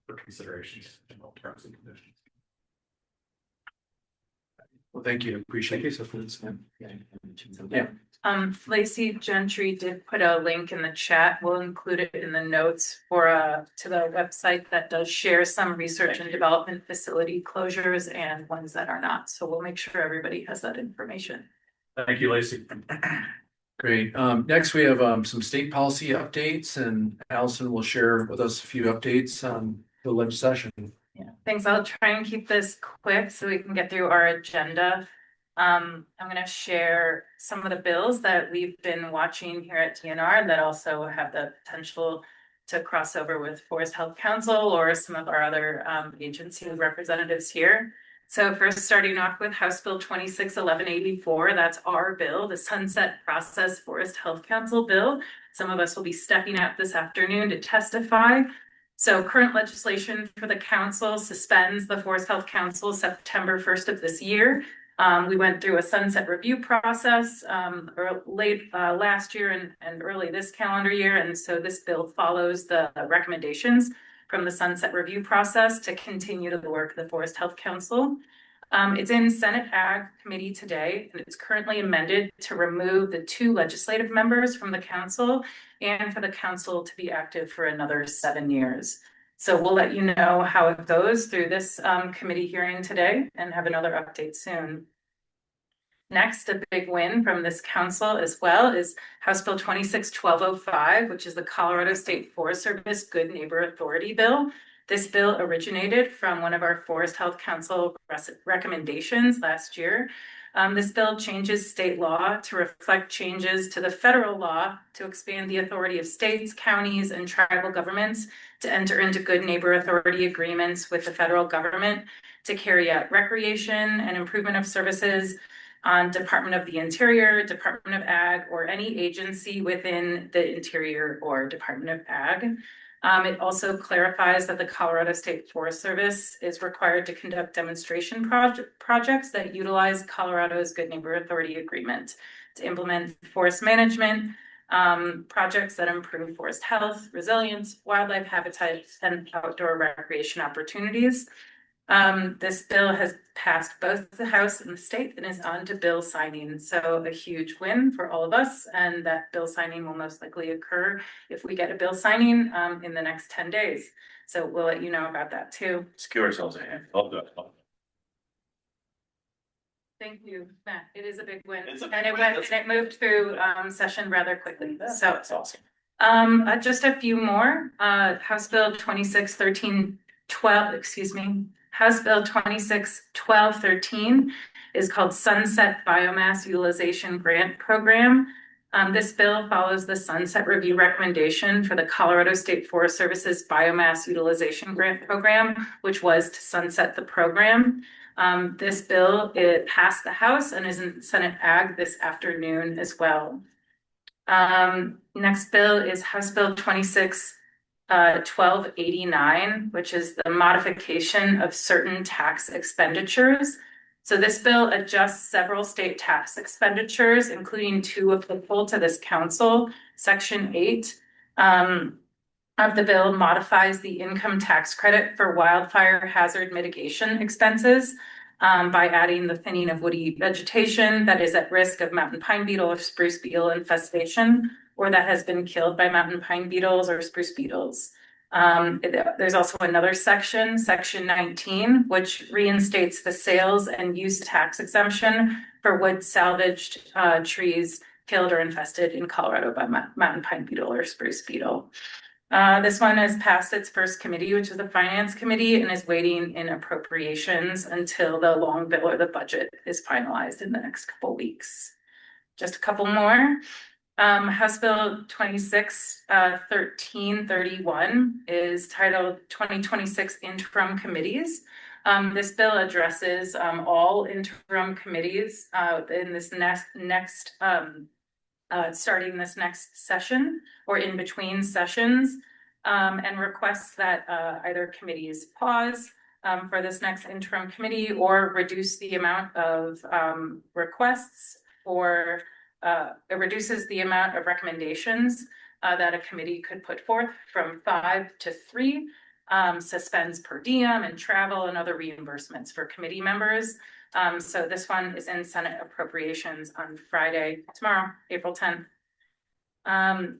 for considerations in terms and conditions. Well, thank you. Appreciate it. Yeah. Lacey Gentry did put a link in the chat. We'll include it in the notes for to the website that does share some research and development facility closures and ones that are not. So we'll make sure everybody has that information. Thank you, Lacey. Great. Next, we have some state policy updates, and Allison will share with us a few updates on the legislation. Yeah, thanks. I'll try and keep this quick so we can get through our agenda. I'm going to share some of the bills that we've been watching here at TNR that also have the potential to cross over with Forest Health Council or some of our other agency representatives here. So first, starting off with House Bill 261184, that's our bill, the Sunset Process Forest Health Council bill. Some of us will be stepping out this afternoon to testify. So current legislation for the council suspends the Forest Health Council September 1st of this year. We went through a sunset review process late last year and early this calendar year. And so this bill follows the recommendations from the sunset review process to continue to work the Forest Health Council. It's in Senate Ag Committee today, and it's currently amended to remove the 2 legislative members from the council and for the council to be active for another 7 years. So we'll let you know how it goes through this committee hearing today and have another update soon. Next, a big win from this council as well is House Bill 261205, which is the Colorado State Forest Service Good Neighbor Authority bill. This bill originated from one of our Forest Health Council recommendations last year. This bill changes state law to reflect changes to the federal law to expand the authority of states, counties, and tribal governments to enter into good neighbor authority agreements with the federal government to carry out recreation and improvement of services on Department of the Interior, Department of Ag, or any agency within the Interior or Department of Ag. It also clarifies that the Colorado State Forest Service is required to conduct demonstration projects that utilize Colorado's Good Neighbor Authority Agreement to implement forest management projects that improve forest health, resilience, wildlife habitats, and outdoor recreation opportunities. This bill has passed both the House and the state and is on to bill signing. So a huge win for all of us, and that bill signing will most likely occur if we get a bill signing in the next 10 days. So we'll let you know about that too. Let's give ourselves a hand. Well done. Thank you, Matt. It is a big win. It's a big And it win. went, and it moved through session rather quickly. So That's awesome. just a few more. House Bill 261312, House Bill 261213 is called Sunset Biomass Utilization Grant Program. This bill follows the sunset review recommendation for the Colorado State Forest Service's Biomass Utilization Grant Program, which was to sunset the program. This bill, it passed the House and is in Senate Ag this afternoon as well. Next bill is House Bill 261289, which is the modification of certain tax expenditures. So this bill adjusts several state tax expenditures, including 2 applicable to this council. Section 8 of the bill modifies the income tax credit for wildfire hazard mitigation expenses by adding the thinning of woody vegetation that is at risk of mountain pine beetle or spruce beetle infestation, or that has been killed by mountain pine beetles or spruce beetles. There's also another section, section 19, which reinstates the sales and use tax exemption for wood salvaged trees killed or infested in Colorado by mountain pine beetle or spruce beetle. This one has passed its first committee, which is the finance committee, and is waiting in appropriations until the long bill or the budget is finalized in the next couple weeks. Just a couple more. House Bill 1331 is titled 2026 Interim Committees. This bill addresses all interim committees in this starting this next session or in between sessions, and requests that either committees pause for this next interim committee or reduce the amount of requests, or it reduces the amount of recommendations that a committee could put forth from 5 to 3, suspends per diem and travel and other reimbursements for committee members. So this one is in Senate Appropriations on Friday, tomorrow, April 10th.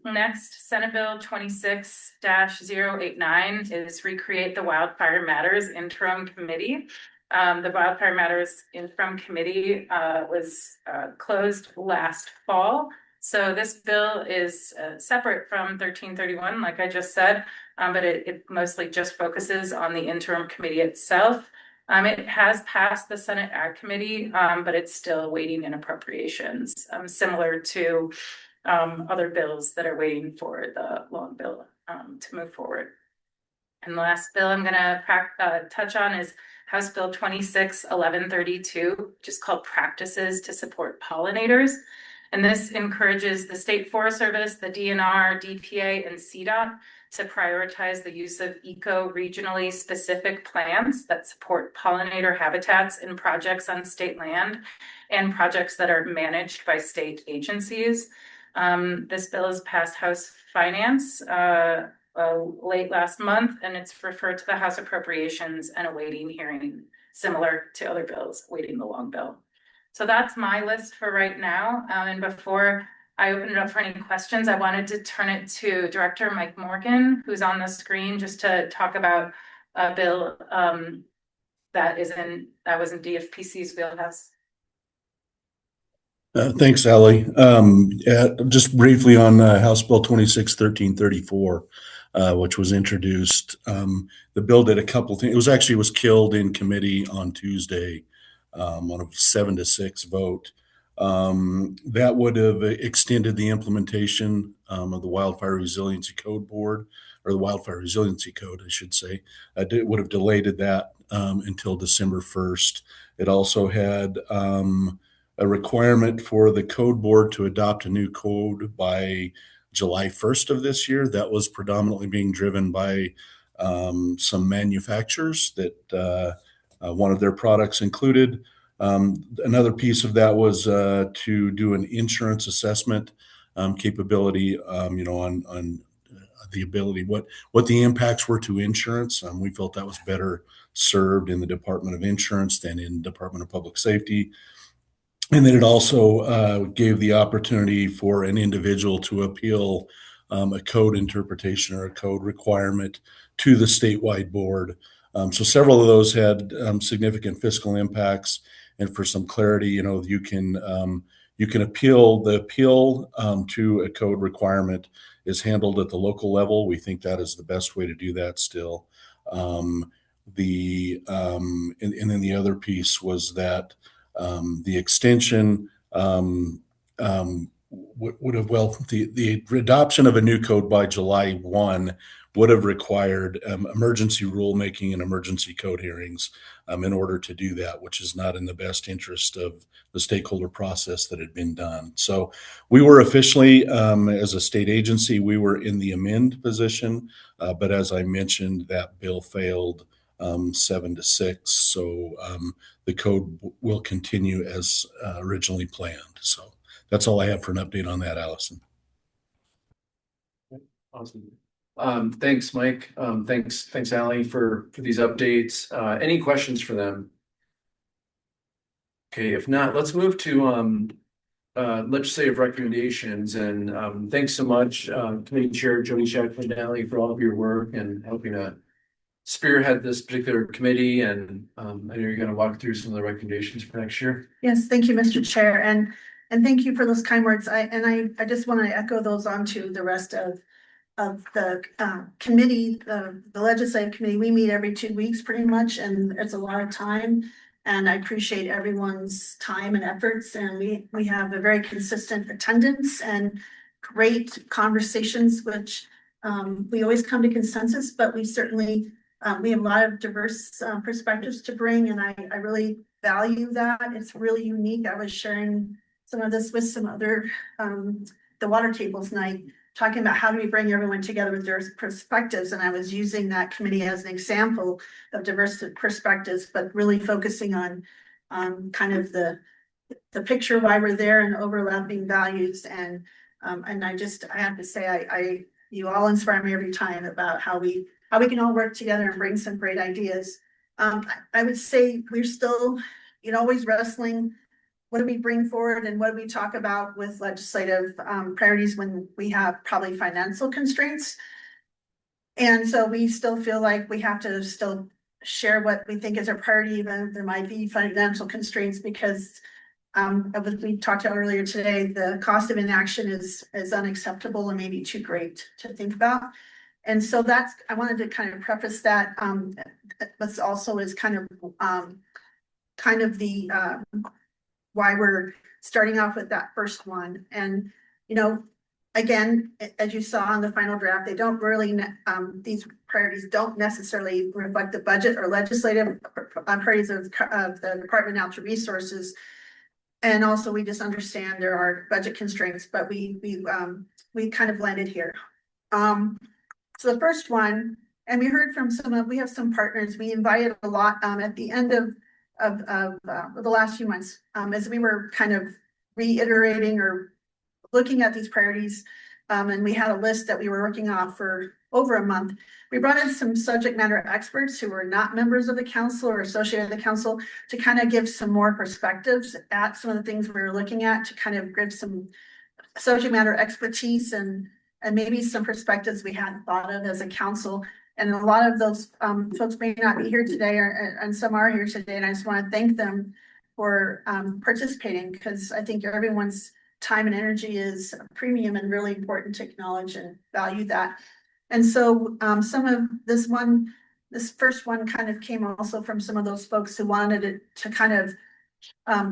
Next, Senate Bill 26-089 is Recreate the Wildfire Matters Interim Committee. The Wildfire Matters Interim Committee was closed last fall. So this bill is separate from 1331, like I just said, but it mostly just focuses on the interim committee itself. It has passed the Senate Ag Committee, but it's still waiting in appropriations, similar to other bills that are waiting for the long bill to move forward. And the last bill I'm going to touch on is House Bill 26-1132, which is called Practices to Support Pollinators. And this encourages the State Forest Service, the DNR, DPA, and CDOT to prioritize the use of eco-regionally specific plants that support pollinator habitats in projects on state land and projects that are managed by state agencies. This bill has passed House Finance late last month, and it's referred to the House Appropriations and awaiting hearing, similar to other bills, awaiting the long bill. So that's my list for right now. And before I open it up for any questions, I wanted to turn it to Director Mike Morgan, who's on the screen, just to talk about a bill that was in DFPC's wheelhouse. Thanks, Ally. Just briefly on House Bill 26-1334, which was introduced. The bill did a couple things. It was killed in committee on Tuesday on a 7-6 vote. That would have extended the implementation of the Wildfire Resiliency Code Board, or the Wildfire Resiliency Code, I should say. It would have delayed that until December 1st. It also had a requirement for the code board to adopt a new code by July 1st of this year. That was predominantly being driven by some manufacturers that wanted their products included. Another piece of that was to do an insurance assessment capability, on the ability, what the impacts were to insurance. We felt that was better served in the Department of Insurance than in Department of Public Safety. And then it also gave the opportunity for an individual to appeal a code interpretation or a code requirement to the statewide board. So several of those had significant fiscal impacts. And for some clarity, you can appeal. The appeal to a code requirement is handled at the local level. We think that is the best way to do that still. And then the other piece was that the extension would have, the adoption of a new code by July 1 would have required emergency rulemaking and emergency code hearings in order to do that, which is not in the best interest of the stakeholder process that had been done. So we were officially, as a state agency, we were in the amend position, but as I mentioned, that bill failed 7-6. So the code will continue as originally planned. So that's all I have for an update on that, Allison. Awesome. Thanks, Mike. Thanks, Ally, for these updates. Any questions for them? Okay, if not, let's move to legislative recommendations, and thanks so much, Committee Chair Jody Shack-McNally, for all of your work and helping to spearhead this particular committee. And I know you're going to walk through some of the recommendations for next year. Yes, thank you, Mr. Chair, and thank you for those kind words. I just want to echo those onto the rest of the committee, the legislative committee. We meet every 2 weeks pretty much, and it's a lot of time. And I appreciate everyone's time and efforts, and we have a very consistent attendance and great conversations, which we always come to consensus, but we certainly we have a lot of diverse perspectives to bring, and I really value that. It's really unique. I was sharing some of this with some other the water tables night, talking about how do we bring everyone together with their perspectives, and I was using that committee as an example of diverse perspectives, but really focusing on kind of the picture why we're there and overlapping values. And I have to say you all inspire me every time about how we can all work together and bring some great ideas. I would say we're still, always wrestling. What do we bring forward and what do we talk about with legislative priorities when we have probably financial constraints? And so we still feel like we have to still share what we think is our priority, even if there might be financial constraints, because as we talked about earlier today, the cost of inaction is unacceptable and maybe too great to think about. And so I wanted to kind of preface that, but also is kind of the why we're starting off with that first one. And, again, as you saw in the final draft, they don't really, these priorities don't necessarily reflect the budget or legislative priorities of the Department of Natural Resources. And also we just understand there are budget constraints, but we kind of landed here. So the first one, and we heard from we have some partners we invited a lot at the end of the last few months, as we were kind of reiterating or looking at these priorities, and we had a list that we were working off for over a month. We brought in some subject matter experts who were not members of the council or associated with the council to kind of give some more perspectives at some of the things we were looking at, to kind of give some subject matter expertise and maybe some perspectives we hadn't thought of as a council. And a lot of those folks may not be here today, and some are here today. And I just want to thank them for participating, because I think everyone's time and energy is a premium and really important to acknowledge and value that. And so some of this first one kind of came also from some of those folks who wanted it to kind of,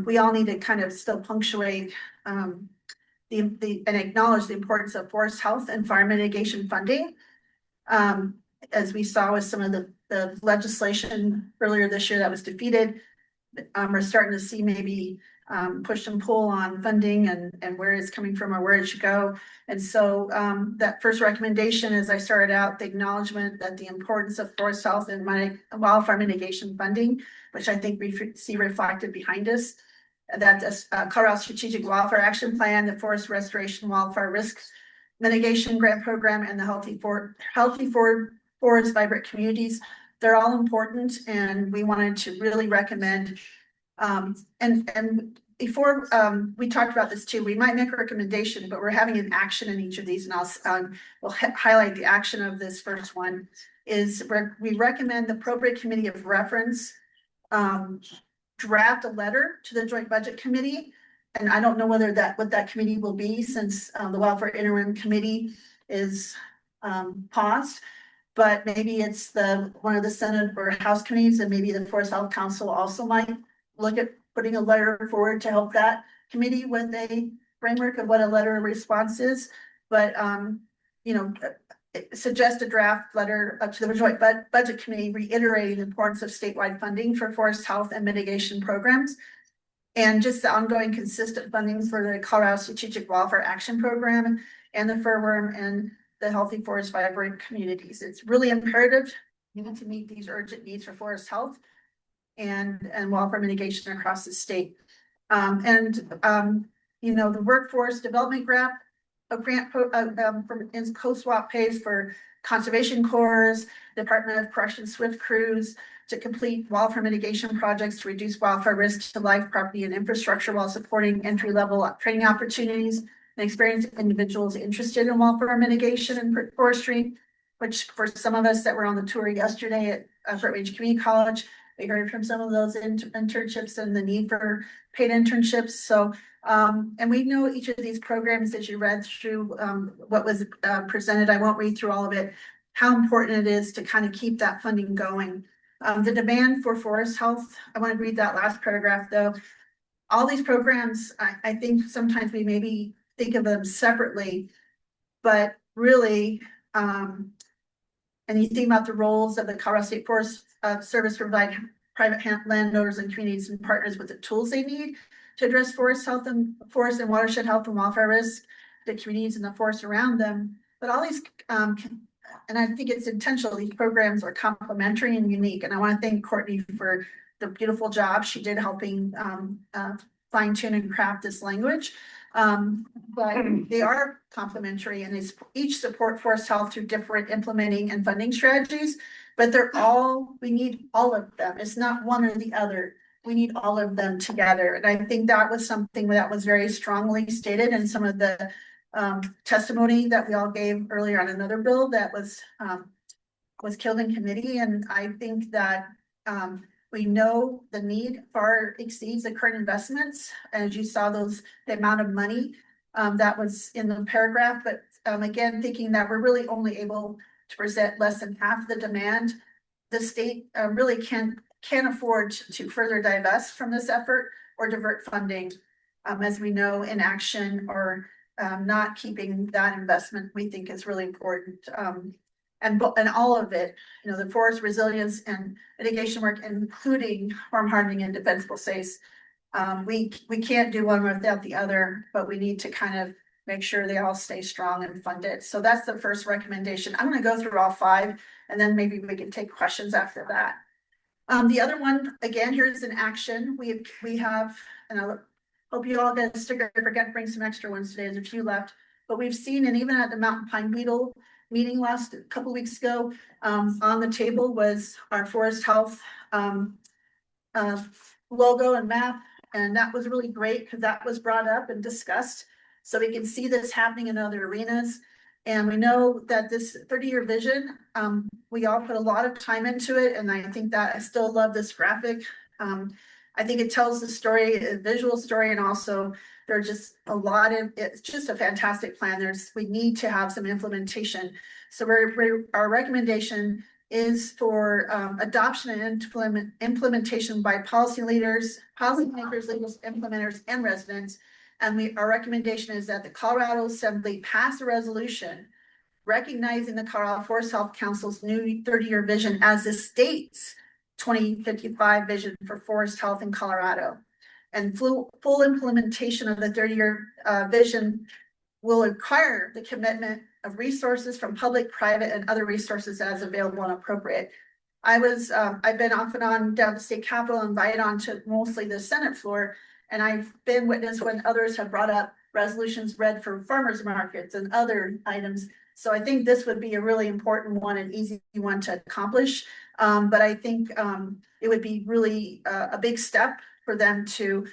we all need to kind of still punctuate and acknowledge the importance of forest health and fire mitigation funding. As we saw with some of the legislation earlier this year that was defeated, we're starting to see maybe push and pull on funding and where it's coming from or where it should go. And so that first recommendation, as I started out, the acknowledgement that the importance of forest health and wildfire mitigation funding, which I think we see reflected behind us, that this Colorado Strategic Wildfire Action Plan, the Forest Restoration Wildfire Risk Mitigation Grant Program, and the Healthy Forest Vibrant Communities, they're all important, and we wanted to really recommend. And before we talked about this too, we might make a recommendation, but we're having an action in each of these, and we'll highlight the action of this first one. Is we recommend the appropriate committee of reference draft a letter to the Joint Budget Committee. And I don't know whether what that committee will be, since the Wildfire Interim Committee is paused. But maybe it's one of the Senate or House committees, and maybe the Forest Health Council also might look at putting a letter forward to help that committee with a framework of what a letter of response is. But suggest a draft letter up to the Joint Budget Committee reiterating the importance of statewide funding for forest health and mitigation programs, and just the ongoing consistent funding for the Colorado Strategic Wildfire Action Program and the furworm and the Healthy Forest Vibrant Communities. It's really imperative to meet these urgent needs for forest health and wildfire mitigation across the state. The Workforce Development Grant from CoSWAP pays for Conservation Corps, Department of Corrections Swift Crews to complete wildfire mitigation projects to reduce wildfire risk to life, property, and infrastructure while supporting entry-level training opportunities and experienced individuals interested in wildfire mitigation and forestry, which for some of us that were on the tour yesterday at Fort Ridge Community College, we heard from some of those internships and the need for paid internships. So, and we know each of these programs, as you read through what was presented, I won't read through all of it, how important it is to kind of keep that funding going. The demand for forest health, I want to read that last paragraph though. All these programs, I think sometimes we maybe think of them separately, but really, and you think about the roles of the Colorado State Forest Service to provide private landowners and communities and partners with the tools they need to address forest health and forest and watershed health and wildfire risk, the communities and the forests around them. But all these, and I think it's intentional, these programs are complementary and unique. And I want to thank Courtney for the beautiful job she did helping fine tune and craft this language. But they are complementary and they each support forest health through different implementing and funding strategies, but we need all of them. It's not one or the other. We need all of them together. And I think that was something that was very strongly stated in some of the testimony that we all gave earlier on another bill that was killed in committee. And I think that we know the need far exceeds the current investments. As you saw the amount of money that was in the paragraph, but again, thinking that we're really only able to present less than half the demand, the state really can't afford to further divest from this effort or divert funding, as we know, inaction or not keeping that investment we think is really important. And all of it, you know, the forest resilience and mitigation work, including farm hardening and defensible space. We can't do one without the other, but we need to kind of make sure they all stay strong and funded. So that's the first recommendation. I'm going to go through all 5, and then maybe we can take questions after that. The other one, again, here's an action. We have, and I hope you all get a sticker. I forgot to bring some extra ones today. There's a few left, but we've seen, and even at the Mountain Pine Beetle meeting last couple weeks ago, on the table was our forest health logo and map, and that was really great because that was brought up and discussed. So we can see this happening in other arenas. And we know that this 30-year vision, we all put a lot of time into it. And I think that I still love this graphic. I think it tells the story, a visual story, and also there are just a lot of, it's just a fantastic plan. We need to have some implementation. So our recommendation is for adoption and implementation by policymakers, legal implementers, and residents. And our recommendation is that the Colorado Assembly pass a resolution recognizing the Colorado Forest Health Council's new 30-year vision as the state's 2055 vision for forest health in Colorado. And full implementation of the 30-year vision will require the commitment of resources from public, private, and other resources as available and appropriate. I've been off and on down to state capitol, invited on to mostly the Senate floor, and I've been witness when others have brought up resolutions read for farmers markets and other items. So I think this would be a really important one and easy one to accomplish. But I think it would be really a big step for them to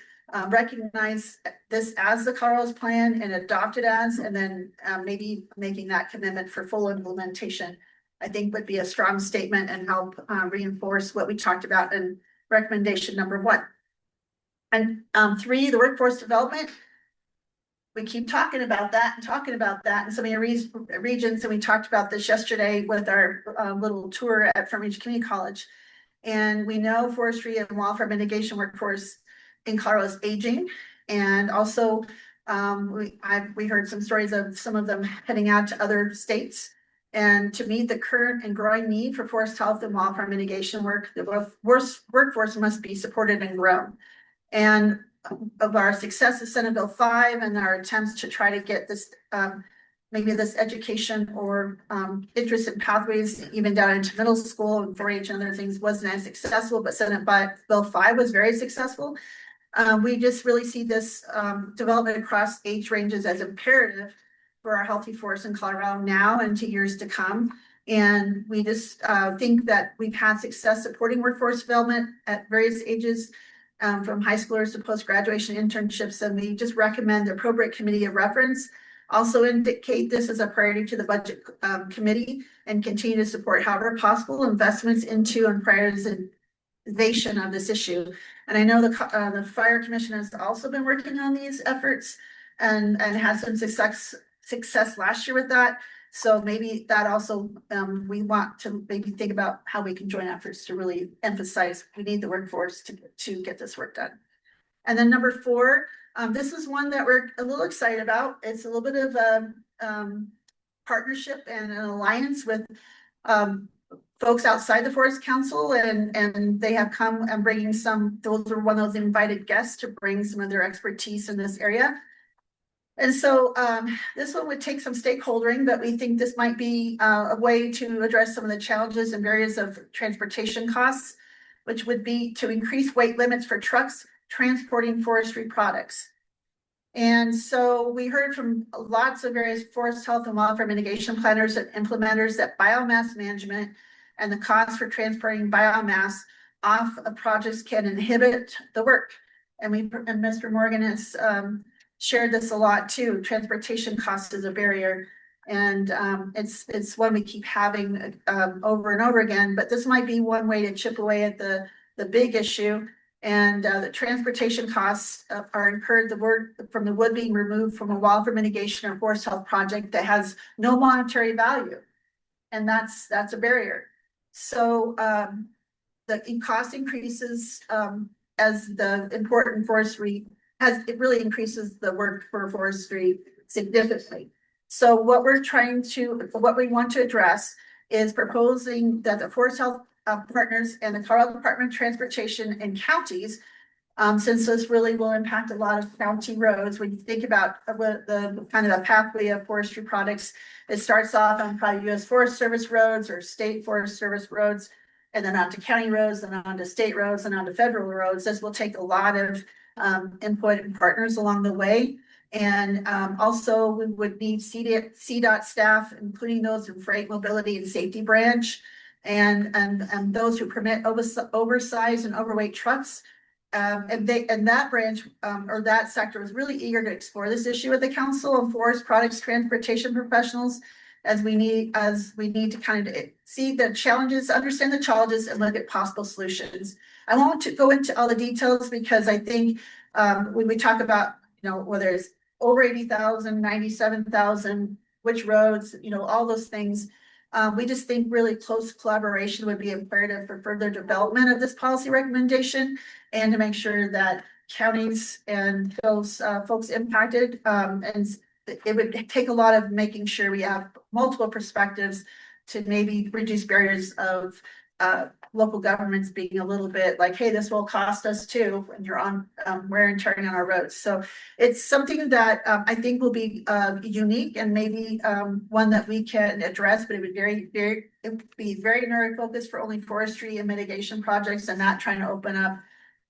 recognize this as the Colorado's plan and adopt it as, and then maybe making that commitment for full implementation, I think would be a strong statement and help reinforce what we talked about in recommendation number 1. And 3, the workforce development. We keep talking about that in some of your regions, and we talked about this yesterday with our little tour at Fort Ridge Community College. And we know forestry and wildfire mitigation workforce in Colorado is aging, and also we heard some stories of some of them heading out to other states. And to meet the current and growing need for forest health and wildfire mitigation work, the workforce must be supported and grown. And of our success of Senate Bill 5 and our attempts to try to get this, maybe this education or interest in pathways, even down into middle school and 4-H and other things, wasn't as successful, but Senate Bill 5 was very successful. We just really see this development across age ranges as imperative for our healthy forests in Colorado now and to years to come. And we just think that we've had success supporting workforce development at various ages, from high schoolers to post-graduation internships. And we just recommend the appropriate committee of reference also indicate this as a priority to the budget committee and continue to support however possible investments into and prioritization of this issue. And I know the fire commission has also been working on these efforts and had some success last year with that. So maybe that also, we want to maybe think about how we can join efforts to really emphasize we need the workforce to get this work done. And then number 4, this is one that we're a little excited about. It's a little bit of a partnership and an alliance with folks outside the Forest Council, and they have come and bringing those are one of those invited guests to bring some of their expertise in this area. And so this one would take some stakeholdering, but we think this might be a way to address some of the challenges and areas of transportation costs, which would be to increase weight limits for trucks transporting forestry products. And so we heard from lots of various forest health and wildfire mitigation planners and implementers that biomass management and the cost for transporting biomass off of projects can inhibit the work. And Mr. Morgan has shared this a lot too. Transportation cost is a barrier, and it's one we keep having over and over again. But this might be one way to chip away at the big issue. And the transportation costs are incurred from the wood being removed from a wildfire mitigation or forest health project that has no monetary value, and that's a barrier. So the cost increases as the important forestry it really increases the work for forestry significantly. So what we want to address is proposing that the forest health partners and the Colorado Department of Transportation and counties, since this really will impact a lot of county roads. When you think about the kind of the pathway of forestry products, it starts off on probably U.S. Forest Service roads or state Forest Service roads, and then onto county roads, and onto state roads, and onto federal roads. This will take a lot of input and partners along the way. And also we would need CDOT staff, including those in freight mobility and safety branch, and those who permit oversized and overweight trucks. And that branch or that sector is really eager to explore this issue with the Council of Forest Products Transportation Professionals, as we need to kind of see the challenges, understand the challenges, and look at possible solutions. I won't go into all the details because I think when we talk about, whether it's over 80,000, 97,000, which roads, all those things, we just think really close collaboration would be imperative for further development of this policy recommendation, and to make sure that counties and those folks impacted, and it would take a lot of making sure we have multiple perspectives to maybe reduce barriers of local governments being a little bit like, hey, this will cost us too when you're on wear and tearing on our roads. So it's something that I think will be unique, and maybe one that we can address, but it would be very narrow focused for only forestry and mitigation projects, and not trying to open up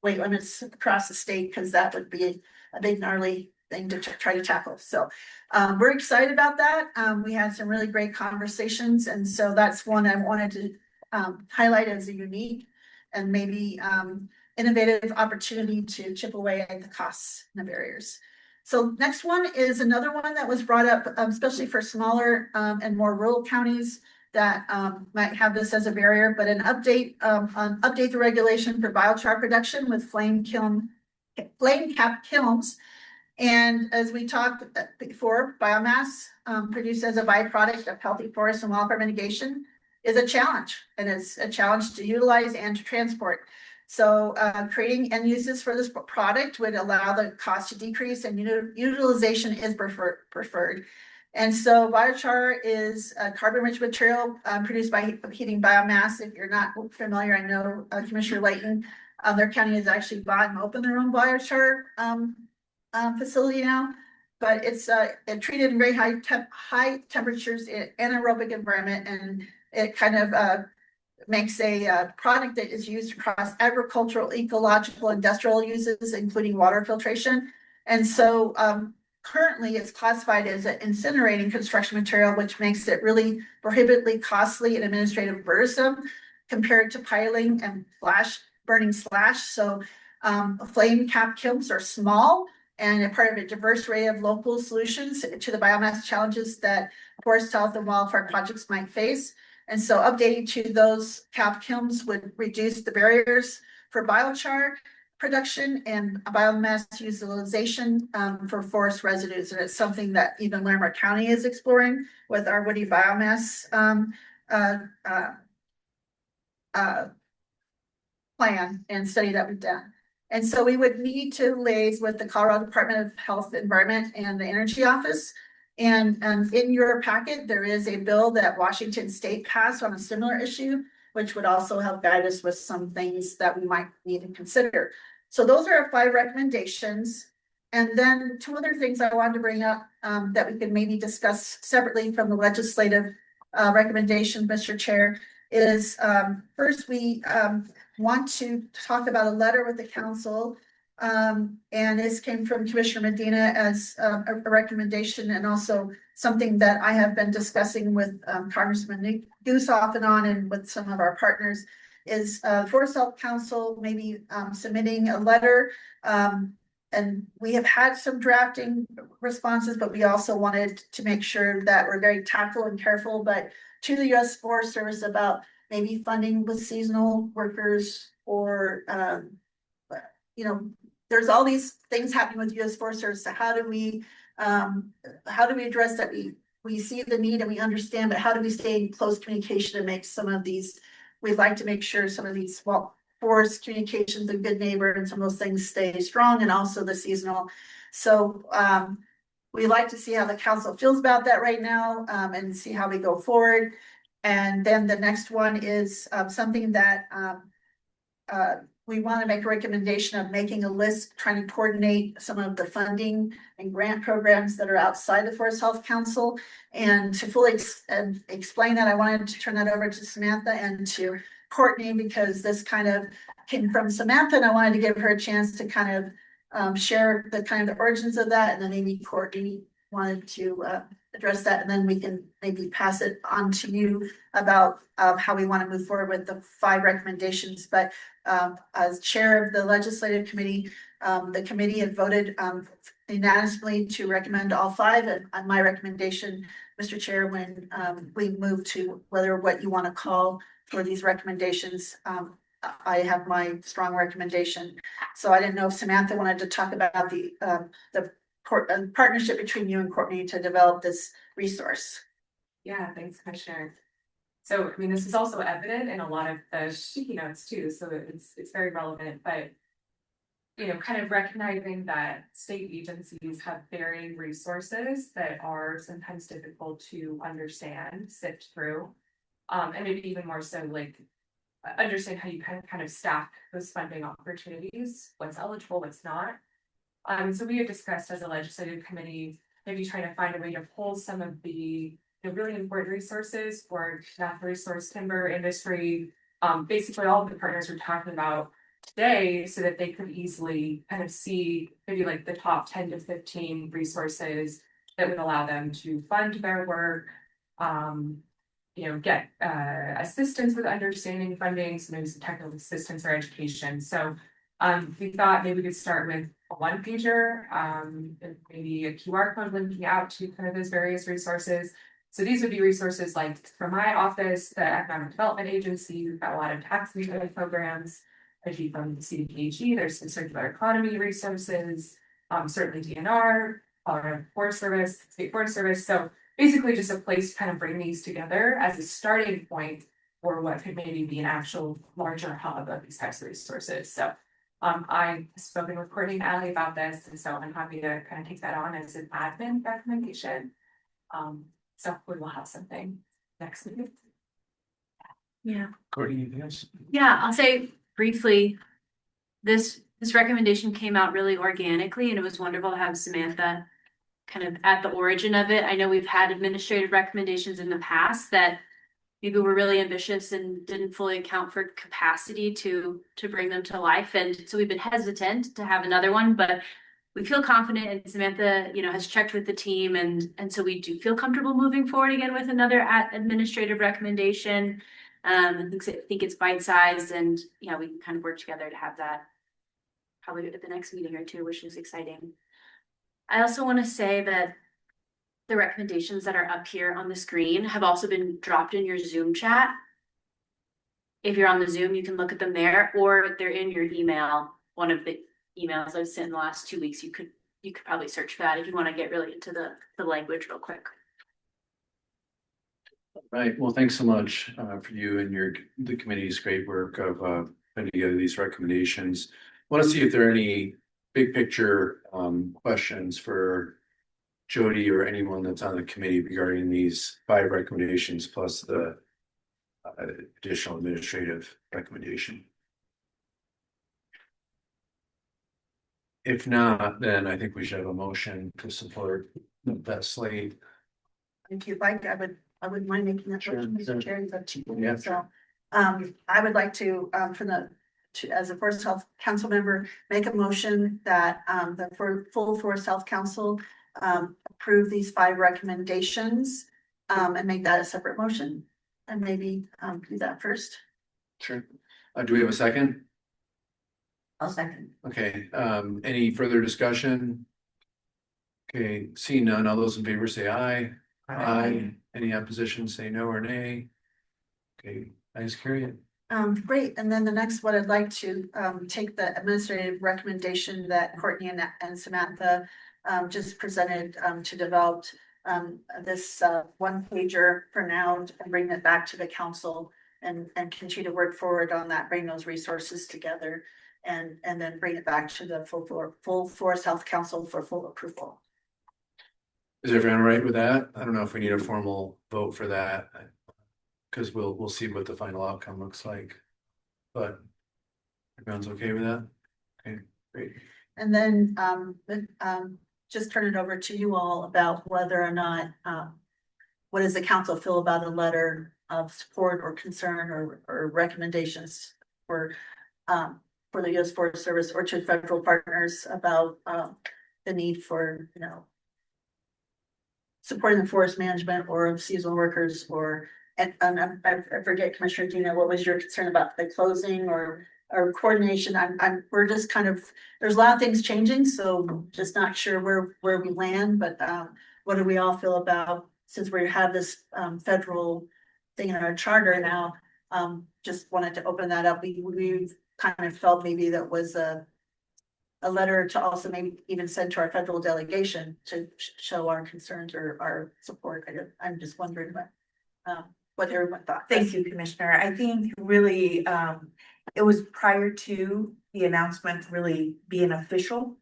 weight limits across the state, because that would be a big gnarly thing to try to tackle. So we're excited about that. We had some really great conversations, and so that's one I wanted to highlight as a unique and maybe innovative opportunity to chip away at the costs and the barriers. So next one is another one that was brought up, especially for smaller and more rural counties that might have this as a barrier, but an update the regulation for biochar production with flame cap kilns. And as we talked before, biomass produced as a byproduct of healthy forest and wildfire mitigation is a challenge, and it's a challenge to utilize and to transport. So creating end uses for this product would allow the cost to decrease, and utilization is preferred. And so biochar is a carbon-rich material produced by heating biomass. If you're not familiar, I know Commissioner Layton, their county has actually bought and opened their own biochar facility now, but it's treated in very high temperatures in anaerobic environment, and it kind of makes a product that is used across agricultural, ecological, industrial uses, including water filtration. And so currently it's classified as an incinerating construction material, which makes it really prohibitively costly and administrative burdensome compared to piling and burning slash. So flame cap kilns are small and a part of a diverse array of local solutions to the biomass challenges that forest health and wildfire projects might face. And so updating to those cap kilns would reduce the barriers for biochar production and biomass utilization for forest residues. And it's something that even Larimer County is exploring with our woody biomass plan and study that we've done. And so we would need to liaise with the Colorado Department of Health, Environment, and the Energy Office. And in your packet, there is a bill that Washington State passed on a similar issue, which would also help guide us with some things that we might need to consider. So those are our 5 recommendations. And then 2 other things I wanted to bring up that we could maybe discuss separately from the legislative recommendation, Mr. Chair, is first we want to talk about a letter with the council. And this came from Commissioner Medina as a recommendation, and also something that I have been discussing with Congressman Goose off and on and with some of our partners is Forest Health Council maybe submitting a letter. And we have had some drafting responses, but we also wanted to make sure that we're very tactful and careful, but to the U.S. Forest Service about maybe funding with seasonal workers or, there's all these things happening with U.S. Forest Service. So how do we address that? We see the need and we understand, but how do we stay in close communication and make some of these, we'd like to make sure some of these forest communications and good neighbor and some of those things stay strong, and also the seasonal. So we like to see how the council feels about that right now and see how we go forward. And then the next one is something that we want to make a recommendation of making a list, trying to coordinate some of the funding and grant programs that are outside the Forest Health Council. And to fully explain that, I wanted to turn that over to Samantha and to Courtney, because this kind of came from Samantha and I wanted to give her a chance to kind of share the origins of that. And then maybe Courtney wanted to address that, and then we can maybe pass it on to you about how we want to move forward with the 5 recommendations. But as chair of the legislative committee, the committee had voted unanimously to recommend all 5. And on my recommendation, Mr. Chair, when we move to what you want to call for these recommendations, I have my strong recommendation. So I didn't know if Samantha wanted to talk about the partnership between you and Courtney to develop this resource. Yeah, thanks, Commissioner. So, I mean, this is also evident in a lot of the sticky notes too, so it's very relevant, but kind of recognizing that state agencies have varying resources that are sometimes difficult to understand, sift through, and maybe even more so like understand how you kind of stack those funding opportunities, what's eligible, what's not. So we have discussed as a legislative committee, maybe trying to find a way to pull some of the really important resources for natural resource timber industry, basically all of the partners we're talking about today, so that they could easily kind of see maybe like the top 10 to 15 resources that would allow them to fund their work, get assistance with understanding funding, so maybe some technical assistance or education. So we thought maybe we could start with a 1-pager, and maybe a QR code linking out to kind of those various resources. So these would be resources like from my office, the Economic Development Agency. We've got a lot of tax incentive programs. As you from the CDPHE, there's some circular economy resources, certainly DNR, Colorado Forest Service, State Forest Service. So basically just a place to kind of bring these together as a starting point for what could maybe be an actual larger hub of these types of resources. So I've spoken with Courtney and Allie about this, and so I'm happy to kind of take that on as an admin recommendation. So we will have something next week. Yeah. Courtney, anything else? Yeah, I'll say briefly, this recommendation came out really organically, and it was wonderful to have Samantha kind of at the origin of it. I know we've had administrative recommendations in the past that maybe were really ambitious and didn't fully account for capacity to bring them to life. And so we've been hesitant to have another one, but we feel confident, and Samantha, has checked with the team, and so we do feel comfortable moving forward again with another administrative recommendation. I think it's bite-sized, and yeah, we can kind of work together to have that probably at the next meeting or two, which is exciting. I also want to say that the recommendations that are up here on the screen have also been dropped in your Zoom chat. If you're on the Zoom, you can look at them there, or they're in your email. One of the emails I've sent in the last 2 weeks, you could probably search for that if you want to get really into the language real quick. Right, well, thanks so much for you and the committee's great work of putting together these recommendations. Want to see if there are any big picture questions for Jody or anyone that's on the committee regarding these 5 recommendations plus the additional administrative recommendation. If not, then I think we should have a motion to support that slate. If you'd like, I wouldn't mind making that motion, Mr. Chair, is up to you. Yeah. So, I would like to, as a Forest Health Council member, make a motion that, the full Forest Health Council, approve these 5 recommendations, and make that a separate motion. And maybe, do that first. Sure. Do we have a second? I'll second. Okay, any further discussion? Okay, seeing none, all those in favor say aye. Aye. Any opposition, say no or nay. Okay, ayes carry it. Great, and then the next one, I'd like to take the administrative recommendation that Courtney and Samantha just presented to develop this 1-pager for now and bring it back to the council and continue to work forward on that, bring those resources together and then bring it back to the full Forest Health Council for full approval. Is everyone right with that? I don't know if we need a formal vote for that. Because we'll see what the final outcome looks like. But everyone's okay with that? Okay, great. And then just turn it over to you all about whether or not what does the council feel about a letter of support or concern or recommendations for the U.S. Forest Service or to federal partners about the need for, supporting the forest management or of seasonal workers or, and I forget, Commissioner Dina, what was your concern about the closing or coordination? We're just kind of, there's a lot of things changing, so just not sure where we land, but what do we all feel about, since we have this federal thing in our charter now, just wanted to open that up. We've kind of felt maybe that was a letter to also maybe even send to our federal delegation to show our concerns or our support. I'm just wondering what everyone thought. Thank you, Commissioner. I think really, it was prior to the announcement really being official.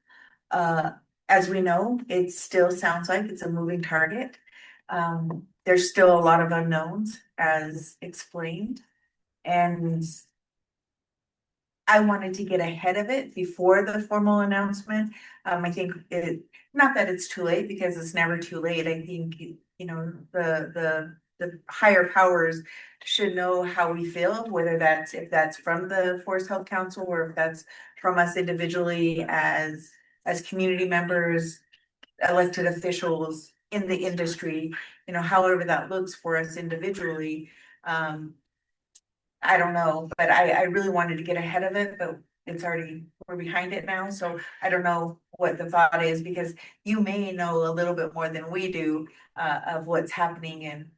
As we know, it still sounds like it's a moving target. There's still a lot of unknowns as explained. And I wanted to get ahead of it before the formal announcement. I think not that it's too late, because it's never too late. I think, the higher powers should know how we feel, whether if that's from the Forest Health Council or if that's from us individually as community members, elected officials in the industry, however that looks for us individually. I don't know, but I really wanted to get ahead of it, but we're behind it now. So I don't know what the thought is, because you may know a little bit more than we do of what's happening and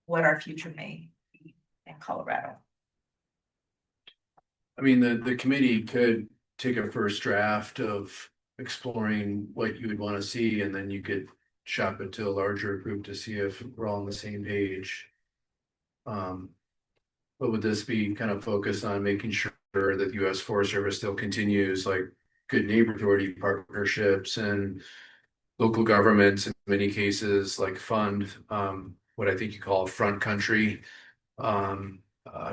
what our future may be in Colorado. I mean, the committee could take a first draft of exploring what you would want to see, and then you could shop it to a larger group to see if we're all on the same page. But would this be kind of focused on making sure that U.S. Forest Service still continues like good neighbor authority partnerships and local governments in many cases like fund what I think you call front country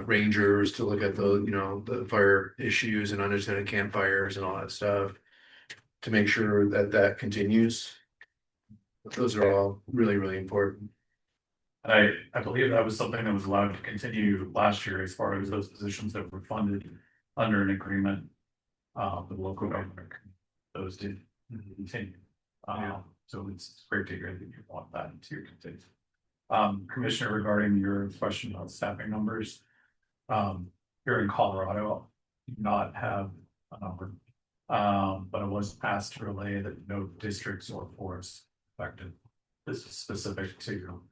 rangers to look at the fire issues and unattended campfires and all that stuff to make sure that continues. But those are all really, really important. I believe that was something that was allowed to continue last year as far as those positions that were funded under an agreement with local government. Those did continue. So it's great to hear that you want that to continue. Commissioner, regarding your question about staffing numbers, here in Colorado, I do not have a number. But I was asked to relay that no districts or forests affected. This is specific to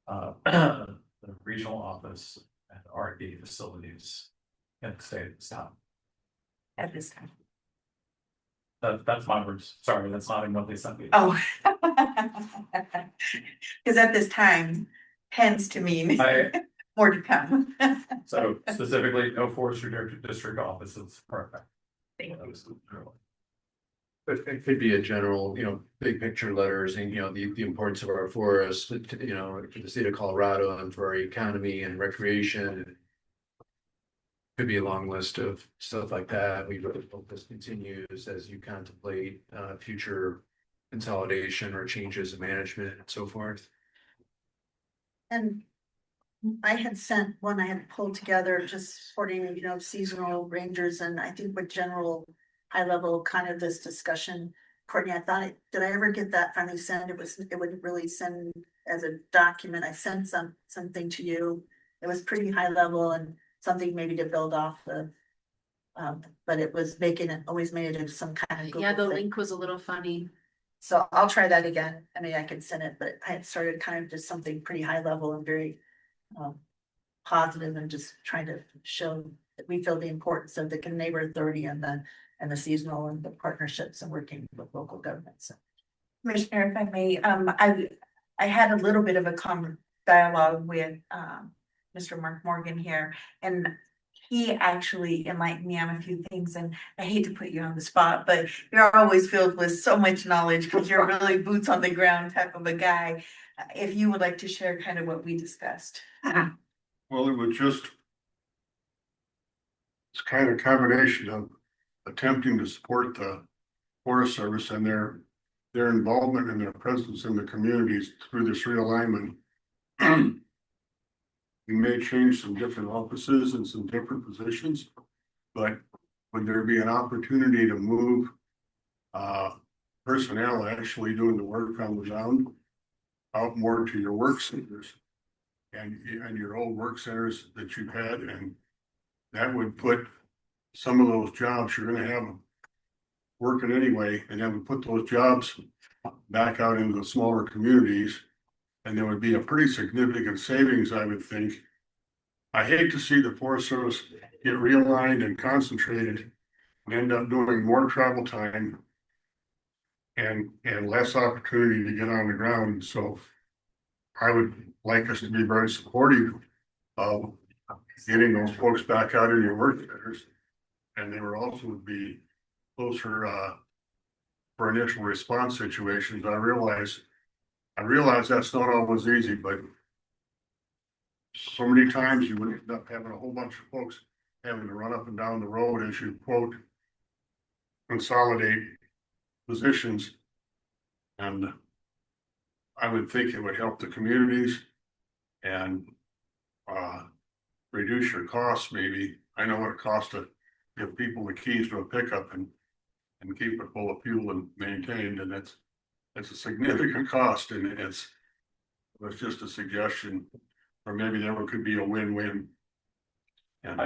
the regional office and R&D facilities in the state of this town. At this time. That's my words. Sorry, that's not in what they sent me. Oh. Cause at this time tends to mean more to come. So specifically, no forestry district offices. Perfect. But it could be a general, big picture letters and, the importance of our forests, for the state of Colorado and for our economy and recreation. Could be a long list of stuff like that. We really hope this continues as you contemplate future consolidation or changes in management and so forth. And I had sent one I had pulled together just supporting, seasonal rangers, and I think with general high level kind of this discussion. Courtney, I thought, did I ever get that finally sent? It wouldn't really send as a document. I sent something to you. It was pretty high level and something maybe to build off of. But it was always made it into some kind of Google Yeah, the thing. link was a little funny. So I'll try that again. I mean, I can send it, but I had started kind of just something pretty high level and very positive and just trying to show that we feel the importance of the neighbor authority and the seasonal and the partnerships and working with local governments. Commissioner, if I may, I had a little bit of a dialogue with Mr. Mark Morgan here, and he actually enlightened me on a few things, and I hate to put you on the spot, but you're always filled with so much knowledge because you're really boots on the ground type of a guy. If you would like to share kind of what we discussed. Well, it's kind of a combination of attempting to support the Forest Service and their involvement and their presence in the communities through this realignment. We may change some different offices and some different positions, but would there be an opportunity to move personnel actually doing the work on the ground out more to your work centers and your old work centers that you've had, and that would put some of those jobs you're gonna have working anyway, and then we put those jobs back out into the smaller communities. And there would be a pretty significant savings, I would think. I hate to see the Forest Service get realigned and concentrated and end up doing more travel time and less opportunity to get on the ground. So I would like us to be very supportive of getting those folks back out in your work centers. And they would also be closer for initial response situations. I realize that's not always easy, but so many times you would end up having a whole bunch of folks having to run up and down the road as you quote consolidate positions. And I would think it would help the communities and reduce your costs maybe. I know what it costs to give people the keys to a pickup and keep it full of fuel and maintained, and it's a significant cost, and it's just a suggestion, or maybe there could be a win-win. And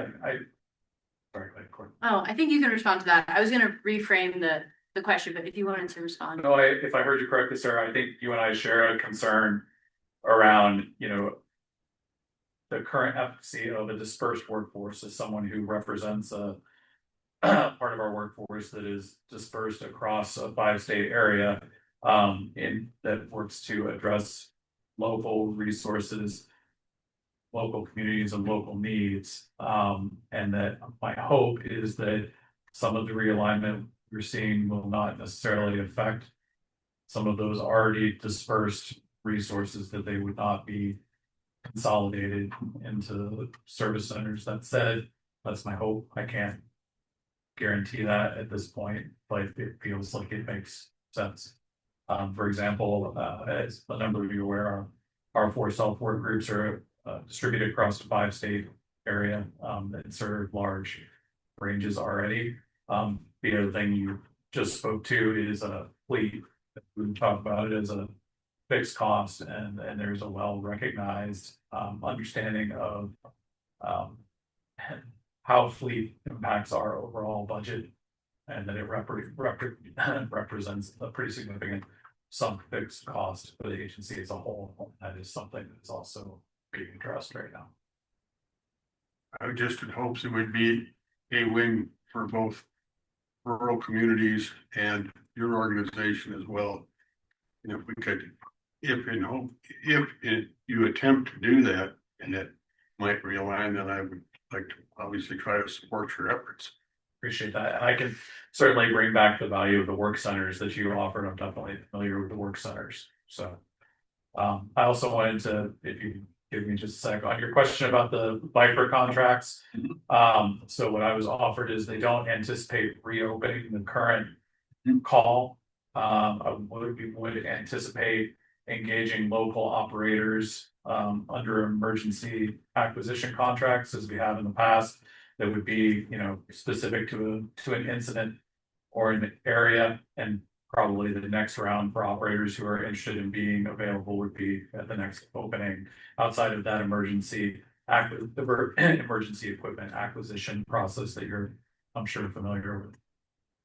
sorry, Courtney. Oh, I think you can respond to that. I was gonna reframe the question, but if you wanted to respond. No, if I heard you correctly, sir, I think you and I share a concern around, the current efficacy of a dispersed workforce as someone who represents a part of our workforce that is dispersed across a 5-state area, and that works to address local resources, local communities and local needs. And that my hope is that some of the realignment we're seeing will not necessarily affect some of those already dispersed resources, that they would not be consolidated into service centers. That said, that's my hope. I can't guarantee that at this point, but it feels like it makes sense. For example, as a number of you are aware, our 4 self-work groups are distributed across the 5-state area that serve large ranges already. The other thing you just spoke to is a fleet. We talk about it as a fixed cost and there's a well-recognized understanding of how fleet impacts our overall budget. And that it represents a pretty significant sunk fixed cost for the agency as a whole. That is something that's also being addressed right now. I just in hopes it would be a win for both rural communities and your organization as well. And if we could, if you attempt to do that and it might realign, then I would like to obviously try to support your efforts. Appreciate that. And I can certainly bring back the value of the work centers that you offered. I'm definitely familiar with the work centers. So I also wanted to, if you give me just a sec, on your question about the Viper contracts. So what I was offered is they don't anticipate reopening the current call. I would anticipate engaging local operators under emergency acquisition contracts as we have in the past. That would be, specific to an incident or an area, and probably the next round for operators who are interested in being available would be at the next opening. Outside of that emergency equipment acquisition process that you're, I'm sure, familiar with.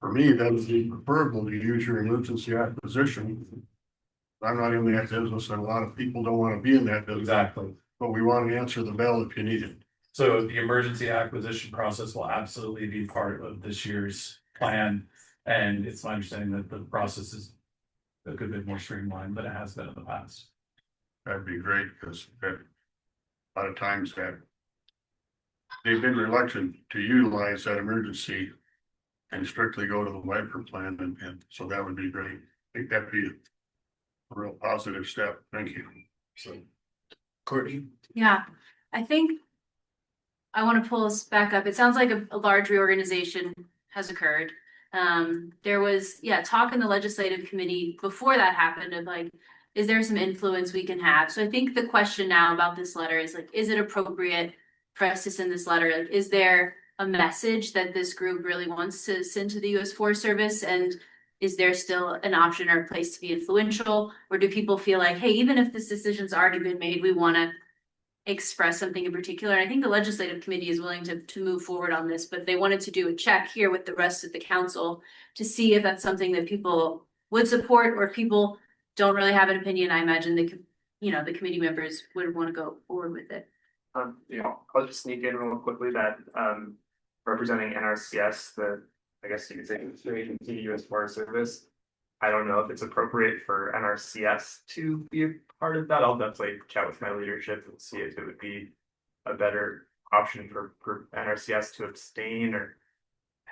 For me, that would be preferable to use your emergency acquisition. I'm not in that business, and a lot of people don't want to be in that business. Exactly. But we want to answer the bell if you need it. So the emergency acquisition process will absolutely be part of this year's plan. And it's my understanding that the process is a good bit more streamlined than it has been in the past. That'd be great, because a lot of times that they've been reluctant to utilize that emergency and strictly go to the Viper plan, and so that would be great. I think that'd be a real positive step. Thank you. So, Courtney? Yeah, I think I want to pull us back up. It sounds like a large reorganization has occurred. There was, talk in the legislative committee before that happened of like, is there some influence we can have? So I think the question now about this letter is like, is it appropriate for us to send this letter? Like, is there a message that this group really wants to send to the U.S. Forest Service? And is there still an option or a place to be influential? Or do people feel like, hey, even if this decision's already been made, we want to express something in particular? And I think the legislative committee is willing to move forward on this, but they wanted to do a check here with the rest of the council to see if that's something that people would support, or if people don't really have an opinion. I imagine the committee members would want to go forward with it. I'll just sneak in real quickly that representing NRCS, I guess you could say the agency U.S. Forest Service. I don't know if it's appropriate for NRCS to be a part of that. I'll definitely chat with my leadership and see if it would be a better option for NRCS to abstain, or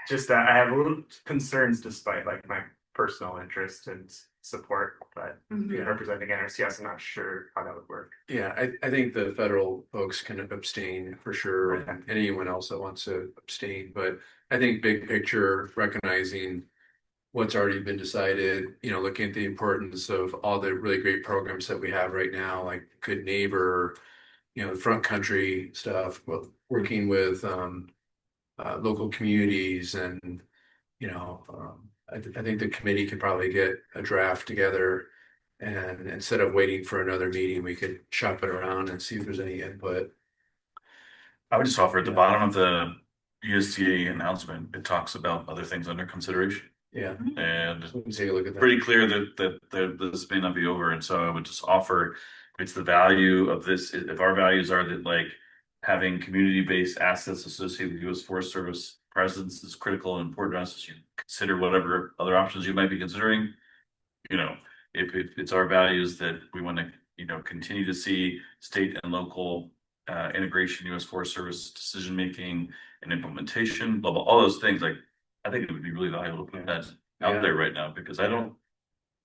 just that I have a little concerns despite like my personal interest and support, but representing NRCS, I'm not sure how that would work. Yeah, I think the federal folks can abstain for sure, and anyone else that wants to abstain, but I think big picture, recognizing what's already been decided, looking at the importance of all the really great programs that we have right now, like Good Neighbor, the front country stuff, working with local communities, and I think the committee could probably get a draft together, and instead of waiting for another meeting, we could shop it around and see if there's any input. I would just offer at the bottom of the USDA announcement, it talks about other things under consideration. Yeah. And take a look at that. Pretty clear that this may not be over. And so I would just offer, it's the value of this. If our values are that like having community-based assets associated with U.S. Forest Service presence is critical and important to us, as you consider whatever other options you might be considering. If it's our values that we want to, continue to see state and local integration, U.S. Forest Service decision-making and implementation, blah, blah, all those things, like, I think it would be really valuable to put that out there right now, because I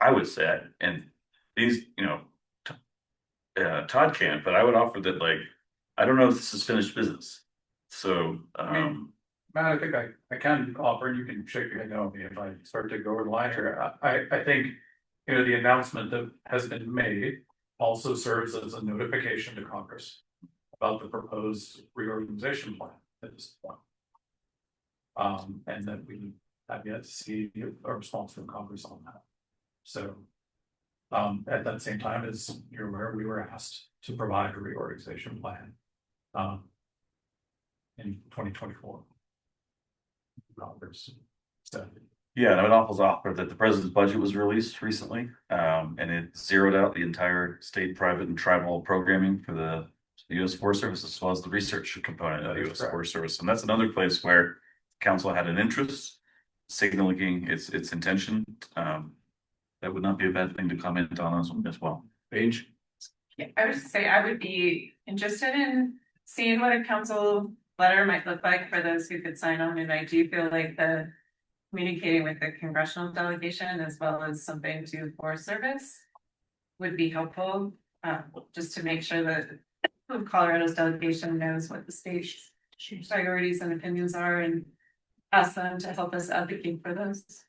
would say, and these, Todd can't, but I would offer that, like, I don't know if this is finished business. So, Matt, I think I can offer, and you can shake your head no at me if I start to go over the line here. I think, the announcement that has been made also serves as a notification to Congress about the proposed reorganization plan at this point. And that we have yet to see a response from Congress on that. So at that same time, as you're aware, we were asked to provide a reorganization plan in 2024. Congress. So Yeah, and I would also offer that the president's budget was released recently, and it zeroed out the entire state, private, and tribal programming for the U.S. Forest Service, as well as the research component of the U.S. Forest Service. And that's another place where council had an interest, signaling its intention. That would not be a bad thing to comment on as well. Paige? Yeah, I would just say I would be interested in seeing what a council letter might look like for those who could sign on. And I do feel like the communicating with the congressional delegation as well as something to Forest Service would be helpful, just to make sure that Colorado's delegation knows what the state's priorities and opinions are and ask them to help us advocate for those.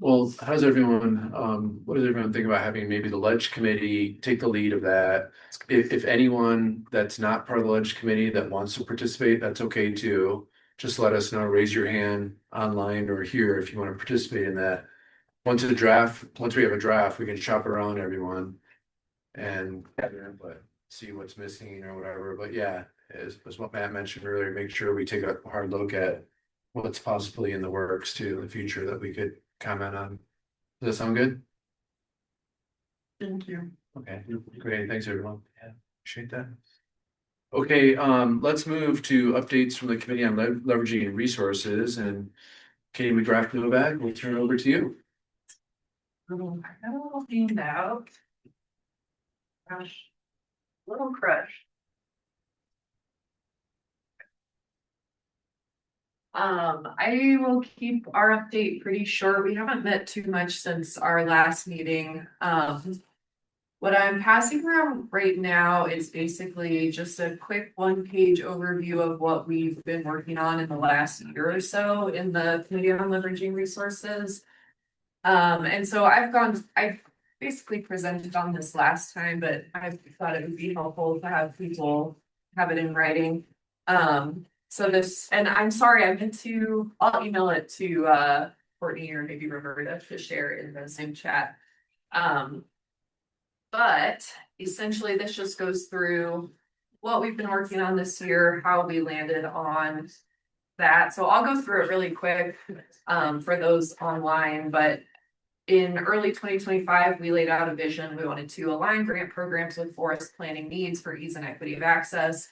Well, what does everyone think about having maybe the Ledge Committee take the lead of that? If anyone that's not part of the Ledge Committee that wants to participate, that's okay too. Just let us know, raise your hand online or here if you want to participate in that. Once we have a draft, we can shop around everyone and see what's missing or whatever. But yeah, as what Matt mentioned earlier, make sure we take a hard look at what's possibly in the works too in the future that we could comment on. Does that sound good? Thank you. Okay, great. Thanks, everyone. Yeah, appreciate that. Okay, let's move to updates from the Committee on Leveraging Resources, and Katie McGrath Novak, we'll turn it over to you. I got a little handout. Gosh, little crush. I will keep our update pretty short. We haven't met too much since our last meeting. What I'm passing around right now is basically just a quick one-page overview of what we've been working on in the last year or so in the Committee on Leveraging Resources. And so I basically presented on this last time, but I thought it would be helpful to have people have it in writing. So this, and I'm sorry, I'll email it to Courtney or maybe Roberta to share in the Zoom chat. But essentially this just goes through what we've been working on this year, how we landed on that. So I'll go through it really quick for those online, but in early 2025, we laid out a vision. We wanted to align grant programs with forest planning needs for ease and equity of access.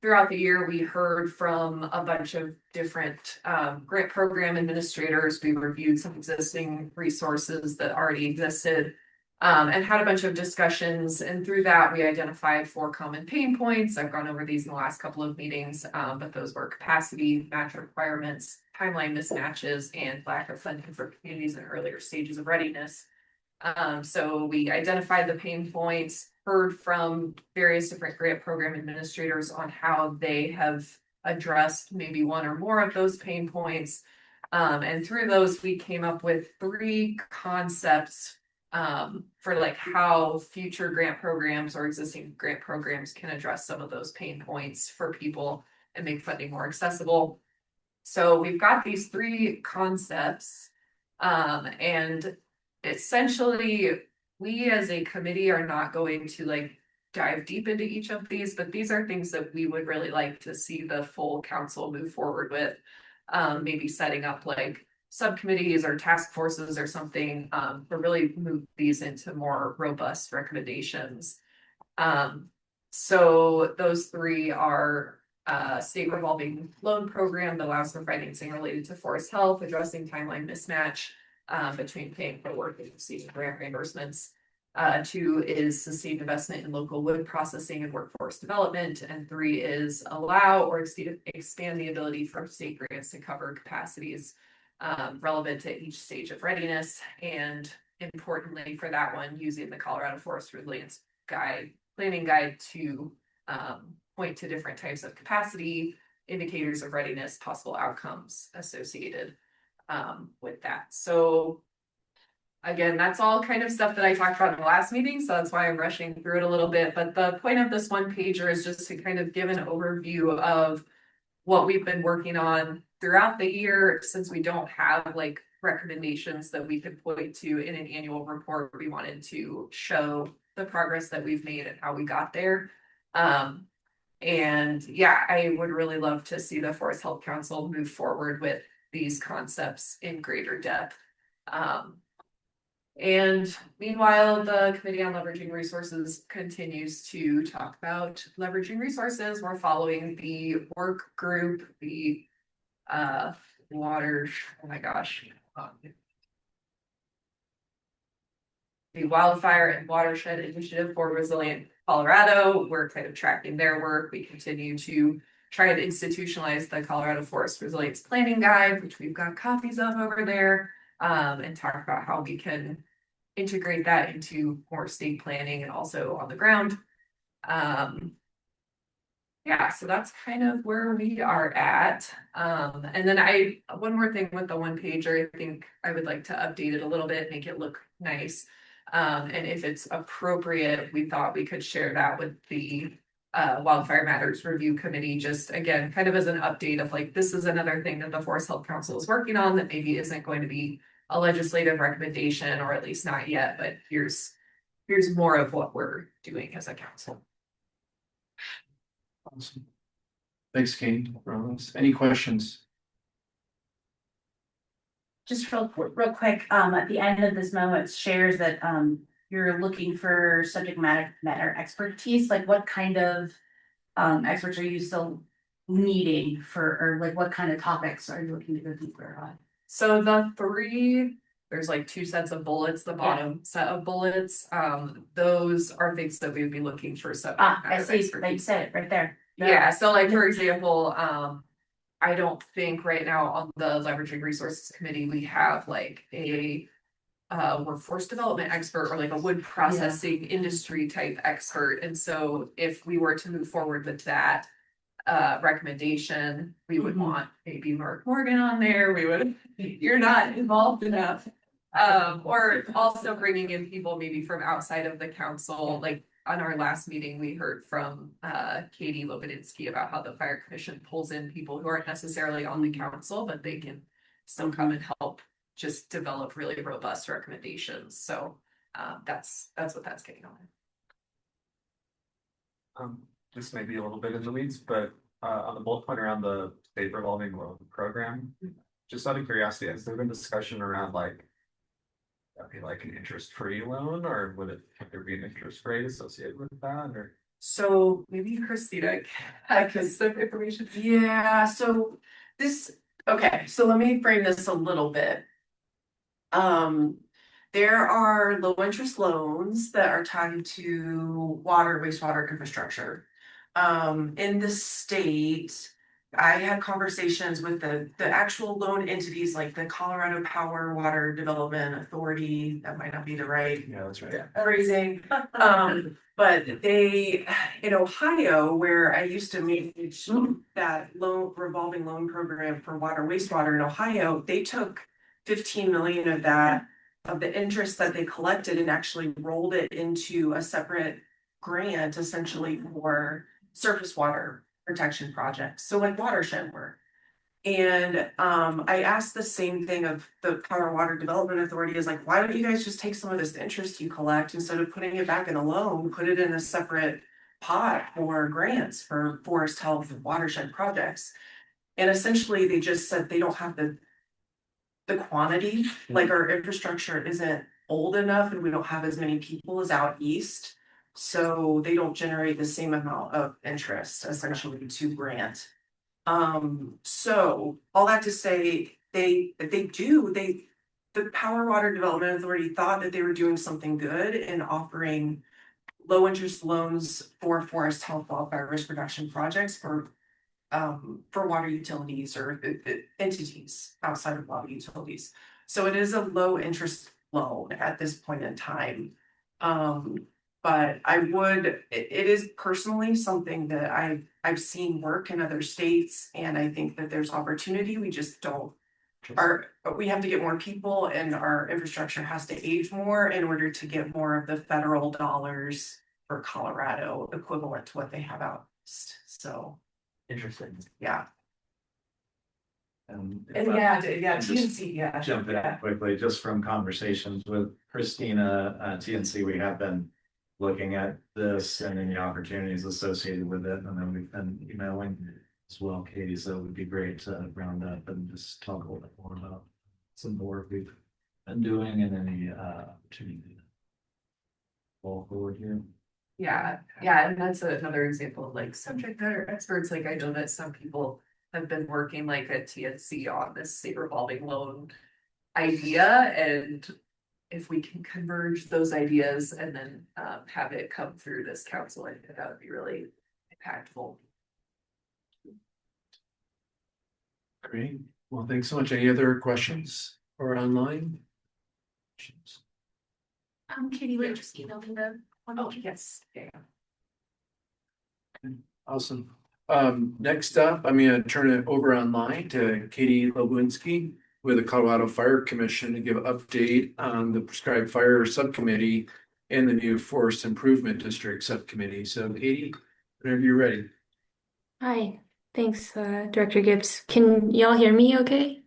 Throughout the year, we heard from a bunch of different grant program administrators. We reviewed some existing resources that already existed and had a bunch of discussions. And through that, we identified 4 common pain points. I've gone over these in the last couple of meetings, but those were capacity, match requirements, timeline mismatches, and lack of funding for communities in earlier stages of readiness. So we identified the pain points, heard from various different grant program administrators on how they have addressed maybe one or more of those pain points. And through those, we came up with 3 concepts for like how future grant programs or existing grant programs can address some of those pain points for people and make funding more accessible. So we've got these 3 concepts, and essentially we as a committee are not going to like dive deep into each of these, but these are things that we would really like to see the full council move forward with, maybe setting up like subcommittees or task forces or something, to really move these into more robust recommendations. So those 3 are state revolving loan program that allows for financing related to forest health, addressing timeline mismatch between paying for work and receiving grant reimbursements. 2 is sustained investment in local wood processing and workforce development. And 3 is allow or expand the ability for state grants to cover capacities relevant to each stage of readiness. And importantly for that one, using the Colorado Forest Resilience Planning Guide to point to different types of capacity, indicators of readiness, possible outcomes associated with that. So again, that's all kind of stuff that I talked about in the last meeting, so that's why I'm rushing through it a little bit. But the point of this one pager is just to kind of give an overview of what we've been working on throughout the year, since we don't have like recommendations that we could point to in an annual report, we wanted to show the progress that we've made and how we got there. And yeah, I would really love to see the Forest Health Council move forward with these concepts in greater depth. And meanwhile, the Committee on Leveraging Resources continues to talk about leveraging resources. We're following the work group, the water, oh my gosh. The Wildfire and Watershed Initiative for Resilient Colorado. We're kind of tracking their work. We continue to try to institutionalize the Colorado Forest Resilience Planning Guide, which we've got copies of over there, and talk about how we can integrate that into more state planning and also on the ground. Yeah, so that's kind of where we are at. And then one more thing with the one pager, I think I would like to update it a little bit, make it look nice. And if it's appropriate, we thought we could share that with the Wildfire Matters Review Committee, just again, kind of as an update of like, this is another thing that the Forest Health Council is working on that maybe isn't going to be a legislative recommendation, or at least not yet, but here's more of what we're doing as a council. Awesome. Thanks, Kate. Any questions? Just real quick, at the end of this memo, it shares that you're looking for subject matter expertise. Like what kind of experts are you still needing for, or like what kind of topics are you looking to go deeper on? So there's like two sets of bullets, the bottom set of bullets. Those are things that we would be looking for subject matter I see, expertise. like you said it right there. Yeah, so like, for example, I don't think right now on the Leveraging Resources Committee, we have like a workforce development expert or like a wood processing industry type expert. And so if we were to move forward with that recommendation, we would want maybe Mark Morgan on there. We would, you're not involved enough. Or also bringing in people maybe from outside of the council. Like on our last meeting, we heard from Katie Lobodinsky about how the Fire Commission pulls in people who aren't necessarily on the council, but they can still come and help just develop really robust recommendations. So that's what that's getting on. This may be a little bit in the weeds, but on the bullet point around the state revolving loan program, just out of curiosity, has there been discussion around like, that'd be like an interest-free loan, or could there be an interest rate associated with that, or? So maybe Christina has some information. Yeah, so okay, so let me frame this a little bit. There are low interest loans that are tied to water, wastewater infrastructure. In the state, I had conversations with the actual loan entities like the Colorado Power Water Development Authority. That might not be the right phrasing. But they, in Ohio, where I used to manage that revolving loan program for water, wastewater in Ohio, they took 15 million of that, of the interest that they collected, and actually rolled it into a separate grant essentially for surface water protection projects, so like watershed work. And I asked the same thing of the Colorado Water Development Authority, is like, why don't you guys just take some of this interest you collect, instead of putting it back in a loan, put it in a separate pot for grants for forest health watershed projects? And essentially they just said they don't have the quantity, like our infrastructure isn't old enough and we don't have as many people as out east. So they don't generate the same amount of interest essentially to grant. So all that to say, the Power Water Development Authority thought that they were doing something good in offering low interest loans for forest health wildfire risk reduction projects for water utilities or entities outside of water utilities. So it is a low interest loan at this point in time. But it is personally something that I've seen work in other states, and I think that there's opportunity. We just we have to get more people, and our infrastructure has to age more in order to get more of the federal dollars for Colorado equivalent to what they have out east. So interesting. Yeah. And Yeah, just TNC, yeah. jump in quickly, just from conversations with Christina, TNC, we have been looking at this and any opportunities associated with it, and then we've been emailing as well, Katie, so it would be great to round up and just talk a little bit more about some of the work we've been doing and any opportunity to fall forward here. Yeah, and that's another example of like subject matter experts, like I know that some people have been working like at TNC on this state revolving loan idea, and if we can converge those ideas and then have it come through this council, I think that would be really impactful. Great. Well, thanks so much. Any other questions or online? Katie, would you just email me the one? Oh, yes, yeah. Awesome. Next up, I'm gonna turn it over online to Katie Lobinski with the Colorado Fire Commission to give an update on the prescribed fire subcommittee and the new Forest Improvement District subcommittee. So Katie, whenever you're ready. Hi, thanks, Director Gibbs. Can y'all hear me okay?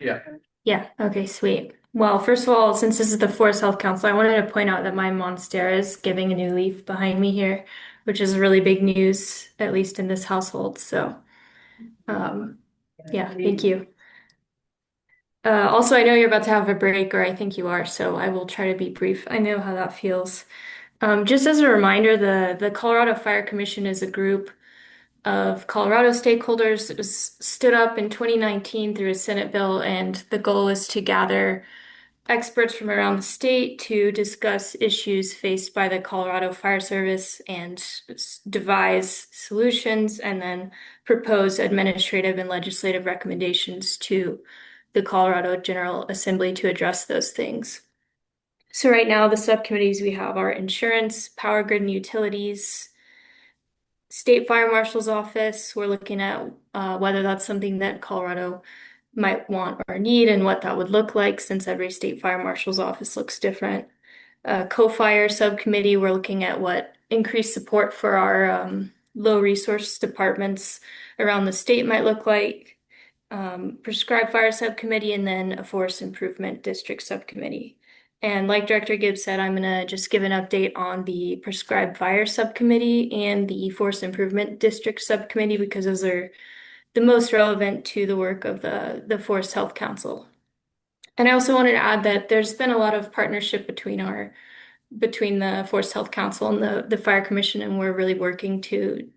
Yeah. Yeah, okay, sweet. Well, first of all, since this is the Forest Health Council, I wanted to point out that my Monstera is giving a new leaf behind me here, which is really big news, at least in this household. So, yeah, thank you. Also, I know you're about to have a break, or I think you are, so I will try to be brief. I know how that feels. Just as a reminder, the Colorado Fire Commission is a group of Colorado stakeholders that was stood up in 2019 through a Senate bill, and the goal is to gather experts from around the state to discuss issues faced by the Colorado Fire Service and devise solutions, and then propose administrative and legislative recommendations to the Colorado General Assembly to address those things. So right now, the subcommittees we have are insurance, power grid and utilities, State Fire Marshal's office. We're looking at whether that's something that Colorado might want or need and what that would look like, since every state fire marshal's office looks different. Co-fire subcommittee, we're looking at what increased support for our low resource departments around the state might look like. Prescribed fire subcommittee, and then a forest improvement district subcommittee. And like Director Gibbs said, I'm gonna just give an update on the prescribed fire subcommittee and the forest improvement district subcommittee, because those are the most relevant to the work of the Forest Health Council. And I also wanted to add that there's been a lot of partnership between the Forest Health Council and the Fire Commission, and we're really working to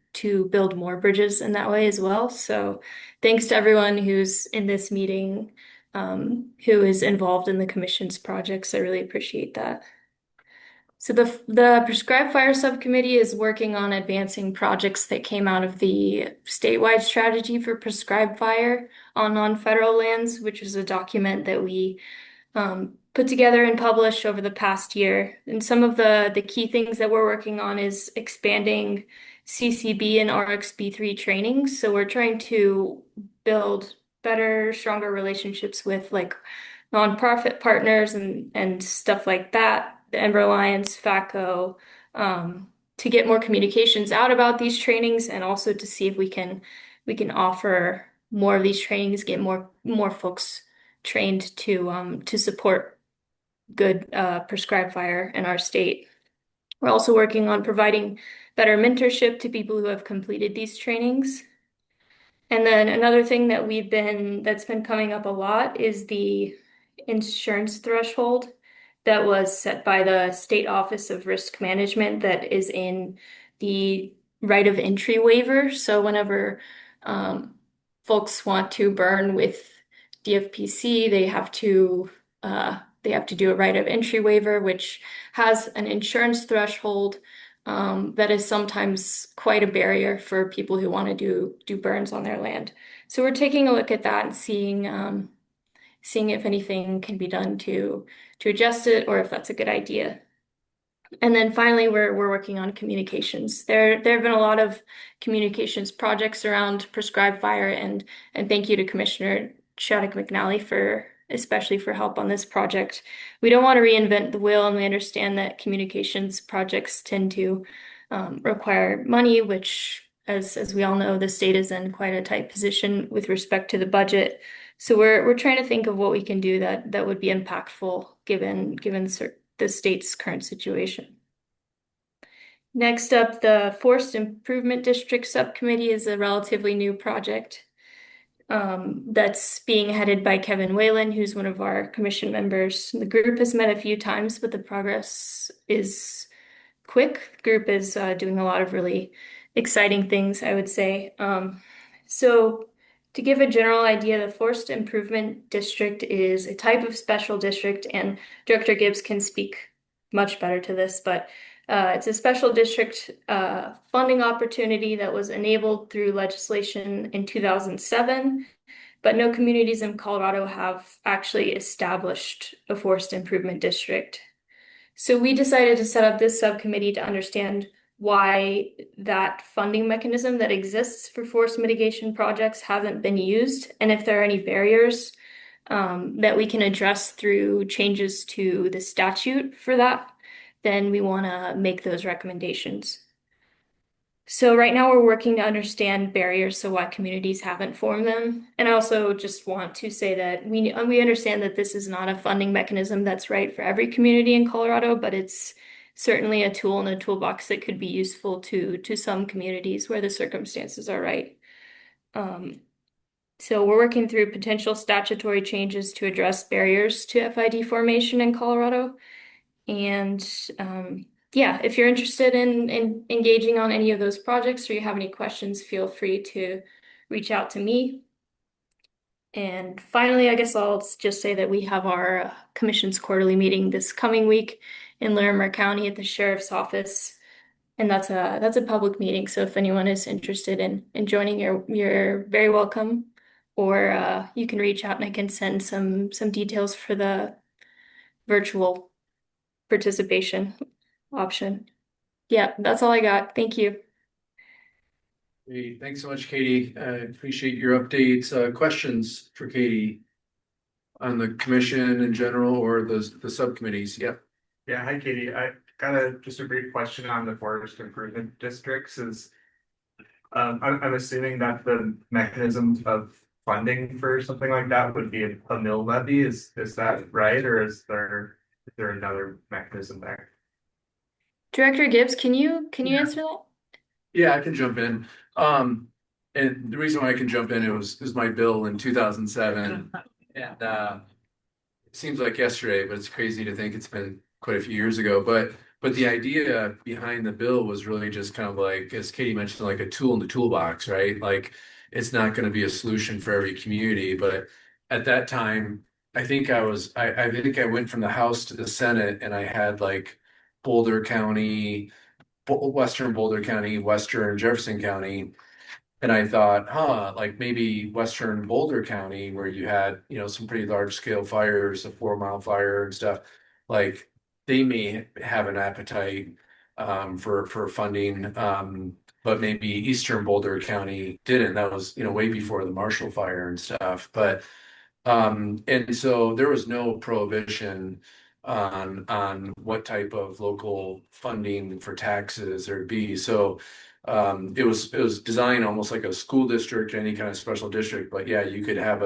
build more bridges in that way as well. So thanks to everyone who's in this meeting, who is involved in the commission's projects. I really appreciate that. So the Prescribed Fire Subcommittee is working on advancing projects that came out of the statewide strategy for prescribed fire on non-federal lands, which was a document that we put together and published over the past year. And some of the key things that we're working on is expanding CCB and RxB3 trainings. So we're trying to build better, stronger relationships with like nonprofit partners and stuff like that. The Ember Alliance, FACO, to get more communications out about these trainings, and also to see if we can offer more of these trainings, get more folks trained to support good prescribed fire in our state. We're also working on providing better mentorship to people who have completed these trainings. And then another thing that's been coming up a lot is the insurance threshold that was set by the State Office of Risk Management that is in the right of entry waiver. So whenever folks want to burn with DFPC, they have to do a right of entry waiver, which has an insurance threshold that is sometimes quite a barrier for people who want to do burns on their land. So we're taking a look at that and seeing if anything can be done to adjust it, or if that's a good idea. And then finally, we're working on communications. There have been a lot of communications projects around prescribed fire, and thank you to Commissioner Shattuck McNally especially for help on this project. We don't want to reinvent the wheel, and we understand that communications projects tend to require money, which as we all know, the state is in quite a tight position with respect to the budget. So we're trying to think of what we can do that would be impactful given the state's current situation. Next up, the Forest Improvement District Subcommittee is a relatively new project that's being headed by Kevin Whalen, who's one of our commission members. The group has met a few times, but the progress is quick. The group is doing a lot of really exciting things, I would say. So to give a general idea, the Forest Improvement District is a type of special district, and Director Gibbs can speak much better to this, but it's a special district funding opportunity that was enabled through legislation in 2007, but no communities in Colorado have actually established a forest improvement district. So we decided to set up this subcommittee to understand why that funding mechanism that exists for forest mitigation projects hasn't been used, and if there are any barriers that we can address through changes to the statute for that, then we want to make those recommendations. So right now we're working to understand barriers, so why communities haven't formed them. And I also just want to say that we understand that this is not a funding mechanism that's right for every community in Colorado, but it's certainly a tool in a toolbox that could be useful to some communities where the circumstances are right. So we're working through potential statutory changes to address barriers to FID formation in Colorado. And yeah, if you're interested in engaging on any of those projects or you have any questions, feel free to reach out to me. And finally, I guess I'll just say that we have our commission's quarterly meeting this coming week in Larimer County at the sheriff's office. And that's a public meeting. So if anyone is interested in joining, you're very welcome. Or you can reach out and I can send some details for the virtual participation option. Yeah, that's all I got. Thank you. Hey, thanks so much, Katie. I appreciate your updates. Questions for Katie on the commission in general or the subcommittees? Yep. Yeah, hi Katie. I got just a brief question on the forest improvement districts is I'm assuming that the mechanism of funding for something like that would be a mill levy. Is that right? Or is there another mechanism there? Director Gibbs, can you answer that? Yeah, I can jump in. And the reason why I can jump in, it was my bill in 2007. And it seems like yesterday, but it's crazy to think it's been quite a few years ago. But the idea behind the bill was really just kind of like, as Katie mentioned, like a tool in the toolbox, right? Like it's not going to be a solution for every community. But at that time, I think I went from the House to the Senate and I had like Boulder County, Western Boulder County, Western Jefferson County. And I thought, like maybe Western Boulder County, where you had, some pretty large scale fires, a 4 Mile fire and stuff, like they may have an appetite for funding. But maybe Eastern Boulder County didn't. That was, way before the Marshall Fire and stuff. But and so there was no prohibition on what type of local funding for taxes there'd be. So it was designed almost like a school district, any kind of special district. But yeah, you could have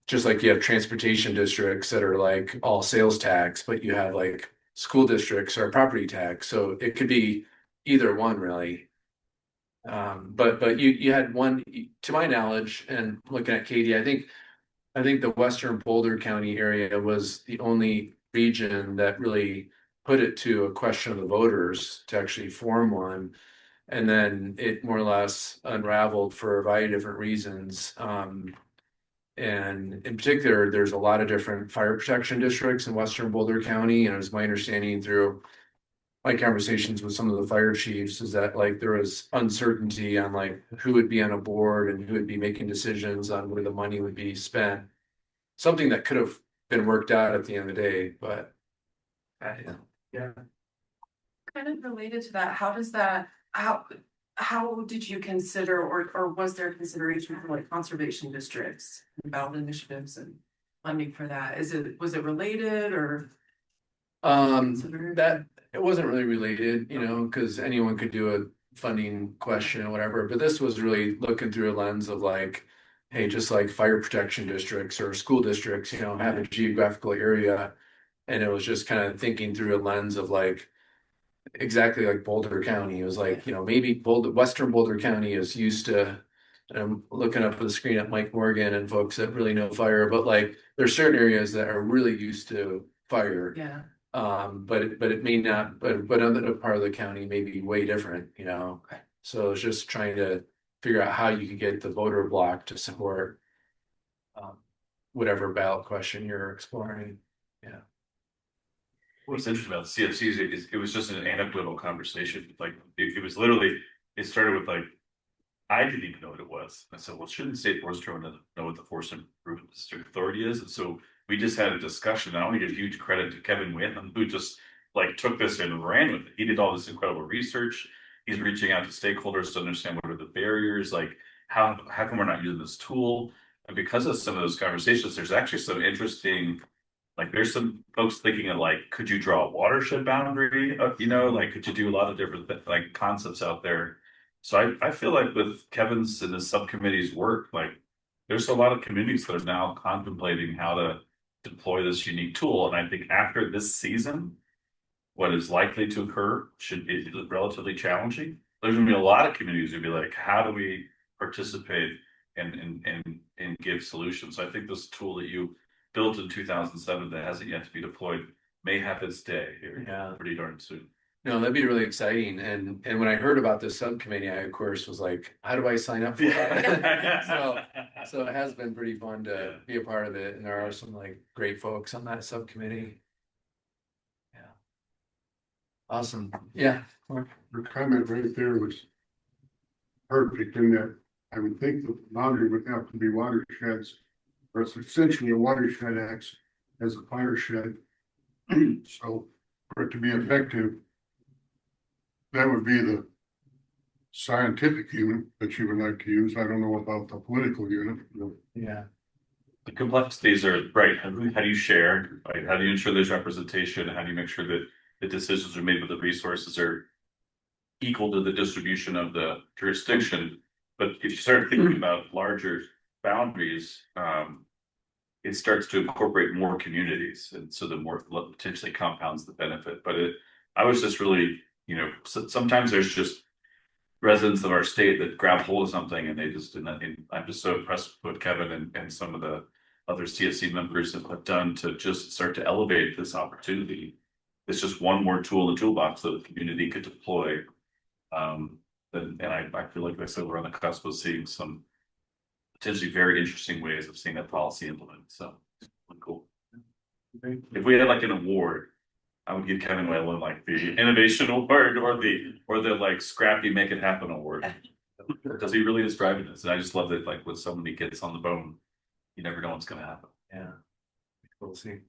just like you have transportation districts that are like all sales tax, but you have like school districts or property tax. So it could be either one really. But you had one, to my knowledge, and looking at Katie, I think the Western Boulder County area was the only region that really put it to a question of the voters to actually form one. And then it more or less unraveled for a variety of different reasons. And in particular, there's a lot of different fire protection districts in Western Boulder County. And it was my understanding through my conversations with some of the fire chiefs is that like there was uncertainty on like who would be on a board and who would be making decisions on where the money would be spent. Something that could have been worked out at the end of the day, but yeah. Kind of related to that, how did you consider or was there consideration for like conservation districts and ballot initiatives and funding for that? Was it related or? That it wasn't really related, because anyone could do a funding question or whatever, but this was really looking through a lens of like, hey, just like fire protection districts or school districts, you know, have a geographical area. And it was just kind of thinking through a lens of like, exactly like Boulder County. It was like, you know, maybe Western Boulder County is used to, and I'm looking up at the screen at Mike Morgan and folks that really know fire, but like there's certain areas that are really used to fire. Yeah. But it may not, but another part of the county may be way different, you know. So it's just trying to figure out how you can get the voter block to support whatever ballot question you're exploring. Yeah. What's interesting about the CFCs is it was just an anecdotal conversation. Like it was literally, it started with like, I didn't even know what it was. I said, well, shouldn't State Forest know what the Forest Improvement District Authority is? And so we just had a discussion. I want to give huge credit to Kevin Wynn, who just like took this and ran with it. He did all this incredible research. He's reaching out to stakeholders to understand what are the barriers, like how come we're not using this tool? And because of some of those conversations, there's actually some interesting, like there's some folks thinking of like, could you draw a watershed boundary? You know, like could you do a lot of different like concepts out there? So I feel like with Kevin's and his subcommittee's work, like there's a lot of communities that are now contemplating how to deploy this unique tool. And I think after this season, what is likely to occur should be relatively challenging. There's gonna be a lot of communities who'll be like, how do we participate and give solutions? So I think this tool that you built in 2007 that hasn't yet to be deployed may have its day here pretty darn soon. No, that'd be really exciting. And when I heard about this subcommittee, I of course was like, how do I sign up for it? So it has been pretty fun to be a part of it. And there are some like great folks on that subcommittee. Yeah. Awesome. Yeah. Your comment right there was perfect in that I would think the boundary would have to be watersheds, or it's essentially a watershed acts as a fire shed. So for it to be effective, that would be the scientific unit that you would like to use. I don't know about the political unit. Yeah. The complexities are right. How do you share? Right? How do you ensure there's representation? How do you make sure that the decisions are made with the resources are equal to the distribution of the jurisdiction? But if you start thinking about larger boundaries, it starts to incorporate more communities, and so the more potentially compounds the benefit. But I was just really, you know, sometimes there's just residents of our state that grab hold of something and they just I'm just so impressed with what Kevin and some of the other CFC members have done to just start to elevate this opportunity. It's just one more tool in the toolbox that the community could deploy. And I feel like I said we're on the cusp of seeing some potentially very interesting ways of seeing that policy implemented. So cool. If we had like an award, I would give Kevin Whalen like the innovation award or the like scrappy make it happen award. Because he really is driving this. And I just love that like when somebody gets on the bone, you never know what's gonna happen. Yeah. We'll see.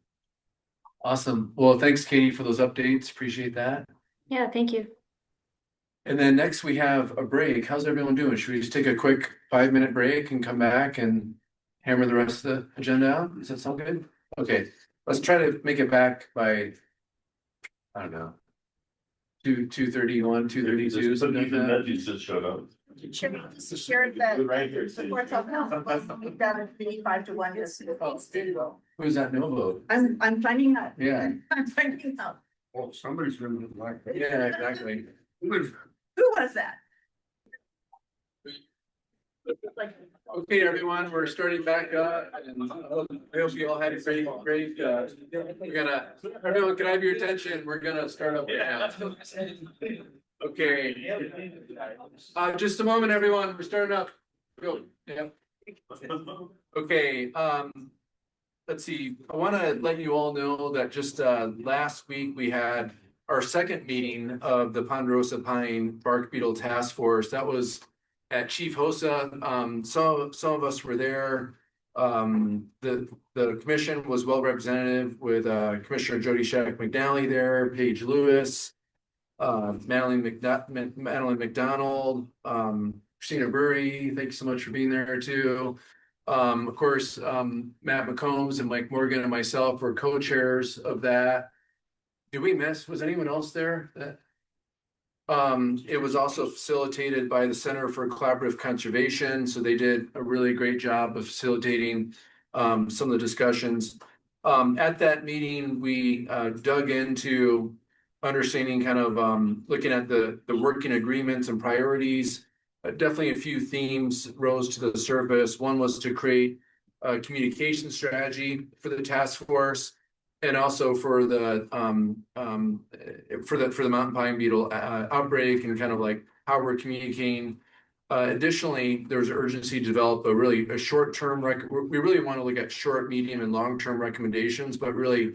Awesome. Well, thanks, Katie, for those updates. Appreciate that. Yeah, thank you. And then next we have a break. How's everyone doing? Should we just take a quick 5-minute break and come back and hammer the rest of the agenda out? Does that sound good? Okay, let's try to make it back by, I don't know, 2:31, 2:32, something like that. You just showed up. Should we just share that the Board of Health, we've got a 5-1 Who's that no vote? I'm finding out. Yeah. I'm finding out. Well, somebody's gonna like that. Yeah, exactly. Who was that? Okay, everyone, we're starting back up, and I hope you all had a great. Everyone, can I have your attention? We're gonna start up now. Okay. Just a moment, everyone. We're starting up. Go. Yeah. Okay. Let's see. I want to let you all know that just last week we had our second meeting of the Ponderosa Pine Bark Beetle Task Force. That was at Chief Hosa. Some of us were there. The commission was well represented with Commissioner Jody Shattuck McNally there, Paige Lewis, Madeline McDonald, Christina Burry. Thanks so much for being there too. Of course, Matt McCombs and Mike Morgan and myself were co-chairs of that. Did we miss? Was anyone else there? It was also facilitated by the Center for Collaborative Conservation, so they did a really great job of facilitating some of the discussions. At that meeting, we dug into understanding kind of looking at the working agreements and priorities. Definitely a few themes rose to the surface. One was to create a communication strategy for the task force, and also for the mountain pine beetle outbreak, and kind of like how we're communicating. Additionally, there's urgency to develop a short-term we really want to look at short, medium, and long-term recommendations, but really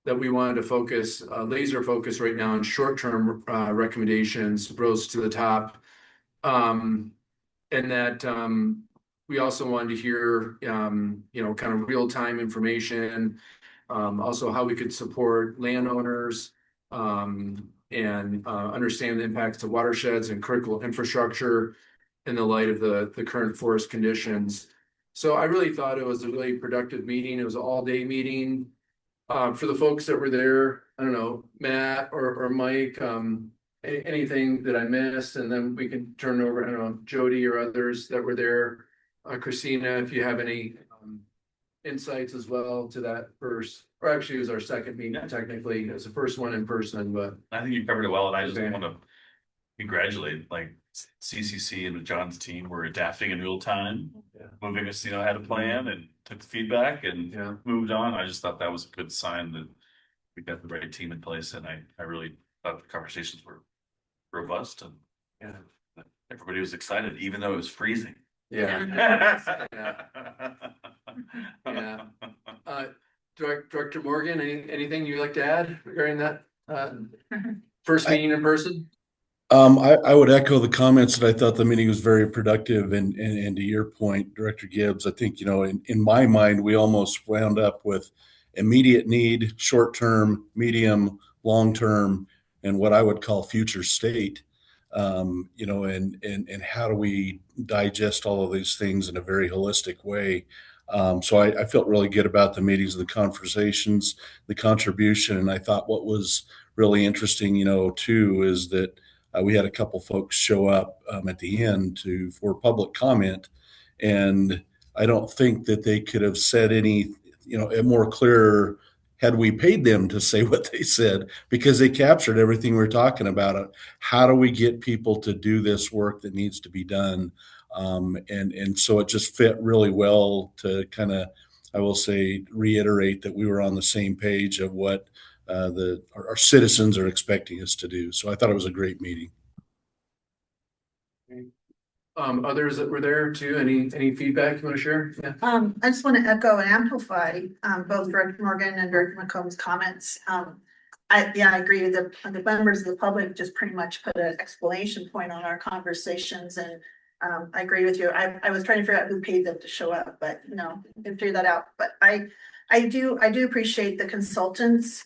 that we wanted to focus laser focus right now on short-term recommendations rose to the top. And that we also wanted to hear kind of real-time information, also how we could support landowners, and understand the impacts to watersheds and critical infrastructure in the light of the current forest conditions. So I really thought it was a really productive meeting. It was an all-day meeting. For the folks that were there, I don't know, Matt or Mike, anything that I missed, and then we can turn it over, I don't know, Jody or others that were there. Christina, if you have any insights as well to that first, or actually it was our second meeting, technically. It was the first one in person, but I think you covered it well, and I just want to congratulate like CCC and John's team were adapting in real time, moving us, had a plan and took the feedback and moved on. I just thought that was a good sign that we got the right team in place, and I really thought the conversations were robust, and everybody was excited, even though it was freezing. Director Morgan, anything you'd like to add regarding that first meeting in person? I would echo the comments that I thought the meeting was very productive, and to your point, Director Gibbs, I think, in my mind, we almost wound up with immediate need, short-term, medium, long-term, and what I would call future state. And how do we digest all of these things in a very holistic way? So I felt really good about the meetings, the conversations, the contribution. And I thought what was really interesting, too, is that we had a couple folks show up at the end for public comment. And I don't think that they could have said any, a more clear had we paid them to say what they said, because they captured everything we're talking about. How do we get people to do this work that needs to be done? And so it just fit really well to kind of, I will say, reiterate that we were on the same page of what our citizens are expecting us to do. So I thought it was a great meeting. Others that were there too, any feedback you want to share? I just want to echo and amplify both Director Morgan and Director McComb's comments. I agree with the members of the public just pretty much put an exclamation point on our conversations, and I agree with you. I was trying to figure out who paid them to show up, but didn't figure that out. But I do appreciate the consultants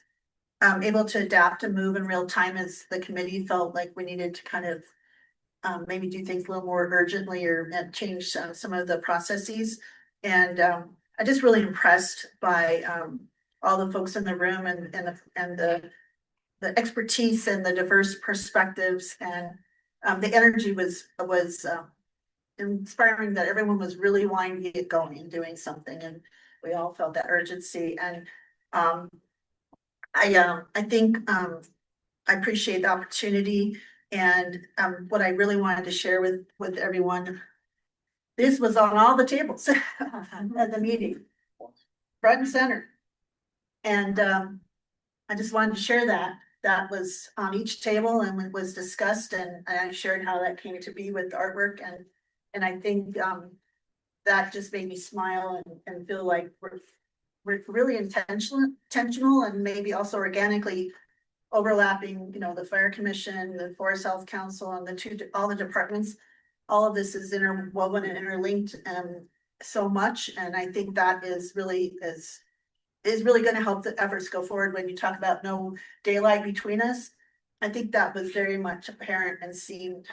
able to adapt and move in real time, as the committee felt like we needed to kind of maybe do things a little more urgently or change some of the processes. And I just really impressed by all the folks in the room and the expertise and the diverse perspectives, and the energy was inspiring, that everyone was really wanting to get going and doing something, and we all felt that urgency. And I think I appreciate the opportunity. And what I really wanted to share with everyone, this was on all the tables at the meeting, front and center. And I just wanted to share that was on each table and it was discussed, and I shared how that came to be with artwork, and I think that just made me smile and feel like we're really intentional and maybe also organically overlapping, the Fire Commission, the Forest Health Council, and all the departments. All of this is interwoven and interlinked so much, and I think that is really going to help the efforts go forward. When you talk about no daylight between us, I think that was very much apparent and seen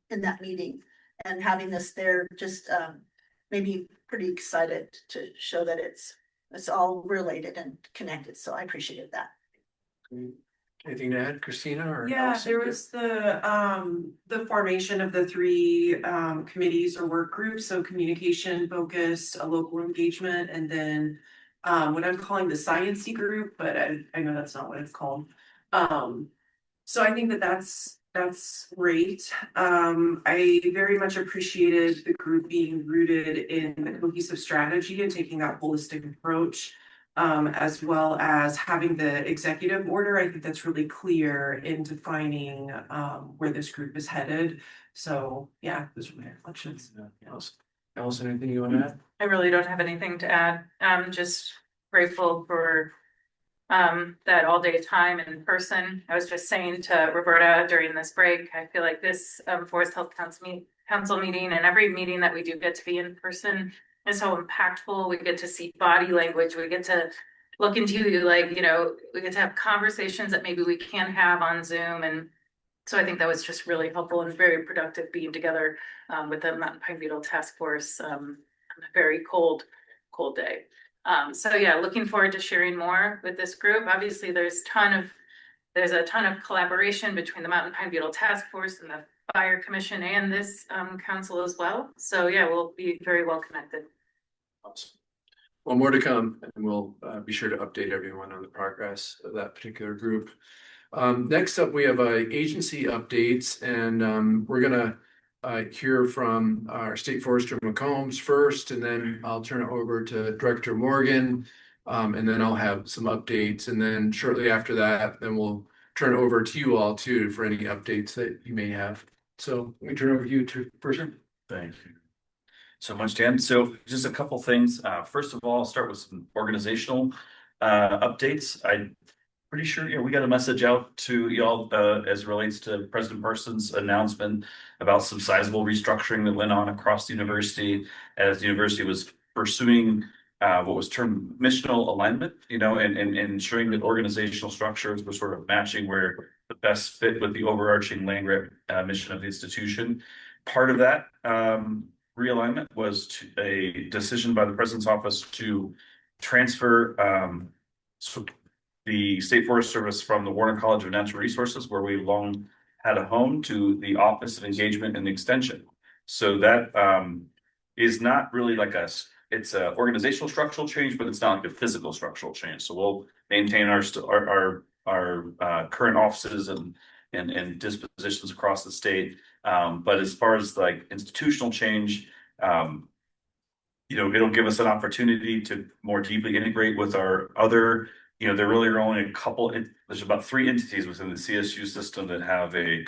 in that meeting, and having this there just made me pretty excited to show that it's all related and connected. So I appreciated that. Anything to add, Christina or? Yeah, Allison? there was the formation of the three committees or work groups, so communication focused, a local engagement, and then what I'm calling the sciencey group, but I know that's not what it's called. So I think that that's great. I very much appreciated the group being rooted in a cohesive strategy and taking that holistic approach. As well as having the executive order. I think that's really clear in defining where this group is headed. So yeah, those are my reflections. Allison, anything you want to add? I really don't have anything to add. I'm just grateful for that all day time in person. I was just saying to Roberta during this break, I feel like this Forest Health Council meeting and every meeting that we do get to be in person is so impactful. We get to see body language. We get to look into like, you know, we get to have conversations that maybe we can't have on Zoom. And so I think that was just really helpful and very productive being together with the Mountain Pine Beetle Task Force on a very cold day. So yeah, looking forward to sharing more with this group. Obviously, there's a ton of collaboration between the Mountain Pine Beetle Task Force and the Fire Commission and this council as well. So yeah, we'll be very well connected. Awesome. Well, more to come, and we'll be sure to update everyone on the progress of that particular group. Next up, we have agency updates, and we're gonna hear from our State Forester McCombs first, and then I'll turn it over to Director Morgan, and then I'll have some updates, and then shortly after that, then we'll turn it over to you all too for any updates that you may have. So let me turn it over to you to first. Thank you so much, Dan. So just a couple things. First of all, I'll start with some organizational updates. I'm pretty sure we got a message out to y'all as it relates to President Parsons' announcement about some sizable restructuring that went on across the university as the university was pursuing what was termed missional alignment, and ensuring that organizational structures were sort of matching where the best fit with the overarching land grant mission of the institution. Part of that realignment was a decision by the President's office to transfer the State Forest Service from the Warner College of Natural Resources, where we long had a home, to the Office of Engagement and Extension. So that is not really like it's an organizational structural change, but it's not like a physical structural change. So we'll maintain our current offices and dispositions across the state. But as far as like institutional change, it'll give us an opportunity to more deeply integrate with our other, there really are only there's about 3 entities within the CSU system that have a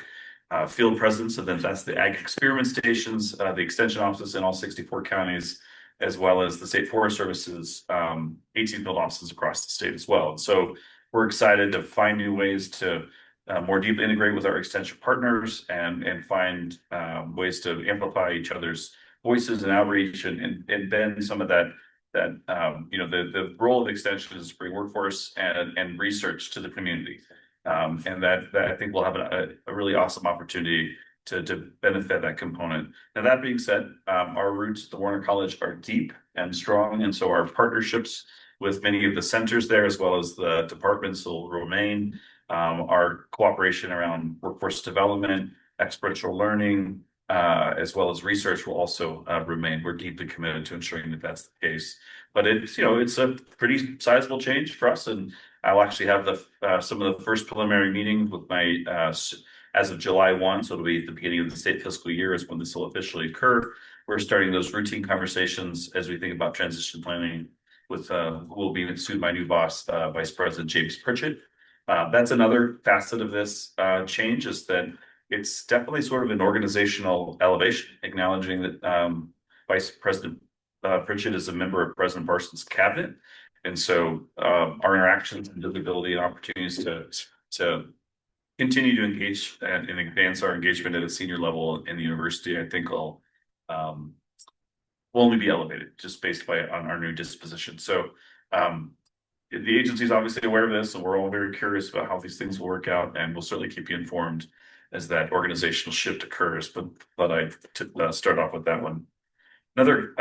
field presence. And then that's the Ag Experiment Stations, the Extension offices in all 64 counties, as well as the State Forest Service's 18 field offices across the state as well. And so we're excited to find new ways to more deeply integrate with our extension partners and find ways to amplify each other's voices and outreach and bend some of that the role of extension is to bring workforce and research to the community. And that I think we'll have a really awesome opportunity to benefit that component. Now, that being said, our roots at the Warner College are deep and strong. And so our partnerships with many of the centers there, as well as the departments, will remain. Our cooperation around workforce development, experiential learning, as well as research will also remain. We're deeply committed to ensuring that that's the case. But it's a pretty sizable change for us, and I'll actually have some of the first preliminary meetings with my as of July 1, so it'll be at the beginning of the state fiscal year is when this will officially occur. We're starting those routine conversations as we think about transition planning with who will be soon my new boss, Vice President James Pritchett. That's another facet of this change, is that it's definitely sort of an organizational elevation, acknowledging that Vice President Pritchett is a member of President Parsons' cabinet. And so our interactions and visibility and opportunities to continue to engage and advance our engagement at a senior level in the university, I think will only be elevated just based on our new disposition. So the agency is obviously aware of this, and we're all very curious about how these things will work out, and we'll certainly keep you informed as that organizational shift occurs. But I start off with that one. Another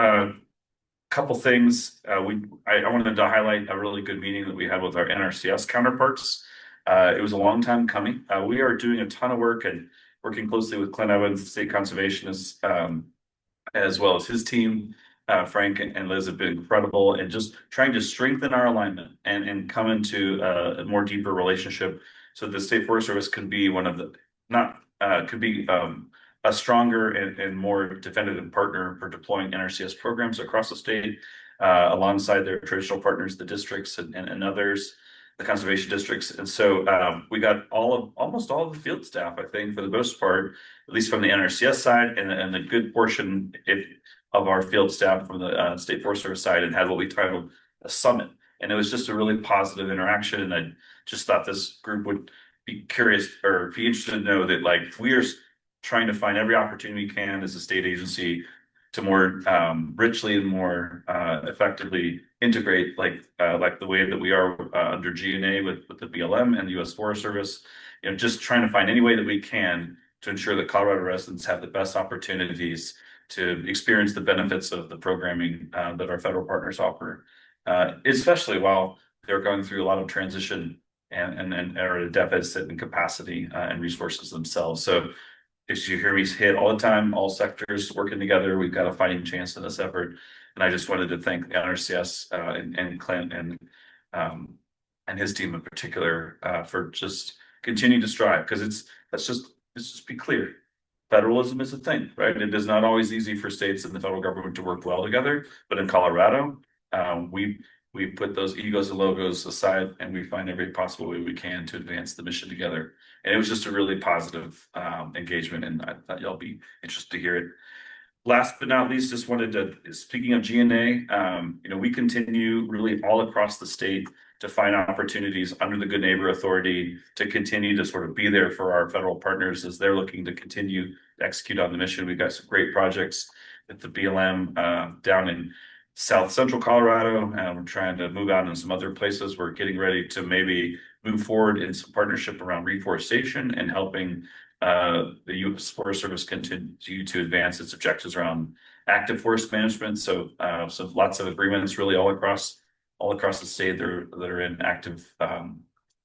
couple things I wanted to highlight a really good meeting that we had with our NRCS counterparts. It was a long time coming. We are doing a ton of work and working closely with Clint Evans, the state conservationist, as well as his team. Frank and Liz have been incredible and just trying to strengthen our alignment and come into a more deeper relationship so the State Forest Service can be one of the, not, could be a stronger and more definitive partner for deploying NRCS programs across the state, alongside their traditional partners, the districts and others, the conservation districts. And so we got almost all of the field staff, I think, for the most part, at least from the NRCS side, and a good portion of our field staff from the State Forest Service side, and had what we titled a summit. And it was just a really positive interaction. And I just thought this group would be curious or be interested to know that, like, we are trying to find every opportunity we can as a state agency to more richly and more effectively integrate, like the way that we are under GNA with the BLM and the U.S. Forest Service. You know, just trying to find any way that we can to ensure that Colorado residents have the best opportunities to experience the benefits of the programming that our federal partners offer, especially while they're going through a lot of transition and are at a deficit in capacity and resources themselves. So as you hear me hit all the time, all sectors working together, we've got a fighting chance in this effort. And I just wanted to thank the NRCS and Clint and his team in particular for just continuing to strive, because let's just be clear. Federalism is a thing, right? It is not always easy for states and the federal government to work well together, but in Colorado, we put those egos and logos aside, and we find every possible way we can to advance the mission together. And it was just a really positive engagement, and I thought y'all be interested to hear it. Last but not least, just wanted to, speaking of GNA, you know, we continue really all across the state to find opportunities under the Good Neighbor Authority to continue to sort of be there for our federal partners as they're looking to continue to execute on the mission. We've got some great projects at the BLM down in South Central Colorado, and we're trying to move out in some other places. We're getting ready to maybe move forward in some partnership around reforestation and helping the U.S. Forest Service continue to advance its objectives around active forest management. So lots of agreements really all across the state that are in active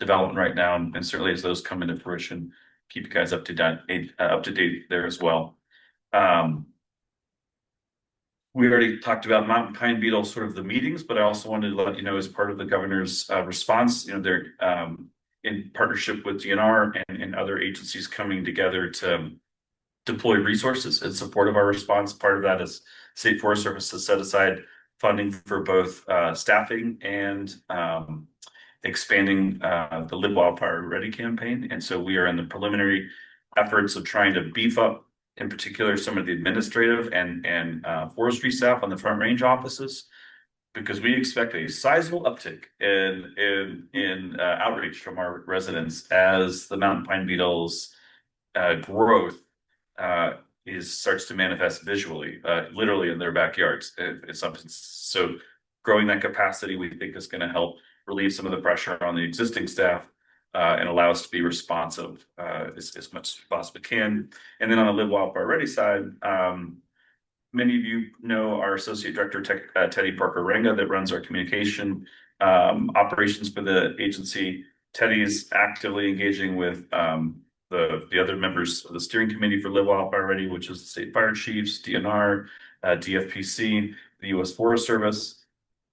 development right now, and certainly as those come into fruition, keep you guys up to date there as well. We already talked about mountain pine beetle, sort of the meetings, but I also wanted to let you know, as part of the governor's response, you know, they're in partnership with DNR and other agencies coming together to deploy resources in support of our response. Part of that is State Forest Service has set aside funding for both staffing and expanding the Live Wildfire Ready campaign. And so we are in the preliminary efforts of trying to beef up, in particular, some of the administrative and forestry staff on the Front Range offices, because we expect a sizable uptick in outreach from our residents as the mountain pine beetles growth starts to manifest visually, literally in their backyards. So growing that capacity, we think, is going to help relieve some of the pressure on the existing staff and allow us to be responsive as much as we possibly can. And then on the Live Wildfire Ready side, many of you know our Associate Director, Teddy Parker Renga, that runs our communication operations for the agency. Teddy's actively engaging with the other members of the steering committee for Live Wildfire Ready, which is the state fire chiefs, DNR, DFPC, the U.S. Forest Service.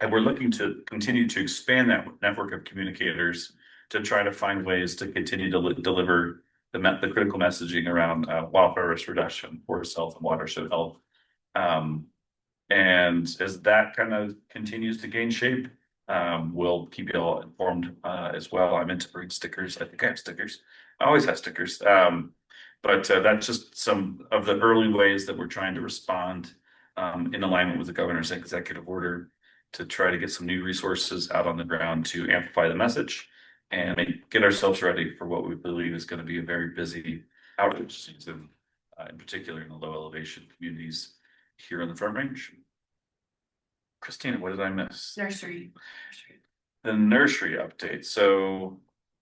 And we're looking to continue to expand that network of communicators to try to find ways to continue to deliver the critical messaging around wildfire risk reduction, forest health, and watershed health. And as that kind of continues to gain shape, we'll keep you all informed as well. I meant to bring stickers. I think I have stickers. I always have stickers. But that's just some of the early ways that we're trying to respond in alignment with the governor's executive order to try to get some new resources out on the ground to amplify the message and get ourselves ready for what we believe is going to be a very busy outreach season, in particular in the low elevation communities here on the Front Range. Christina, what did I miss? Nursery. The nursery update. So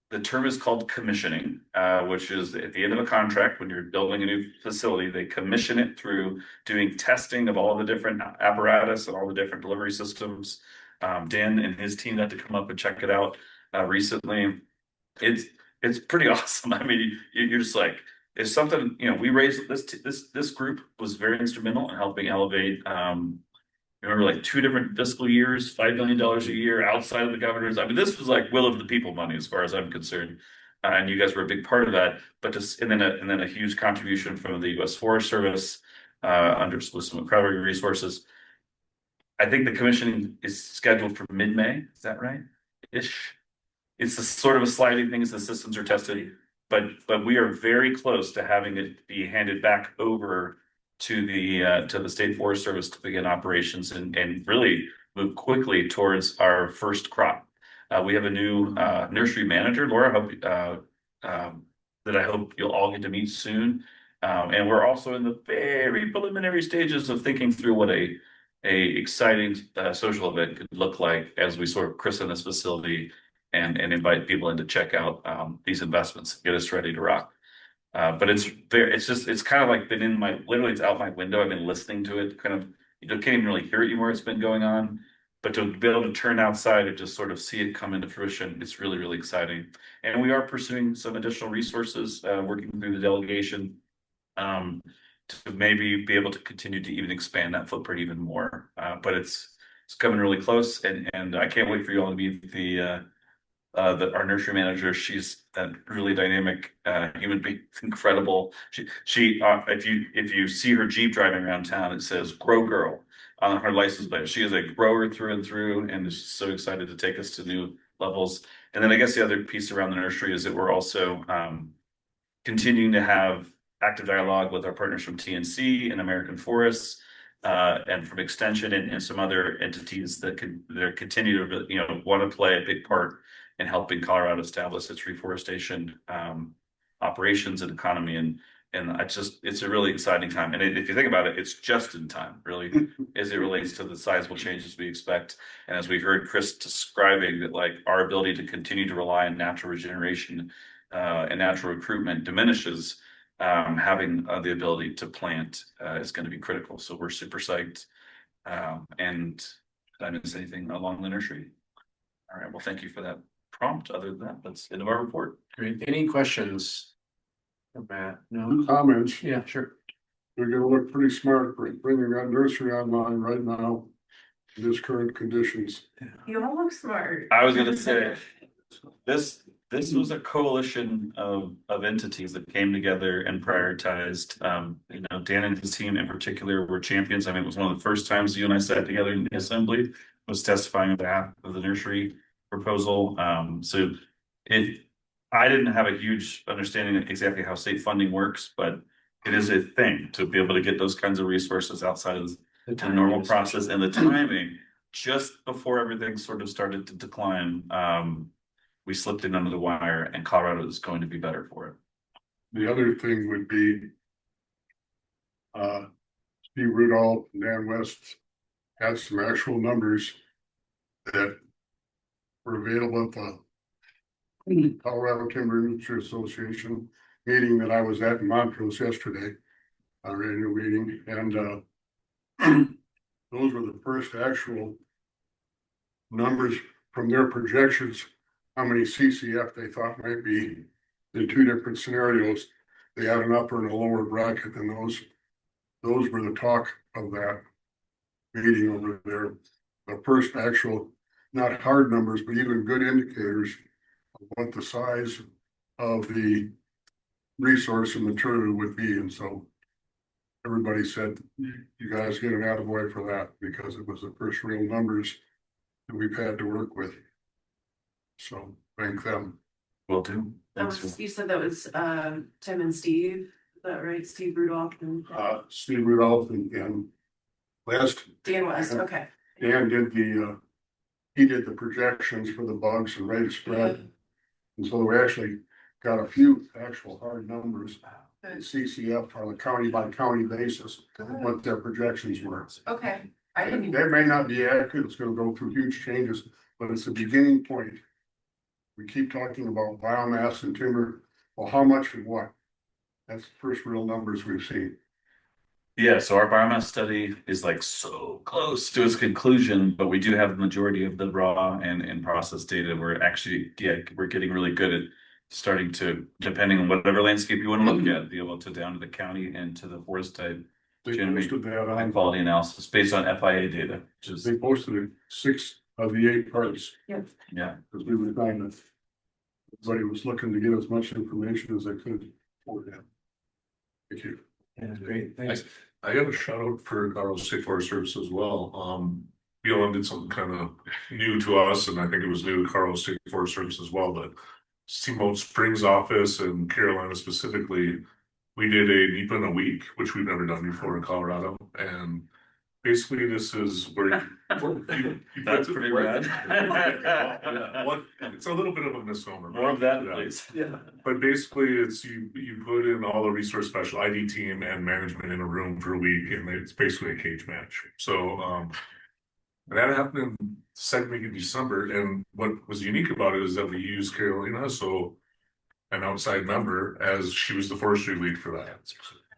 the term is called commissioning, which is at the end of a contract when you're building a new facility, they commission it through doing testing of all the different apparatus and all the different delivery systems. Dan and his team had to come up and check it out recently. it's pretty awesome. I mean, you're just like, it's something, we raised this group was very instrumental in helping elevate, remember like 2 different fiscal years, $5 million a year outside of the governor's. I mean, this was like will of the people money as far as I'm concerned. And you guys were a big part of that, but just, and then a huge contribution from the U.S. Forest Service, under Solicitor McCreary Resources. I think the commission is scheduled for mid-May. Is that right? Ish. It's a sort of a sliding thing as the systems are tested, but we are very close to having it be handed back over to the State Forest Service to begin operations and really move quickly towards our first crop. We have a new nursery manager, Laura, that I hope you'll all get to meet soon. And we're also in the very preliminary stages of thinking through what a exciting social event could look like as we sort of christen this facility and invite people in to check out these investments, get us ready to rock. But it's kind of like been in literally it's out my window. I've been listening to it, kind of, you can't even really hear it anymore. It's been going on, but to be able to turn outside and just sort of see it come into fruition, it's really, really exciting. And we are pursuing some additional resources, working through the delegation, to maybe be able to continue to even expand that footprint even more. But it's coming really close, and I can't wait for you all to meet our nursery manager. She's a really dynamic human being, incredible. She if you see her Jeep driving around town, it says "Grow Girl" on her license plate. She is a grower through and through, and is so excited to take us to new levels. And then I guess the other piece around the nursery is that we're also continuing to have active dialogue with our partners from TNC and American Forests, and from Extension and some other entities that continue to want to play a big part in helping Colorado establish its reforestation operations and economy. And it's a really exciting time. And if you think about it, it's just in time, really, as it relates to the sizable changes we expect. And as we heard Chris describing that, like, our ability to continue to rely on natural regeneration and natural recruitment diminishes, having the ability to plant is going to be critical. So we're super psyched. And did I miss anything along the nursery? All right, well, thank you for that prompt. Other than that, that's the end of our report. Great. Any questions? Matt? No comments. Yeah, sure. You're gonna look pretty smart bringing that nursery online right now in this current conditions. You all look smart. I was gonna say, this was a coalition of entities that came together and prioritized. Dan and his team in particular were champions. I mean, it was one of the first times you and I sat together in the assembly, was testifying on behalf of the nursery proposal. I didn't have a huge understanding of exactly how state funding works, but it is a thing to be able to get those kinds of resources outside of the normal process, and the timing just before everything sort of started to decline. We slipped in under the wire, and Colorado is going to be better for it. The other thing would be Steve Rudolph and Dan West had some actual numbers that were available at the Colorado Timber Industry Association meeting that I was at in Montrose yesterday, our annual meeting, and those were the first actual numbers from their projections, how many CCF they thought might be in 2 different scenarios. They had an upper and a lower bracket, and those were the talk of that meeting over there. The first actual, not hard numbers, but even good indicators of what the size of the resource and material would be. And so everybody said, you guys get an attaboy for that, because it was the first real numbers that we've had to work with. So thank them. Will do. You said that was Tim and Steve, is that right? Steve Rudolph and Steve Rudolph and West. Dan West, okay. Dan did he did the projections for the bugs and rate of spread. And so we actually got a few actual hard numbers, CCF on a county by county basis, what their projections were. Okay. That may not be accurate. It's going to go through huge changes, but it's a beginning point. We keep talking about biomass and timber. Well, how much and what? That's the first real numbers we've seen. Yeah, so our biomass study is like so close to its conclusion, but we do have the majority of the raw and process data. We're actually, we're getting really good starting to, depending on whatever landscape you want to look at, be able to down to the county and to the forest type. They Generate posted that high on, quality analysis based on FIA data, which is, they posted it 6 of the 8 parts, yeah. because we were finding that everybody was looking to get as much information as they could for them. Thank you. Yeah, great, thanks. I got a shout out for Colorado State Forest Service as well. BLM did something kind of new to us, and I think it was new to Colorado State Forest Service as well, but Steamboat Springs office and Carolina specifically, we did a NEPA in a week, which we've never done before in Colorado. And basically this is where you That's pretty rad. It's a little bit of a misnomer. More of that, please. Yeah. But basically it's you put in all the resource special ID team and management in a room for a week, and it's basically a cage match. So that happened in the second week of December, and what was unique about it is that we used Carolina, so an outside member, as she was the forestry lead for that.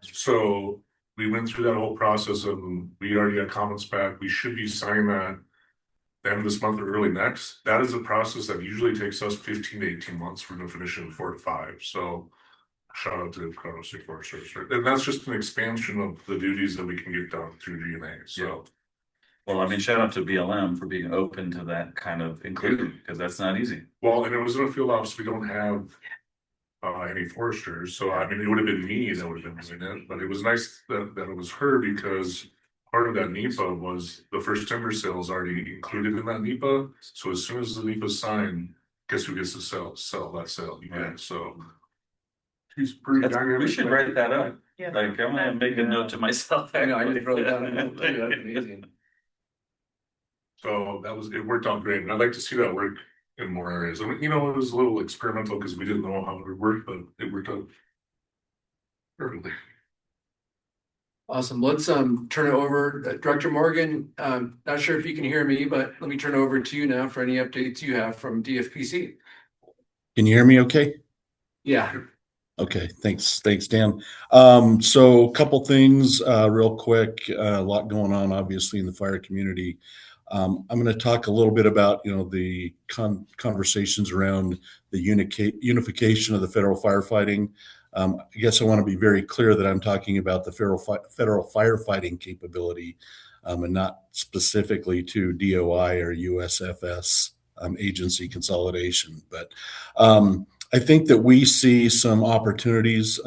So we went through that whole process, and we already got comments back. We should be signing that the end of this month or early next. That is a process that usually takes us 15 to 18 months. We're gonna finish it in 4 to 5. So shout out to Colorado State Forest Service. And that's just an expansion of the duties that we can get done through DNA. So Well, I mean, shout out to BLM for being open to that kind of inclusion, because that's not easy. well, and it was in a field office. We don't have any foresters, so I mean, it would have been me that would have been doing it, but it was nice that it was her, because part of that NEPA was the first timber sale is already included in that NEPA. So as soon as the NEPA is signed, guess who gets to sell that sale? You guys. So she's pretty dynamic. We should write that up. Yeah. Like, I'm gonna make a note to myself. I know, I just wrote it down. That's amazing. So it worked out great, and I'd like to see that work in more areas. I mean, it was a little experimental because we didn't know how it would work, but it worked out perfectly. Awesome. Let's turn it over. Director Morgan, not sure if you can hear me, but let me turn it over to you now for any updates you have from DFPC. Can you hear me okay? Yeah. Okay, thanks, Dan. So a couple things real quick, a lot going on obviously in the fire community. I'm going to talk a little bit about, the conversations around the unification of the federal firefighting. I guess I want to be very clear that I'm talking about the federal firefighting capability, and not specifically to DOI or USFS agency consolidation. But I think that we see some opportunities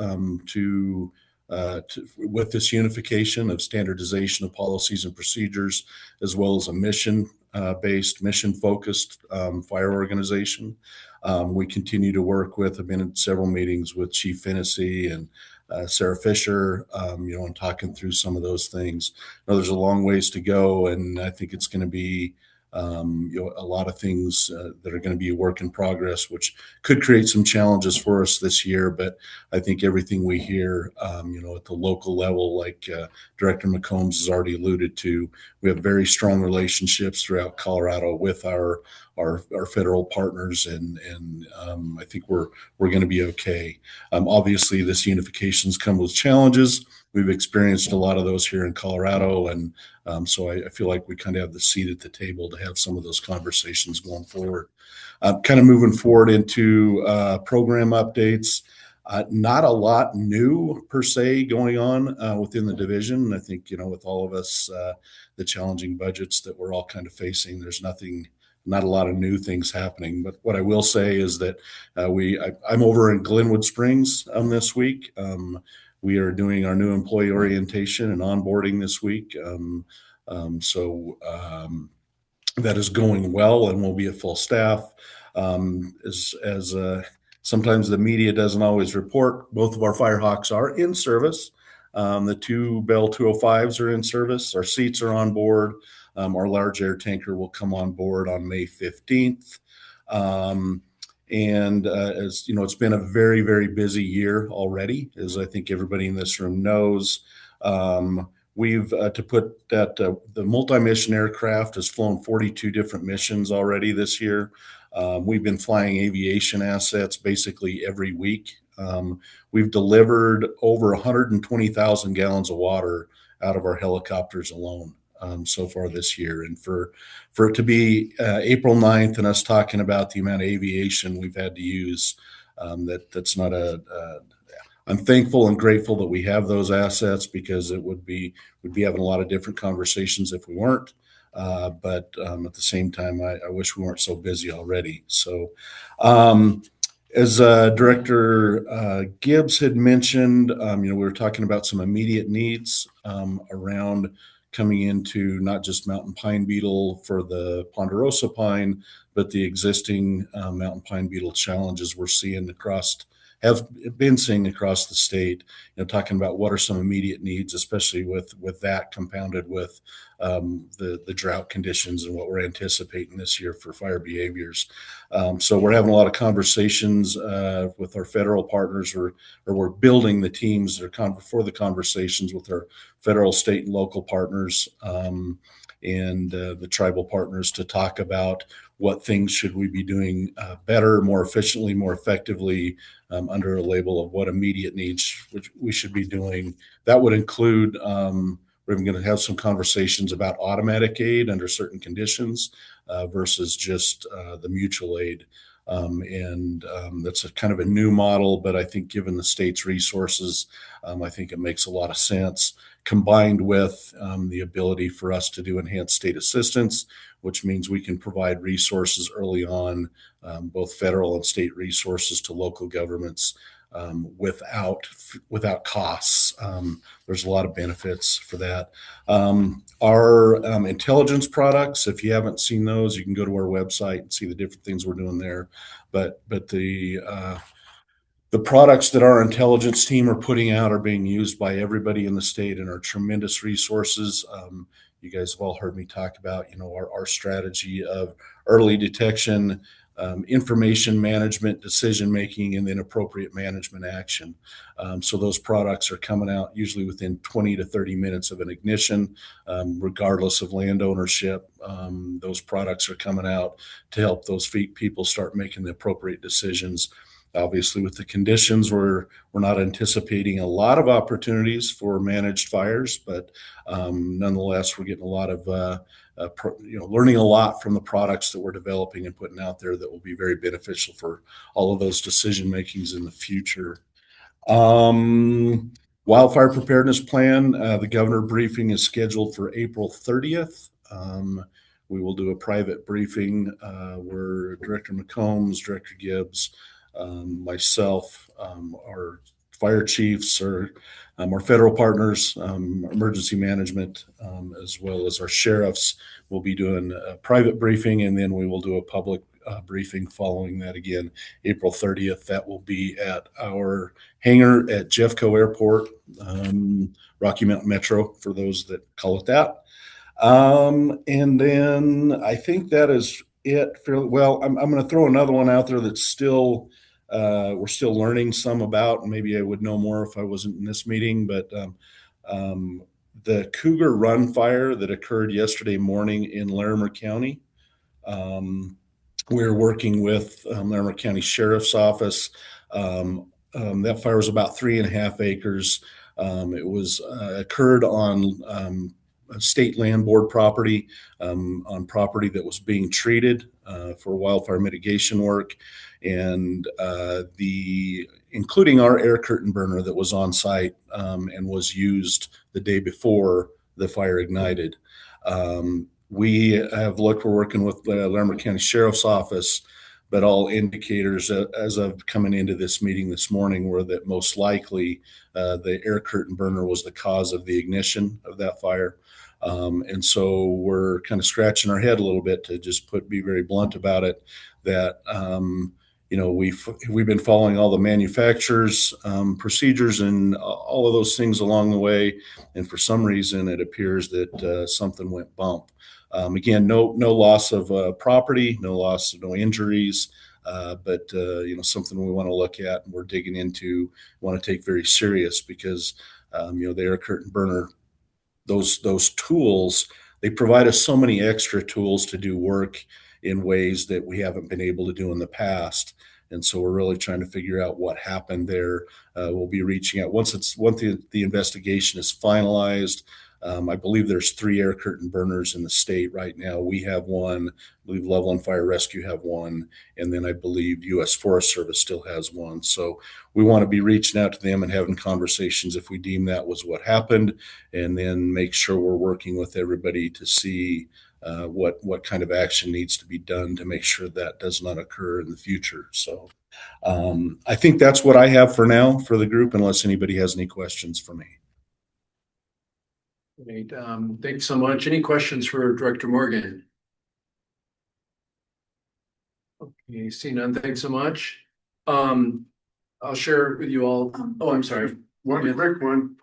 with this unification of standardization of policies and procedures, as well as a mission-based, mission-focused fire organization. We continue to work with, I've been in several meetings with Chief Fennessy and Sarah Fisher, and talking through some of those things. There's a long ways to go, and I think it's going to be a lot of things that are going to be a work in progress, which could create some challenges for us this year. But I think everything we hear, at the local level, like Director McCombs has already alluded to, we have very strong relationships throughout Colorado with our federal partners, and I think we're going to be okay. Obviously, this unifications come with challenges. We've experienced a lot of those here in Colorado, and so I feel like we kind of have the seat at the table to have some of those conversations going forward. Kind of moving forward into program updates. Not a lot new per se going on within the division. I think, with all of us, the challenging budgets that we're all kind of facing, there's not a lot of new things happening. But what I will say is that I'm over in Glenwood Springs this week. We are doing our new employee orientation and onboarding this week. So that is going well, and we'll be at full staff. As sometimes the media doesn't always report, both of our Firehawks are in service. The 2 Bell 205s are in service. Our seats are on board. Our large air tanker will come on board on May 15th. And as you know, it's been a very, very busy year already, as I think everybody in this room knows. We've to put that the multi-mission aircraft has flown 42 different missions already this year. We've been flying aviation assets basically every week. We've delivered over 120,000 gallons of water out of our helicopters alone so far this year. And for it to be April 9th and us talking about the amount of aviation we've had to use, That's not I'm thankful and grateful that we have those assets, because we'd be having a lot of different conversations if we weren't. But at the same time, I wish we weren't so busy already. So, as Director Gibbs had mentioned, we were talking about some immediate needs around coming into not just mountain pine beetle for the ponderosa pine, but the existing mountain pine beetle challenges we're seeing have been seeing across the state. Talking about what are some immediate needs, especially with that compounded with the drought conditions and what we're anticipating this year for fire behaviors. So we're having a lot of conversations with our federal partners, or we're building the teams for the conversations with our federal, state, and local partners, and the tribal partners, to talk about what things should we be doing better, more efficiently, more effectively, under a label of what immediate needs which we should be doing. That would include, we're going to have some conversations about automatic aid under certain conditions versus just the mutual aid. That's a kind of a new model, but I think given the state's resources, I think it makes a lot of sense, combined with the ability for us to do enhanced state assistance, which means we can provide resources early on, both federal and state resources to local governments without costs. There's a lot of benefits for that. Our intelligence products, if you haven't seen those, you can go to our website and see the different things we're doing there. But the products that our intelligence team are putting out are being used by everybody in the state and are tremendous resources. You guys have all heard me talk about, our strategy of early detection, information management, decision making, and then appropriate management action. So those products are coming out usually within 20 to 30 minutes of an ignition, regardless of land ownership. Those products are coming out to help those people start making the appropriate decisions. Obviously, with the conditions, we're not anticipating a lot of opportunities for managed fires, but nonetheless, we're getting a lot of learning a lot from the products that we're developing and putting out there that will be very beneficial for all of those decision makings in the future. Wildfire preparedness plan. The governor briefing is scheduled for April 30th. We will do a private briefing where Director McCombs, Director Gibbs, myself, our fire chiefs, our federal partners, emergency management, as well as our sheriffs will be doing a private briefing, and then we will do a public briefing following that again, April 30th. That will be at our hangar at Jeffco Airport, Rocky Mountain Metro, for those that call it that. And then I think that is it. Fairly well. I'm going to throw another one out there that's still we're still learning some about, and maybe I would know more if I wasn't in this meeting, but the Cougar Run fire that occurred yesterday morning in Larimer County. We're working with Larimer County Sheriff's Office. That fire was about 3.5 acres. It was occurred on state land board property, on property that was being treated for wildfire mitigation work, and including our air curtain burner that was on site and was used the day before the fire ignited. We have looked, we're working with the Larimer County Sheriff's Office, but all indicators as of coming into this meeting this morning were that most likely the air curtain burner was the cause of the ignition of that fire. And so we're kind of scratching our head a little bit to just be very blunt about it, that we've been following all the manufacturers' procedures and all of those things along the way, and for some reason it appears that something went bump. Again, no loss of property, no injuries, but something we want to look at and we're digging into, want to take very serious, because the air curtain burner, those tools, they provide us so many extra tools to do work in ways that we haven't been able to do in the past. And so we're really trying to figure out what happened there. We'll be reaching out once the investigation is finalized. I believe there's 3 air curtain burners in the state right now. We have one, I believe Loveland Fire Rescue have one, and then I believe U.S. Forest Service still has one. So we want to be reaching out to them and having conversations if we deem that was what happened, and then make sure we're working with everybody to see what kind of action needs to be done to make sure that does not occur in the future. So I think that's what I have for now for the group, unless anybody has any questions for me. Great. Thanks so much. Any questions for Director Morgan? Okay, see none. Thanks so much. I'll share with you all. Oh, I'm sorry. One quick one.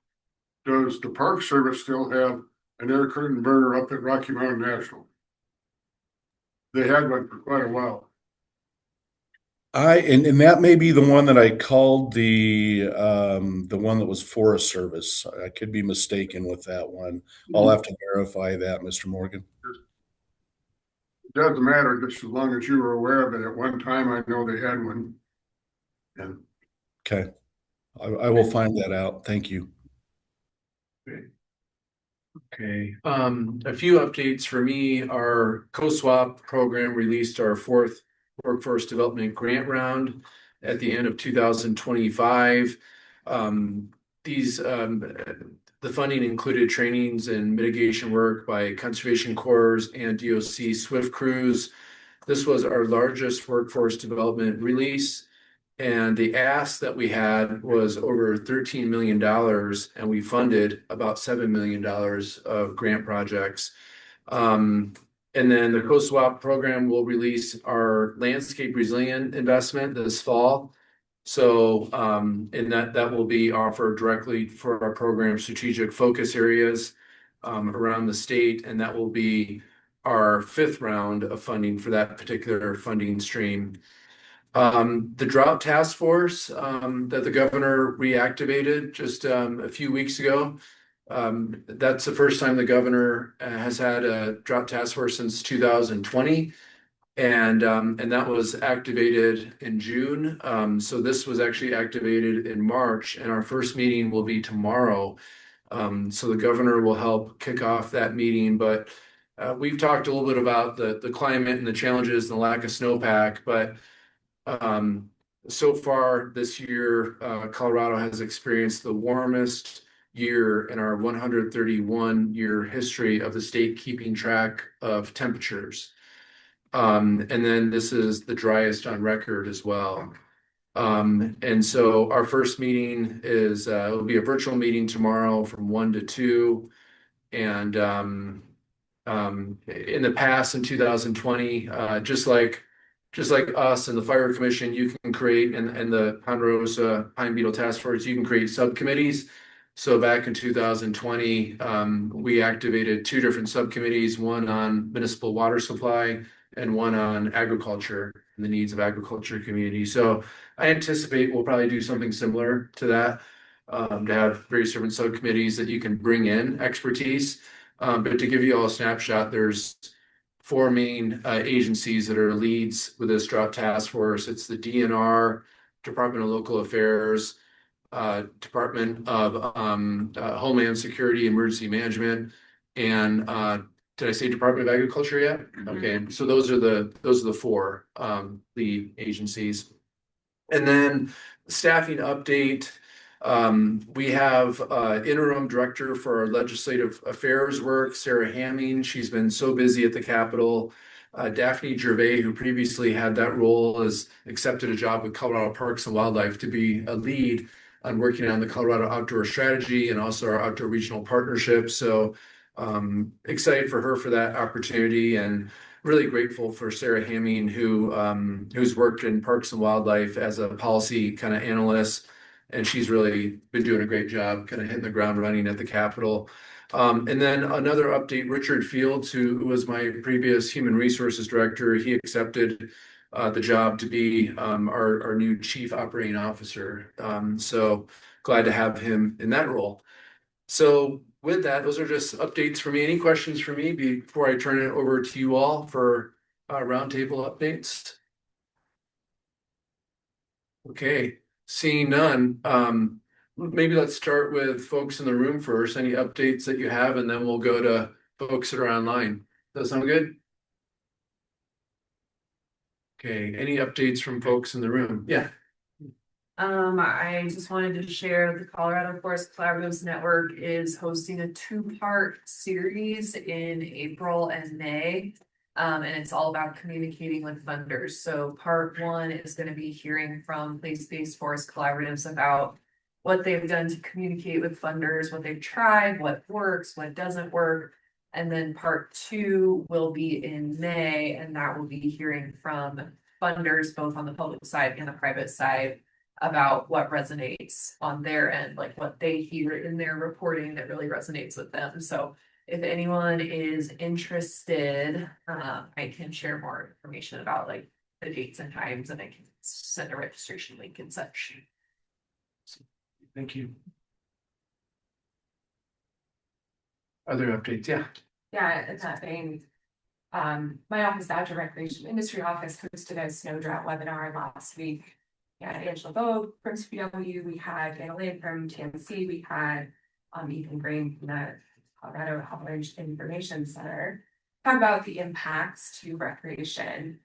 Does the Park Service still have an air curtain burner up at Rocky Mountain National? They had one for quite a while. And that may be the one that I called the one that was Forest Service. I could be mistaken with that one. I'll have to verify that, Mr. Morgan. It doesn't matter, just as long as you were aware of it. At one time, I know they had one. And okay, I will find that out. Thank you. Okay. A few updates for me. Our COSWAP program released our 4th workforce development grant round at the end of 2025. The funding included trainings and mitigation work by Conservation Corps and DOC Swift Crews. This was our largest workforce development release, and the ask that we had was over $13 million, and we funded about $7 million of grant projects. And then the COSWAP program will release our landscape resilient investment this fall. So, and that will be offered directly for our program strategic focus areas around the state, and that will be our 5th round of funding for that particular funding stream. The drought task force that the governor reactivated just a few weeks ago. That's the first time the governor has had a drought task force since 2020, and that was activated in June. So this was actually activated in March, and our first meeting will be tomorrow. So the governor will help kick off that meeting, but we've talked a little bit about the climate and the challenges and the lack of snowpack, but so far this year, Colorado has experienced the warmest year in our 131-year history of the state keeping track of temperatures. And then this is the driest on record as well. And so our first meeting is it'll be a virtual meeting tomorrow from 1 to 2. And in the past, in 2020, just like us and the Fire Commission, you can create, and the Ponderosa Pine Beetle Task Force, you can create subcommittees. So back in 2020, we activated 2 different subcommittees, one on municipal water supply and one on agriculture and the needs of agriculture community. So I anticipate we'll probably do something similar to that, to have various different subcommittees that you can bring in expertise. But to give you all a snapshot, there's 4 main agencies that are leads with this drought task force. It's the DNR, Department of Local Affairs, Department of Homeland Security, Emergency Management, and did I say Department of Agriculture yet? Okay, so those are the 4 lead agencies. And then staffing update. We have interim director for our legislative affairs work, Sarah Hamming. She's been so busy at the Capitol. Daphne Gervais, who previously had that role, has accepted a job with Colorado Parks and Wildlife to be a lead on working on the Colorado Outdoor Strategy and also our outdoor regional partnership. So excited for her for that opportunity, and really grateful for Sarah Hamming, who's worked in Parks and Wildlife as a policy kind of analyst. And she's really been doing a great job kind of hitting the ground running at the Capitol. And then another update, Richard Fields, who was my previous human resources director, he accepted the job to be our new chief operating officer. So glad to have him in that role. So with that, those are just updates for me. Any questions for me before I turn it over to you all for roundtable updates? Okay. Seeing none, maybe let's start with folks in the room first, any updates that you have, and then we'll go to folks that are online. Does that sound good? Okay, any updates from folks in the room? Yeah. I just wanted to share the Colorado Forest Collaboratives Network is hosting a 2-part series in April and May. And it's all about communicating with funders. So part 1 is going to be hearing from place-based forest collaboratives about what they've done to communicate with funders, what they've tried, what works, what doesn't work. And then part 2 will be in May, and that will be hearing from funders, both on the public side and the private side, about what resonates on their end, like what they hear in their reporting that really resonates with them. So if anyone is interested, I can share more information about like the dates and times, and I can send a registration link and such. Thank you. Other updates? Yeah. Yeah, it's that vein. My office, the Outdoor Recreation Industry Office, hosted a snow drought webinar last week. We had Angela Vogue from CPW, we had Anna Lane from TNC, we had Ethan Green from the Colorado Avalanche Information Center, talk about the impacts to recreation.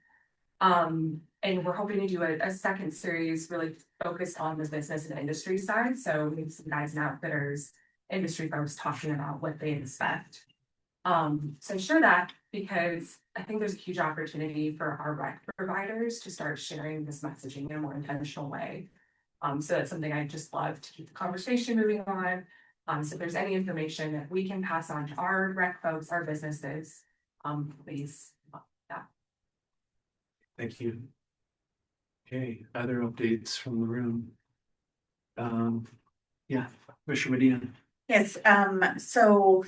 And we're hoping to do a second series really focused on the business and industry side. So we have some guys and outfitters, industry folks talking about what they expect. So share that because I think there's a huge opportunity for our rec providers to start sharing this messaging in a more intentional way. So that's something I just love to keep the conversation moving on. So if there's any information that we can pass on to our rec folks, our businesses, please. Yeah. Thank you. Okay, other updates from the room? Yeah, Commissioner Medina. Yes, so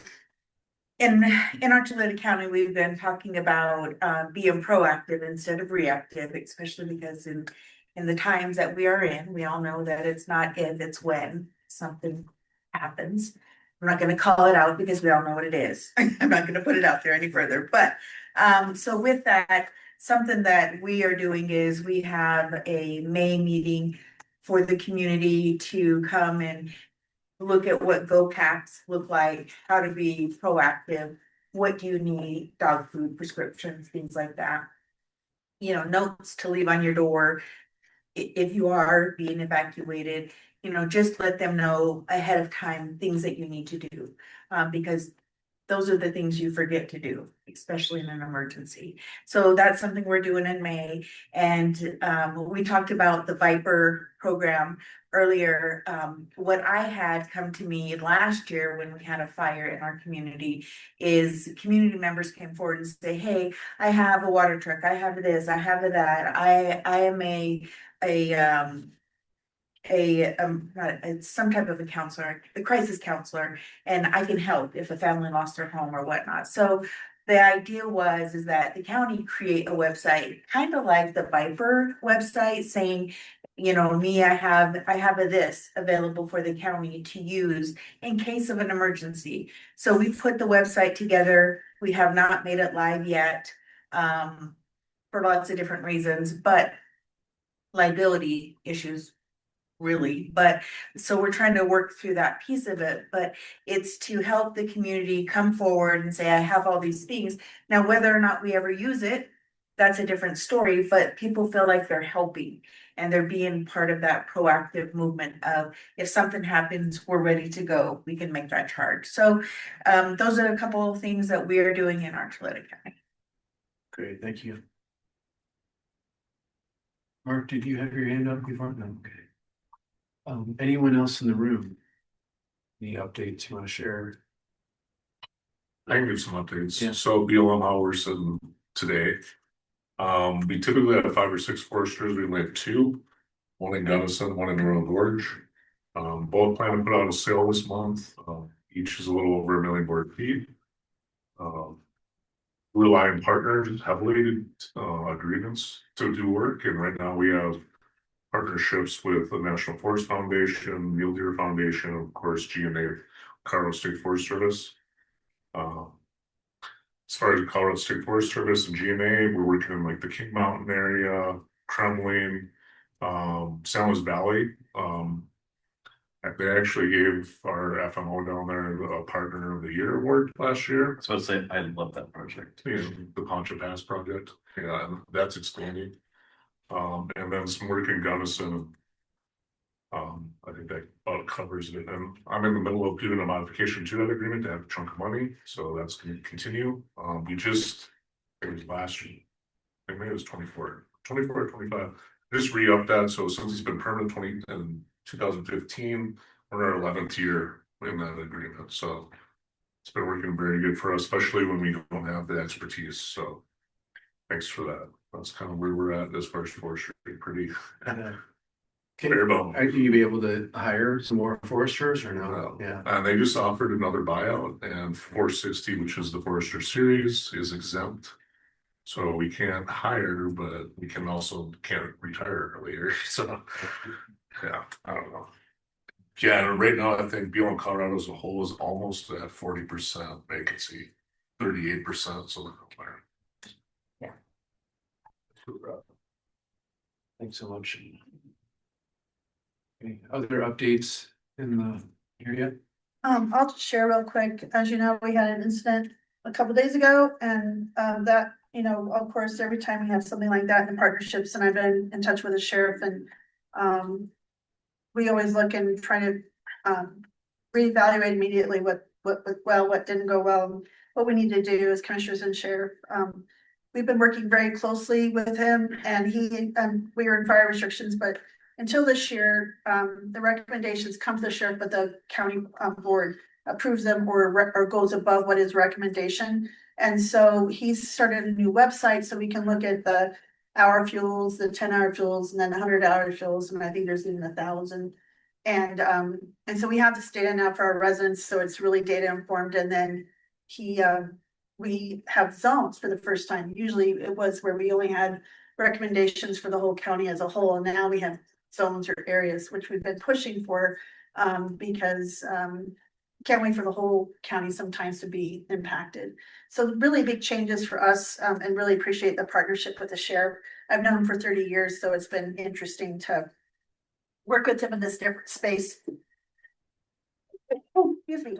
in Archuleta County, we've been talking about being proactive instead of reactive, especially because in the times that we are in, we all know that it's not if, it's when something happens. I'm not going to call it out because we all know what it is. I'm not going to put it out there any further. But so with that, something that we are doing is we have a May meeting for the community to come and look at what go packs look like, how to be proactive, what do you need, dog food, prescriptions, things like that. You know, notes to leave on your door. If you are being evacuated, you know, just let them know ahead of time things that you need to do, because those are the things you forget to do, especially in an emergency. So that's something we're doing in May. And we talked about the Viper program earlier. What I had come to me last year when we had a fire in our community is community members came forward and say, hey, I have a water truck, I have this, I have that. I am some type of a counselor, a crisis counselor, and I can help if a family lost their home or whatnot. So the idea is that the county create a website, kind of like the Viper website, saying, you know, I have this available for the county to use in case of an emergency. So we put the website together. We have not made it live yet, for lots of different reasons, but liability issues really. But so we're trying to work through that piece of it, but it's to help the community come forward and say, I have all these things. Now, whether or not we ever use it, that's a different story, but people feel like they're helping and they're being part of that proactive movement of if something happens, we're ready to go, we can make that charge. So those are a couple of things that we are doing in Archuleta County. Great, thank you. Mark, did you have your hand up before? No, okay. Anyone else in the room? Any updates you want to share? I can give some updates. Yeah. So BLM hours today. We typically have 5 or 6 foresters. We only have 2. One in Gunnison, one in Royal Gorge. Both plan to put out a sale this month. Each is a little over 1 million board feet. Rely on partners heavily agreements to do work, and right now we have partnerships with the National Forest Foundation, Mule Deer Foundation, of course, GMA, Colorado State Forest Service. As far as Colorado State Forest Service and GMA, we're working in like the King Mountain area, Kremling, San Luis Valley. They actually gave our FMO down there a Partner of the Year award last year. So I'd say I love that project. You know, the Poncha Pass project, yeah, and that's expanding. And then some work in Gunnison. I think that about covers it, and I'm in the middle of doing a modification to that agreement to have a chunk of money, so that's gonna continue. We just, it was last year, I think maybe it was 24 or 25, just re-upped that, so since it's been permanent in 2015, we're in our 11th year in that agreement, so it's been working very good for us, especially when we don't have the expertise, so thanks for that. That's kind of where we're at as far as forestry, pretty. Are you be able to hire some more foresters or no? Yeah. And they just offered another buyout, and 460, which is the Forester Series, is exempt. So we can't hire, but we can also can't retire earlier. So yeah, I don't know. Yeah, right now I think beyond Colorado as a whole is almost at 40% vacancy, 38%. So yeah. Thanks so much. Any other updates in the area? I'll just share real quick. As you know, we had an incident a couple days ago, and that, you know, of course, every time we have something like that in partnerships, and I've been in touch with the sheriff, and we always look and try to reevaluate immediately what went well, what didn't go well, and what we need to do as commissioners and sheriff. We've been working very closely with him, and we were in fire restrictions, but until this year, the recommendations come to the sheriff, but the county board approves them or goes above what is recommendation. And so he's started a new website so we can look at the hour fuels, the 10-hour fuels, and then 100-hour fuels, and I think there's even 1,000. And so we have this data now for our residents, so it's really data informed. And then we have zones for the first time. Usually it was where we only had recommendations for the whole county as a whole, and now we have zones or areas, which we've been pushing for, because can't wait for the whole county sometimes to be impacted. So really big changes for us, and really appreciate the partnership with the sheriff. I've known him for 30 years, so it's been interesting to work with him in this different space. Excuse me.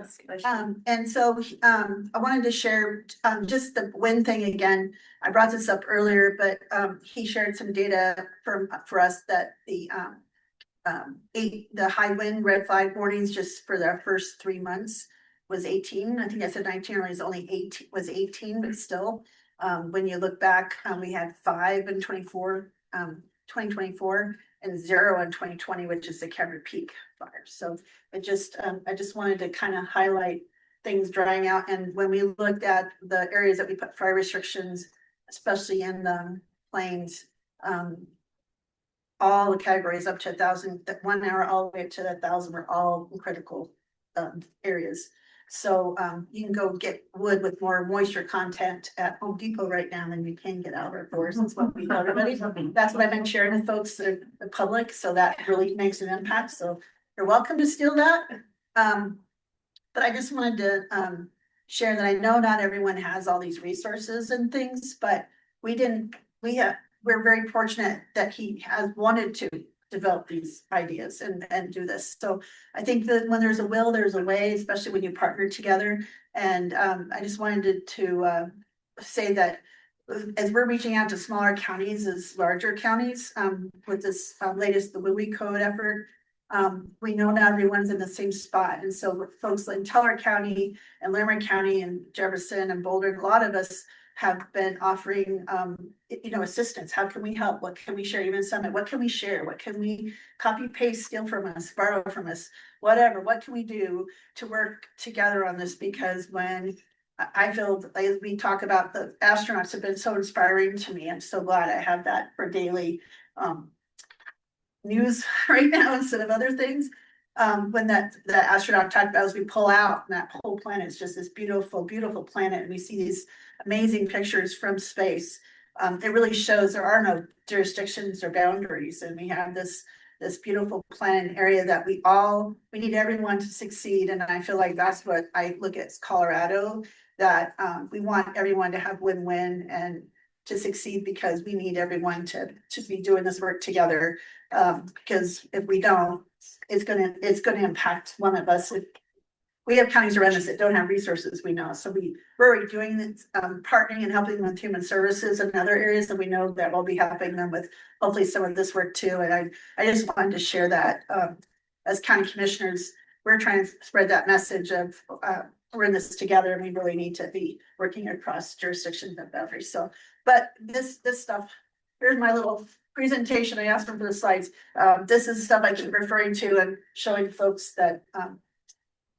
And so I wanted to share just the wind thing again. I brought this up earlier, but he shared some data for us that the high wind red flag warnings just for the first 3 months was 18. I think I said 19, or it was only 18, was 18, but still, when you look back, we had 5 in 2024, and 0 in 2020, which is the Calvary Peak fire. So I just wanted to kind of highlight things drying out. And when we looked at the areas that we put fire restrictions, especially in the plains, all the categories up to 1,000, that 1 hour all the way up to 1,000 were all critical areas. So you can go get wood with more moisture content at Home Depot right now than you can get out of doors. That's what we tell everybody. That's what I've been sharing with folks, the public. So that really makes an impact. So you're welcome to steal that. But I just wanted to share that I know not everyone has all these resources and things, but we're very fortunate that he has wanted to develop these ideas and do this. So I think that when there's a will, there's a way, especially when you partner together. And I just wanted to say that as we're reaching out to smaller counties as larger counties, with this latest, the WUI code effort, we know not everyone's in the same spot. And so folks in Teller County and Larimer County and Jefferson and Boulder, a lot of us have been offering, assistance. How can we help? What can we share? Even Summit, what can we share? What can we copy, paste, steal from us, borrow from us, whatever? What can we do to work together on this? Because when I feel, as we talk about, the astronauts have been so inspiring to me. I'm so glad I have that for daily news right now instead of other things. When the astronaut talked about, as we pull out, and that whole planet is just this beautiful, beautiful planet, and we see these amazing pictures from space. It really shows there are no jurisdictions or boundaries, and we have this beautiful planet area that we need everyone to succeed. And I feel like that's what I look at as Colorado, that we want everyone to have win-win and to succeed, because we need everyone to be doing this work together. Because if we don't, it's gonna impact one of us if. We have counties around us that don't have resources, we know, so we're already doing this, partnering and helping with human services and other areas, and we know that we'll be helping them with hopefully some of this work too, and I just wanted to share that, as county commissioners, we're trying to spread that message of, we're in this together, and we really need to be working across jurisdictions and boundaries, so, but this stuff, here's my little presentation, I asked them for the slides, this is stuff I keep referring to and showing folks that,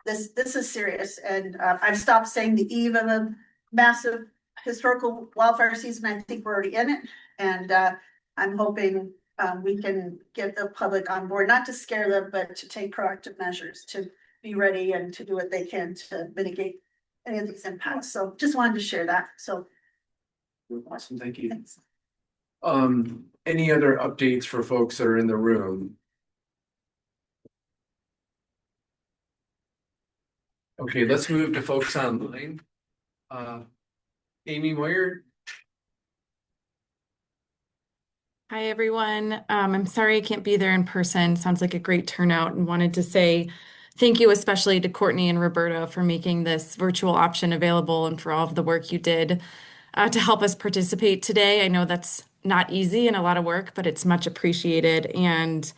this is serious, and I've stopped saying the eve of a massive historical wildfire season. I think we're already in it, and I'm hoping we can get the public on board, not to scare them, but to take proactive measures to be ready and to do what they can to mitigate any of these impacts. So just wanted to share that. So awesome, thank you. thanks. Any other updates for folks that are in the room? Okay, let's move to folks online. Amy Moyer. Hi, everyone. I'm sorry I can't be there in person. Sounds like a great turnout, and wanted to say thank you especially to Courtney and Roberto for making this virtual option available and for all of the work you did to help us participate today. I know that's not easy and a lot of work, but it's much appreciated. And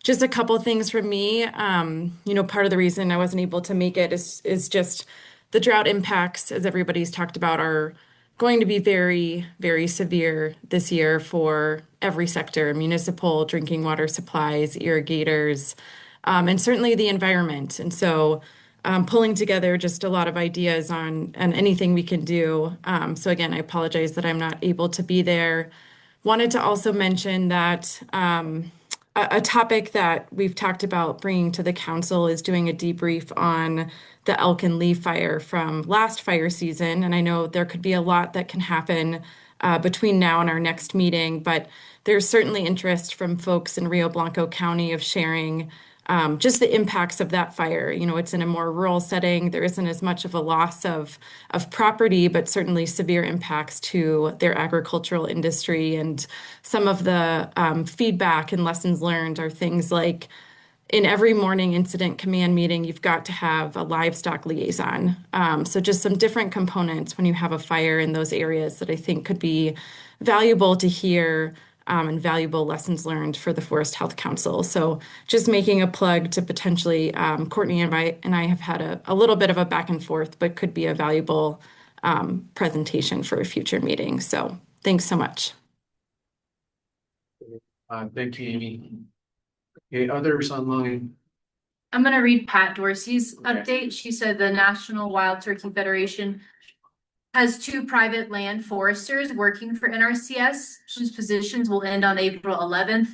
just a couple of things from me. Part of the reason I wasn't able to make it is just the drought impacts, as everybody's talked about, are going to be very, very severe this year for every sector: municipal, drinking water supplies, irrigators, and certainly the environment. And so pulling together just a lot of ideas on anything we can do. So again, I apologize that I'm not able to be there. Wanted to also mention that a topic that we've talked about bringing to the council is doing a debrief on the Elkin Lee fire from last fire season. And I know there could be a lot that can happen between now and our next meeting, but there's certainly interest from folks in Rio Blanco County of sharing just the impacts of that fire. It's in a more rural setting. There isn't as much of a loss of property, but certainly severe impacts to their agricultural industry. And some of the feedback and lessons learned are things like, in every morning incident command meeting, you've got to have a livestock liaison. So just some different components when you have a fire in those areas that I think could be valuable to hear, and valuable lessons learned for the Forest Health Council. So just making a plug to potentially, Courtney and I have had a little bit of a back and forth, but could be a valuable presentation for a future meeting. So thanks so much. Thank you, Amy. Okay, others online. I'm gonna read Pat Dorsey's update. She said the National Wild Turkey Federation has 2 private land foresters working for NRCS, whose positions will end on April 11th.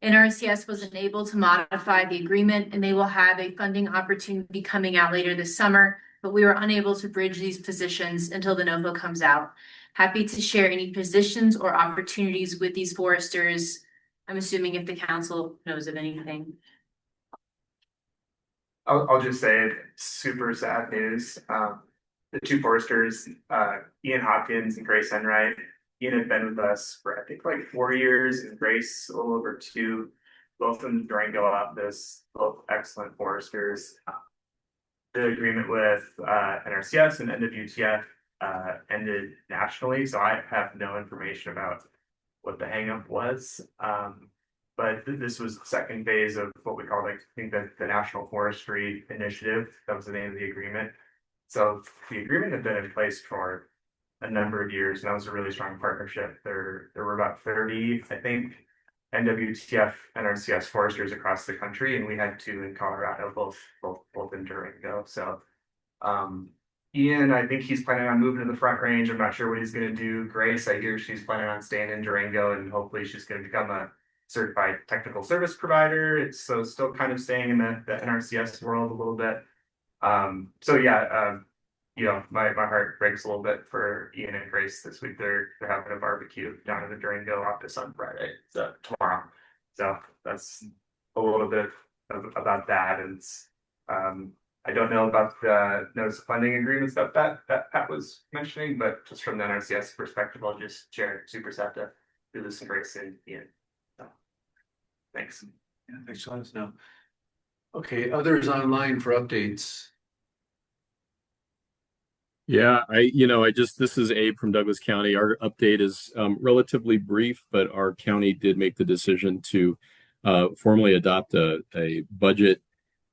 NRCS was unable to modify the agreement, and they will have a funding opportunity coming out later this summer, but we were unable to bridge these positions until the NOFA comes out. Happy to share any positions or opportunities with these foresters. I'm assuming if the council knows of anything. I'll just say it, super sad news. The 2 foresters, Ian Hopkins and Grace Enright. Ian had been with us for I think like 4 years, and Grace a little over 2. Both in Durango office, both excellent foresters. The agreement with NRCS and NWTF ended nationally, so I have no information about what the hangup was. But this was the second phase of what we call, I think, the National Forestry Initiative. That was the name of the agreement. So the agreement had been in place for a number of years, and that was a really strong partnership. There were about 30, I think, NWTF and NRCS foresters across the country, and we had 2 in Colorado, both in Durango. So Ian, I think he's planning on moving to the Front Range. I'm not sure what he's going to do. Grace, I hear she's planning on staying in Durango, and hopefully she's going to become a certified technical service provider. It's so still kind of staying in the NRCS world a little bit. So yeah, my heart breaks a little bit for Ian and Grace this week. They're having a barbecue down in the Durango office on Friday, so tomorrow. So that's a little bit about that. And I don't know about the notice of funding agreements that Pat was mentioning, but just from the NRCS perspective, I'll just share. Super sad to do this and Grace and Ian. So thanks. Yeah, thanks for letting us know. Okay, others online for updates. Yeah, this is Abe from Douglas County. Our update is relatively brief, but our county did make the decision to formally adopt a budget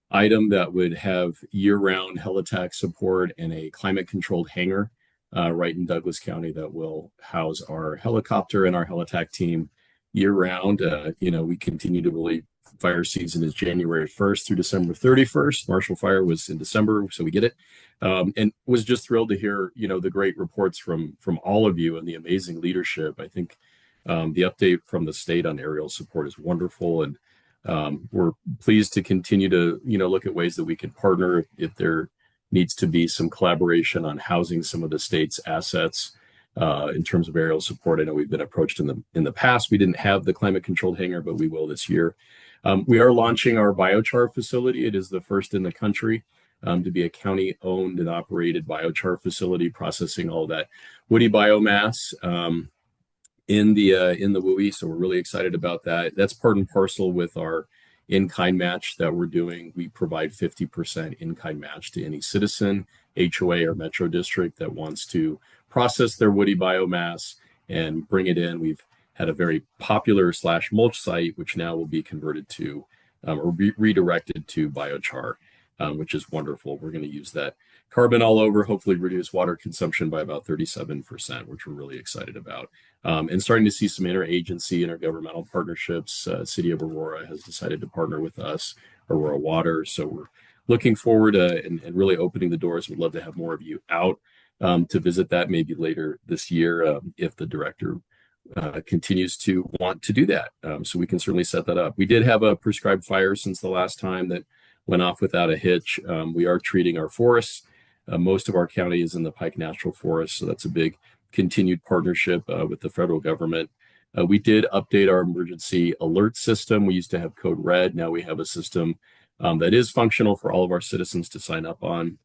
item that would have year-round helitack support and a climate-controlled hangar right in Douglas County that will house our helicopter and our helitack team year-round. We continue to believe fire season is January 1st through December 31st. Marshall Fire was in December, so we get it. And was just thrilled to hear, the great reports from all of you and the amazing leadership. I think the update from the state on aerial support is wonderful, and we're pleased to continue to, look at ways that we can partner if there needs to be some collaboration on housing some of the state's assets in terms of aerial support. I know we've been approached in the past. We didn't have the climate controlled hangar, but we will this year. We are launching our biochar facility. It is the first in the country to be a county-owned and operated biochar facility, processing all that woody biomass in the WUI. So we're really excited about that. That's part and parcel with our in-kind match that we're doing. We provide 50% in-kind match to any citizen, HOA, or Metro District that wants to process their woody biomass and bring it in. We've had a very popular /mulch site, which now will be converted to or redirected to biochar, which is wonderful. We're going to use that carbon all over, hopefully reduce water consumption by about 37%, which we're really excited about. And starting to see some interagency, intergovernmental partnerships. City of Aurora has decided to partner with us, Aurora Water. So we're looking forward and really opening the doors. We'd love to have more of you out to visit that maybe later this year if the director continues to want to do that. So we can certainly set that up. We did have a prescribed fire since the last time that went off without a hitch. We are treating our forests. Most of our county is in the Pike National Forest, so that's a big continued partnership with the federal government. We did update our emergency alert system. We used to have Code Red. Now we have a system that is functional for all of our citizens to sign up on.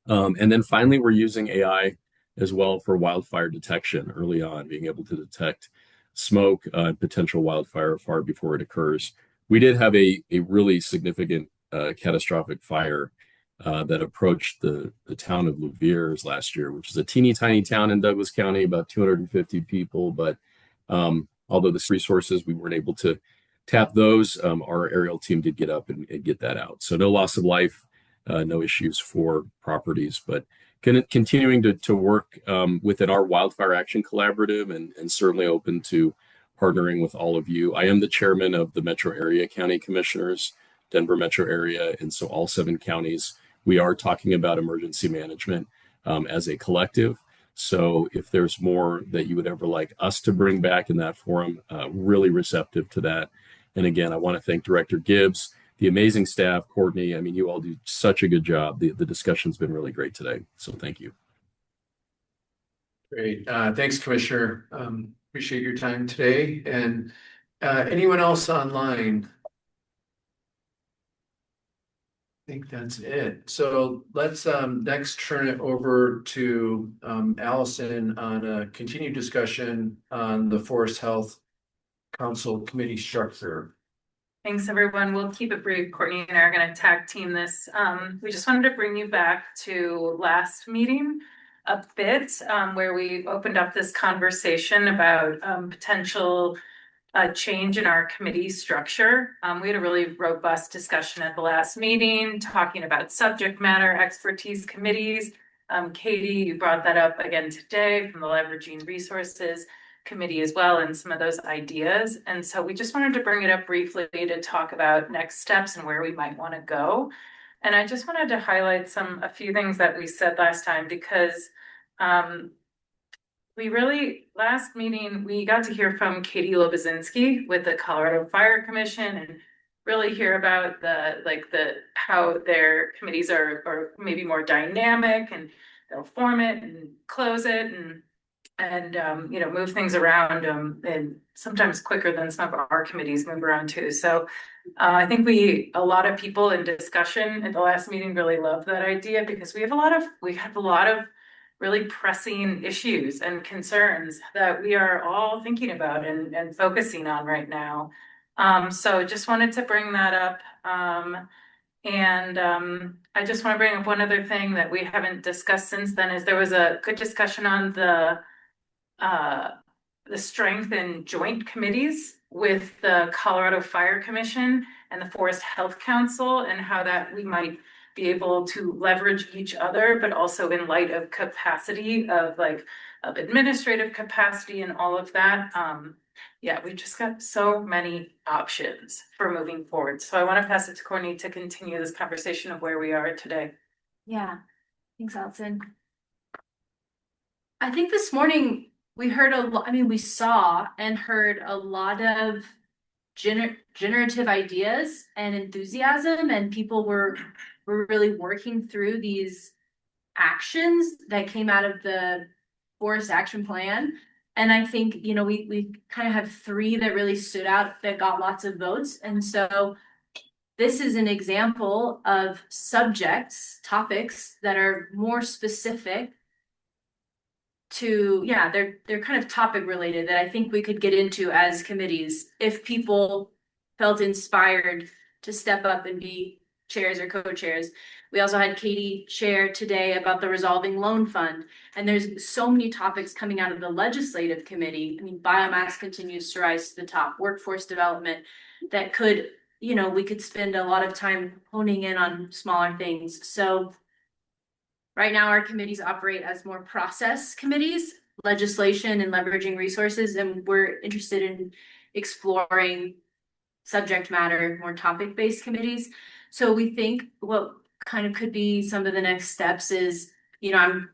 And then finally, we're using AI as well for wildfire detection early on, being able to detect smoke and potential wildfire far before it occurs. We did have a really significant catastrophic fire that approached the town of Louviers last year, which is a teeny tiny town in Douglas County, about 250 people. But although the resources, we weren't able to tap those, our aerial team did get up and get that out. So no loss of life, no issues for properties, but continuing to work within our Wildfire Action Collaborative and certainly open to partnering with all of you. I am the chairman of the Metro Area County Commissioners, Denver Metro Area, and so all 7 counties. We are talking about emergency management as a collective. So if there's more that you would ever like us to bring back in that forum, really receptive to that. And again, I want to thank Director Gibbs, the amazing staff, Courtney. I mean, you all do such a good job. The discussion's been really great today. So thank you. Great. Thanks, Commissioner. Appreciate your time today. And anyone else online? I think that's it. So let's next turn it over to Allison on a continued discussion on the Forest Health Council committee structure. Thanks, everyone. We'll keep it brief. Courtney and I are going to tag team this. We just wanted to bring you back to last meeting a bit, where we opened up this conversation about potential change in our committee structure. We had a really robust discussion at the last meeting, talking about subject matter expertise committees. Katie, you brought that up again today from the Leveraging Resources Committee as well, and some of those ideas. And so we just wanted to bring it up briefly to talk about next steps and where we might want to go. And I just wanted to highlight a few things that we said last time, because last meeting, we got to hear from Katie Lobazinski with the Colorado Fire Commission and really hear about how their committees are maybe more dynamic, and they'll form it and close it and move things around and sometimes quicker than some of our committees move around too. So I think a lot of people in discussion at the last meeting really loved that idea, because we have a lot of really pressing issues and concerns that we are all thinking about and focusing on right now. So just wanted to bring that up. And I just want to bring up one other thing that we haven't discussed since then is there was a good discussion on the strength in joint committees with the Colorado Fire Commission and the Forest Health Council and how that we might be able to leverage each other, but also in light of capacity of administrative capacity and all of that. Yeah, we just got so many options for moving forward. So I want to pass it to Courtney to continue this conversation of where we are today. Yeah, thanks, Allison. I think this morning we heard a lot, we saw and heard a lot of generative ideas and enthusiasm, and people were really working through these actions that came out of the Forest Action Plan. And I think, we kind of have 3 that really stood out that got lots of votes. And so this is an example of topics that are more specific to, they're kind of topic related that I think we could get into as committees if people felt inspired to step up and be chairs or co-chairs. We also had Katie share today about the resolving loan fund. And there's so many topics coming out of the legislative committee. Biomass continues to rise to the top, workforce development that could, we could spend a lot of time honing in on smaller things. So right now our committees operate as more process committees, legislation and leveraging resources. And we're interested in exploring subject matter, more topic-based committees. So we think what kind of could be some of the next steps is, I'm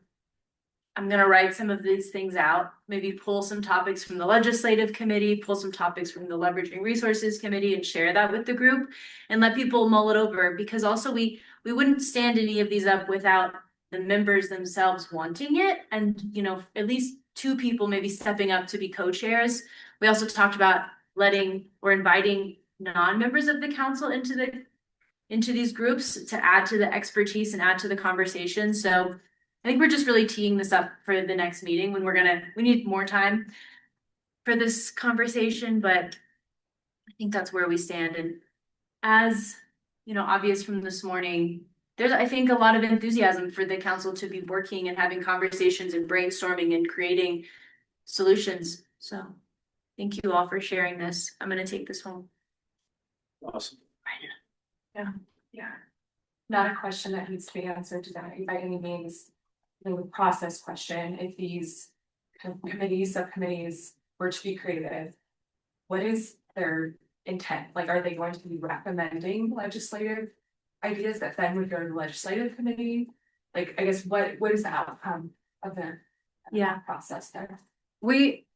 going to write some of these things out, maybe pull some topics from the legislative committee, pull some topics from the leveraging resources committee and share that with the group and let people mull it over, because also we wouldn't stand any of these up without the members themselves wanting it. And, at least 2 people maybe stepping up to be co-chairs. We also talked about inviting non-members of the council into these groups to add to the expertise and add to the conversation. So I think we're just really teeing this up for the next meeting when we need more time for this conversation, but I think that's where we stand. And as, obvious from this morning, there's, I think, a lot of enthusiasm for the council to be working and having conversations and brainstorming and creating solutions. So thank you all for sharing this. I'm going to take this home. Awesome. Yeah. Not a question that needs to be answered today by any means. The process question, if these committees, subcommittees were to be created, what is their intent? Are they going to be recommending legislative ideas that then would go to the legislative committee? I guess what is the outcome of the process there? We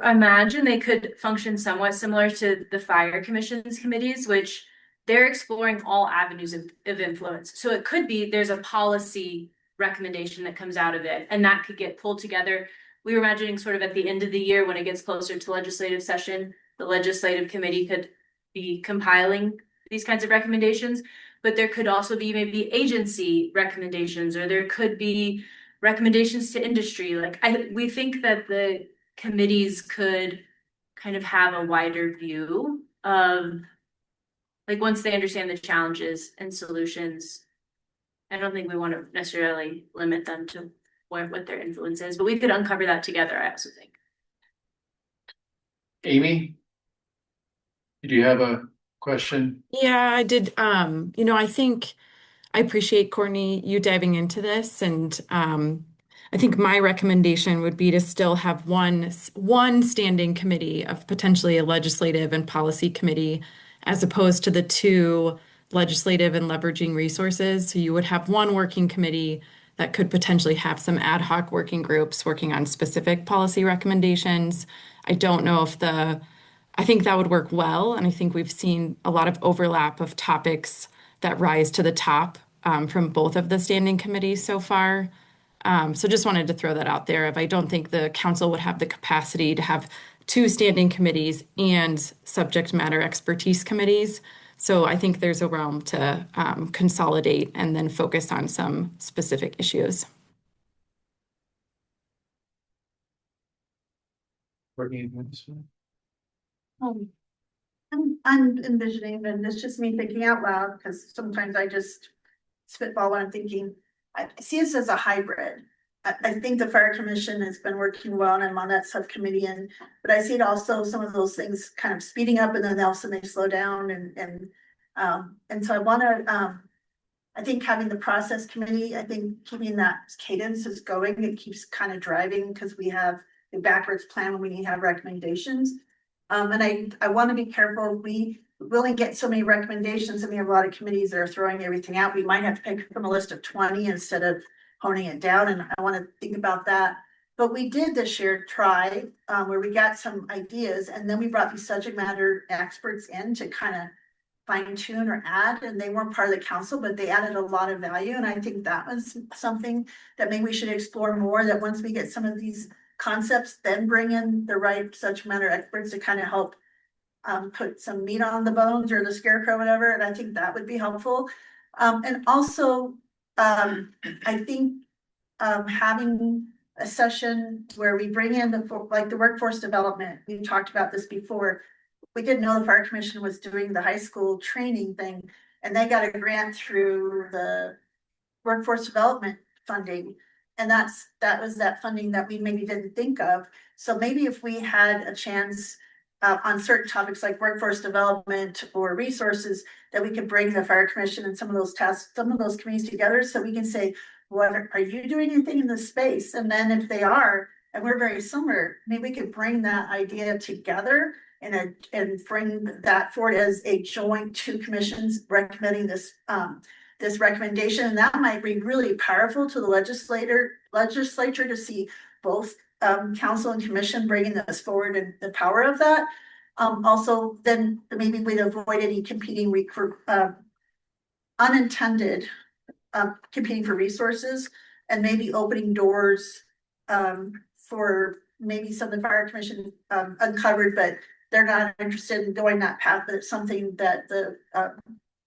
imagine they could function somewhat similar to the fire commission's committees, which they're exploring all avenues of influence. So it could be there's a policy recommendation that comes out of it, and that could get pulled together. We were imagining sort of at the end of the year when it gets closer to legislative session, the legislative committee could be compiling these kinds of recommendations, but there could also be maybe agency recommendations, or there could be recommendations to industry. We think that the committees could kind of have a wider view of once they understand the challenges and solutions. I don't think we want to necessarily limit them to what their influence is, but we could uncover that together, I also think. Amy, do you have a question? Yeah, I did. I think I appreciate Courtney, you diving into this. And I think my recommendation would be to still have one standing committee of potentially a legislative and policy committee, as opposed to the 2 legislative and leveraging resources. So you would have one working committee that could potentially have some ad hoc working groups working on specific policy recommendations. I don't know if I think that would work well. And I think we've seen a lot of overlap of topics that rise to the top from both of the standing committees so far. So just wanted to throw that out there. If I don't think the council would have the capacity to have 2 standing committees and subject matter expertise committees. So I think there's a realm to consolidate and then focus on some specific issues. I'm I'm envisioning, and it's just me thinking out loud, because sometimes I just spitball what I'm thinking. I see this as a hybrid. I think the fire commission has been working well, and I'm on that subcommittee, but I see it also, some of those things kind of speeding up and then all of a sudden they slow down and so I wanna, I think having the process committee, I think keeping that cadence is going, it keeps kind of driving, because we have a backwards plan when we need to have recommendations. And I want to be careful, we really get so many recommendations, and we have a lot of committees that are throwing everything out, we might have to pick from a list of 20 instead of honing it down, and I want to think about that. But we did this year try, where we got some ideas, and then we brought these subject matter experts in to kind of fine tune or add, and they weren't part of the council, but they added a lot of value. And I think that was something that maybe we should explore more, that once we get some of these concepts, then bring in the right subject matter experts to kind of help put some meat on the bones or the scarecrow, whatever. And I think that would be helpful. And also, I think having a session where we bring in the workforce development, we talked about this before. We didn't know the fire commission was doing the high school training thing, and they got a grant through the workforce development funding. And that was that funding that we maybe didn't think of. So maybe if we had a chance on certain topics like workforce development or resources, that we could bring the fire commission and some of those tasks, some of those committees together, so we can say, what are you doing anything in this space? And then if they are, and we're very similar, maybe we could bring that idea together and bring that forward as a joint two commissions recommending this recommendation. And that might be really powerful to the legislature to see both council and commission bringing this forward, and the power of that. Also, then maybe we'd avoid any competing for unintended competing for resources, and maybe opening doors for maybe some of the fire commission uncovered, but they're not interested in going that path, but it's something that the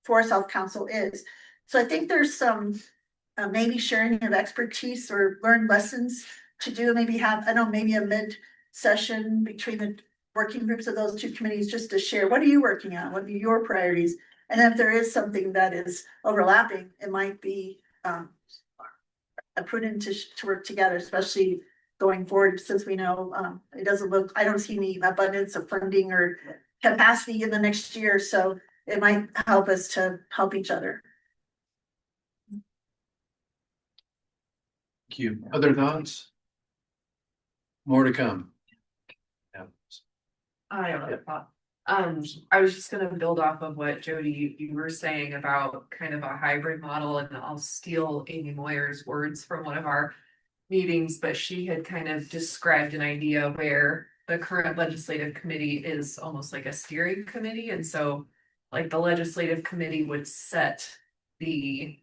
Forest Health Council is. So I think there's some maybe sharing of expertise or learned lessons to do, maybe have, I don't know, maybe a mid-session between the working groups of those two committees, just to share, what are you working on? What are your priorities? And if there is something that is overlapping, it might be prudent to work together, especially going forward, since we know it doesn't look, I don't see any abundance of funding or capacity in the next year. So it might help us to help each other. Thank you. Other thoughts? More to come. Yeah. I have a thought. I was just gonna build off of what Jody, you were saying about kind of a hybrid model, and I'll steal Amy Moyer's words from one of our meetings, but she had kind of described an idea where the current legislative committee is almost like a steering committee. And so like the legislative committee would set the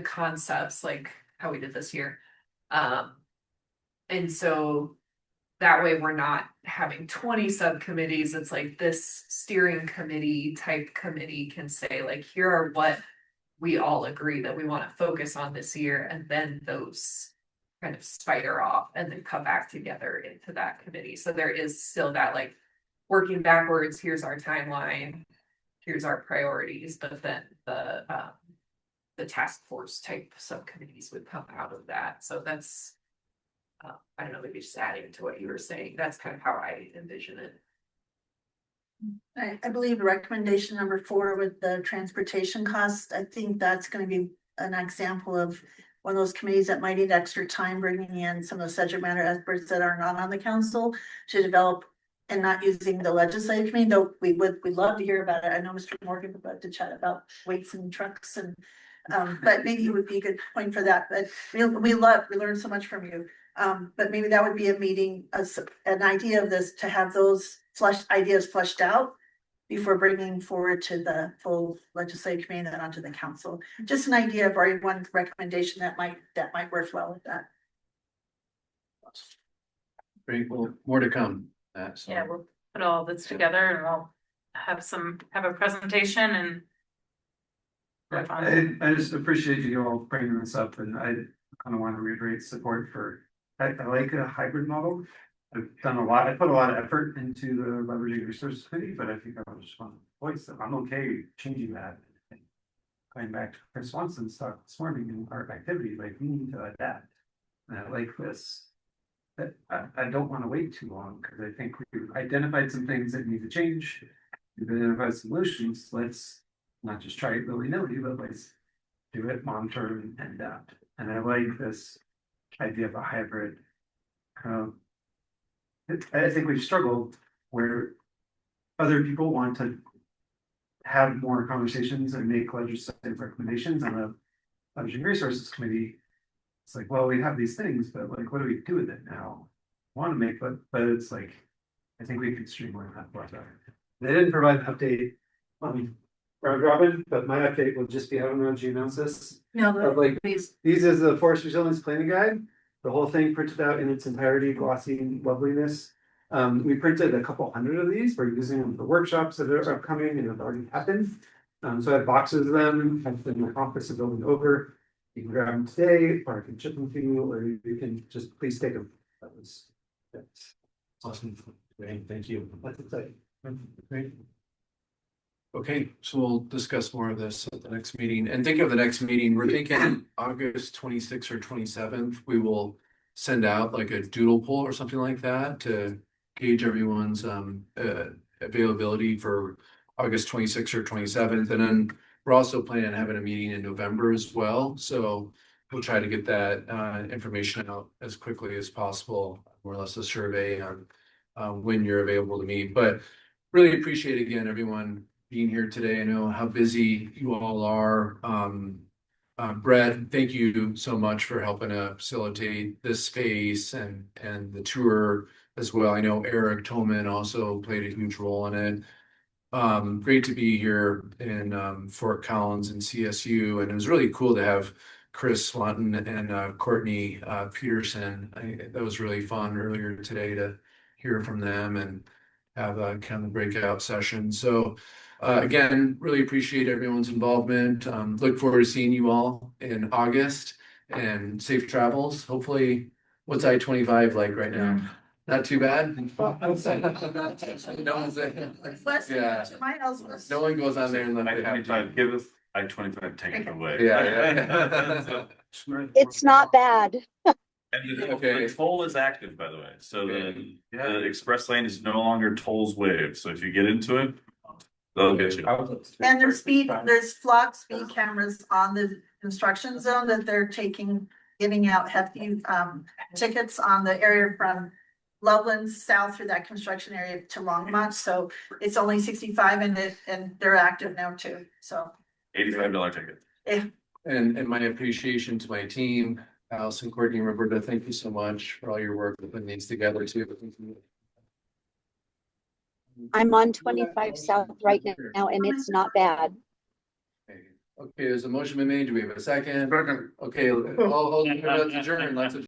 concepts, like how we did this year. And so that way we're not having 20 subcommittees. It's like this steering committee type committee can say, like, here are what we all agree that we want to focus on this year, and then those kind of spider off and then come back together into that committee. So there is still that, like, working backwards, here's our timeline, here's our priorities, but then the task force type subcommittees would come out of that. So that's I don't know, maybe just adding to what you were saying, that's kind of how I envision it. I believe recommendation number 4 with the transportation costs, I think that's going to be an example of one of those committees that might need extra time, bringing in some of the subject matter experts that are not on the council to develop, and not using the legislative committee, though we'd love to hear about it. I know Mr. Morgan would love to chat about weights and trucks, and but maybe it would be a good point for that. But we learned so much from you. But maybe that would be a meeting, an idea of this, to have those ideas fleshed out before bringing forward to the full legislative committee and then onto the council. Just an idea of already one recommendation that might work well with that. Great, well, more to come. So. Yeah, we'll put all this together, and we'll have a presentation and. I just appreciate you all bringing this up, and I kind of want to reiterate support for. I like a hybrid model. I've done a lot, I put a lot of effort into the leveraging resources committee, but I think I was just want to voice that I'm okay changing that. Going back to Chris Swanson's talk this morning in our activity, like we need to adapt. And I like this. But I don't want to wait too long because I think we've identified some things that need to change. We've identified solutions. Let's not just try it willy-nilly, but let's do it, monitor and adapt. And I like this idea of a hybrid. I think we've struggled where other people want to have more conversations and make legislative recommendations on a leveraging resources committee. It's like, well, we have these things, but like, what do we do with it now? Want to make, but it's like, I think we can streamline that a lot better. They didn't provide an update on round robin, but my update will just be, I don't know if you announce this. No, Of like, please. these is the Forest Resilience Planning Guide, the whole thing printed out in its entirety, glossy loveliness. We printed a couple hundred of these, we're using them for workshops that are upcoming and have already happened. So I have boxes of them, I've been in my office of building over. You can grab them today, or I can ship them to you, or you can just please take them. That's Awesome. Great, thank you. That's exciting. Great. Okay, so we'll discuss more of this at the next meeting. And think of the next meeting, we're thinking August 26th or 27th. We will send out like a doodle poll or something like that to gauge everyone's availability for August 26th or 27th. And then we're also planning on having a meeting in November as well. So we'll try to get that information out as quickly as possible, more or less a survey on when you're available to meet. But really appreciate again everyone being here today. I know how busy you all are. Brett, thank you so much for helping to facilitate this space and the tour as well. I know Eric Tolman also played a huge role in it. Great to be here in Fort Collins and CSU, and it was really cool to have Chris Swanton and Courtney Peterson. That was really fun earlier today to hear from them and have a kind of breakout session. So again, really appreciate everyone's involvement. Look forward to seeing you all in August, and safe travels. Hopefully, what's I-25 like right now? Not too bad. Yeah. No one goes on there and then I-25, give us I-25, take it away. Yeah. It's not bad. And the toll is active, by the way, so the express lane is no longer tolls waived, so if you get into it, they'll get you. And there's flock speed cameras on the construction zone that they're giving out hefty tickets on the area from Loveland south through that construction area to Longmont. So it's only 65 and they're active now too. So $85 ticket. Yeah. And my appreciation to my team, Allison, Courtney, and Roberta, thank you so much for all your work putting these together too. I'm on 25 South right now and it's not bad. Okay, there's a motion been made. Do we have a second? Okay, all adjourn. Let's adjourn.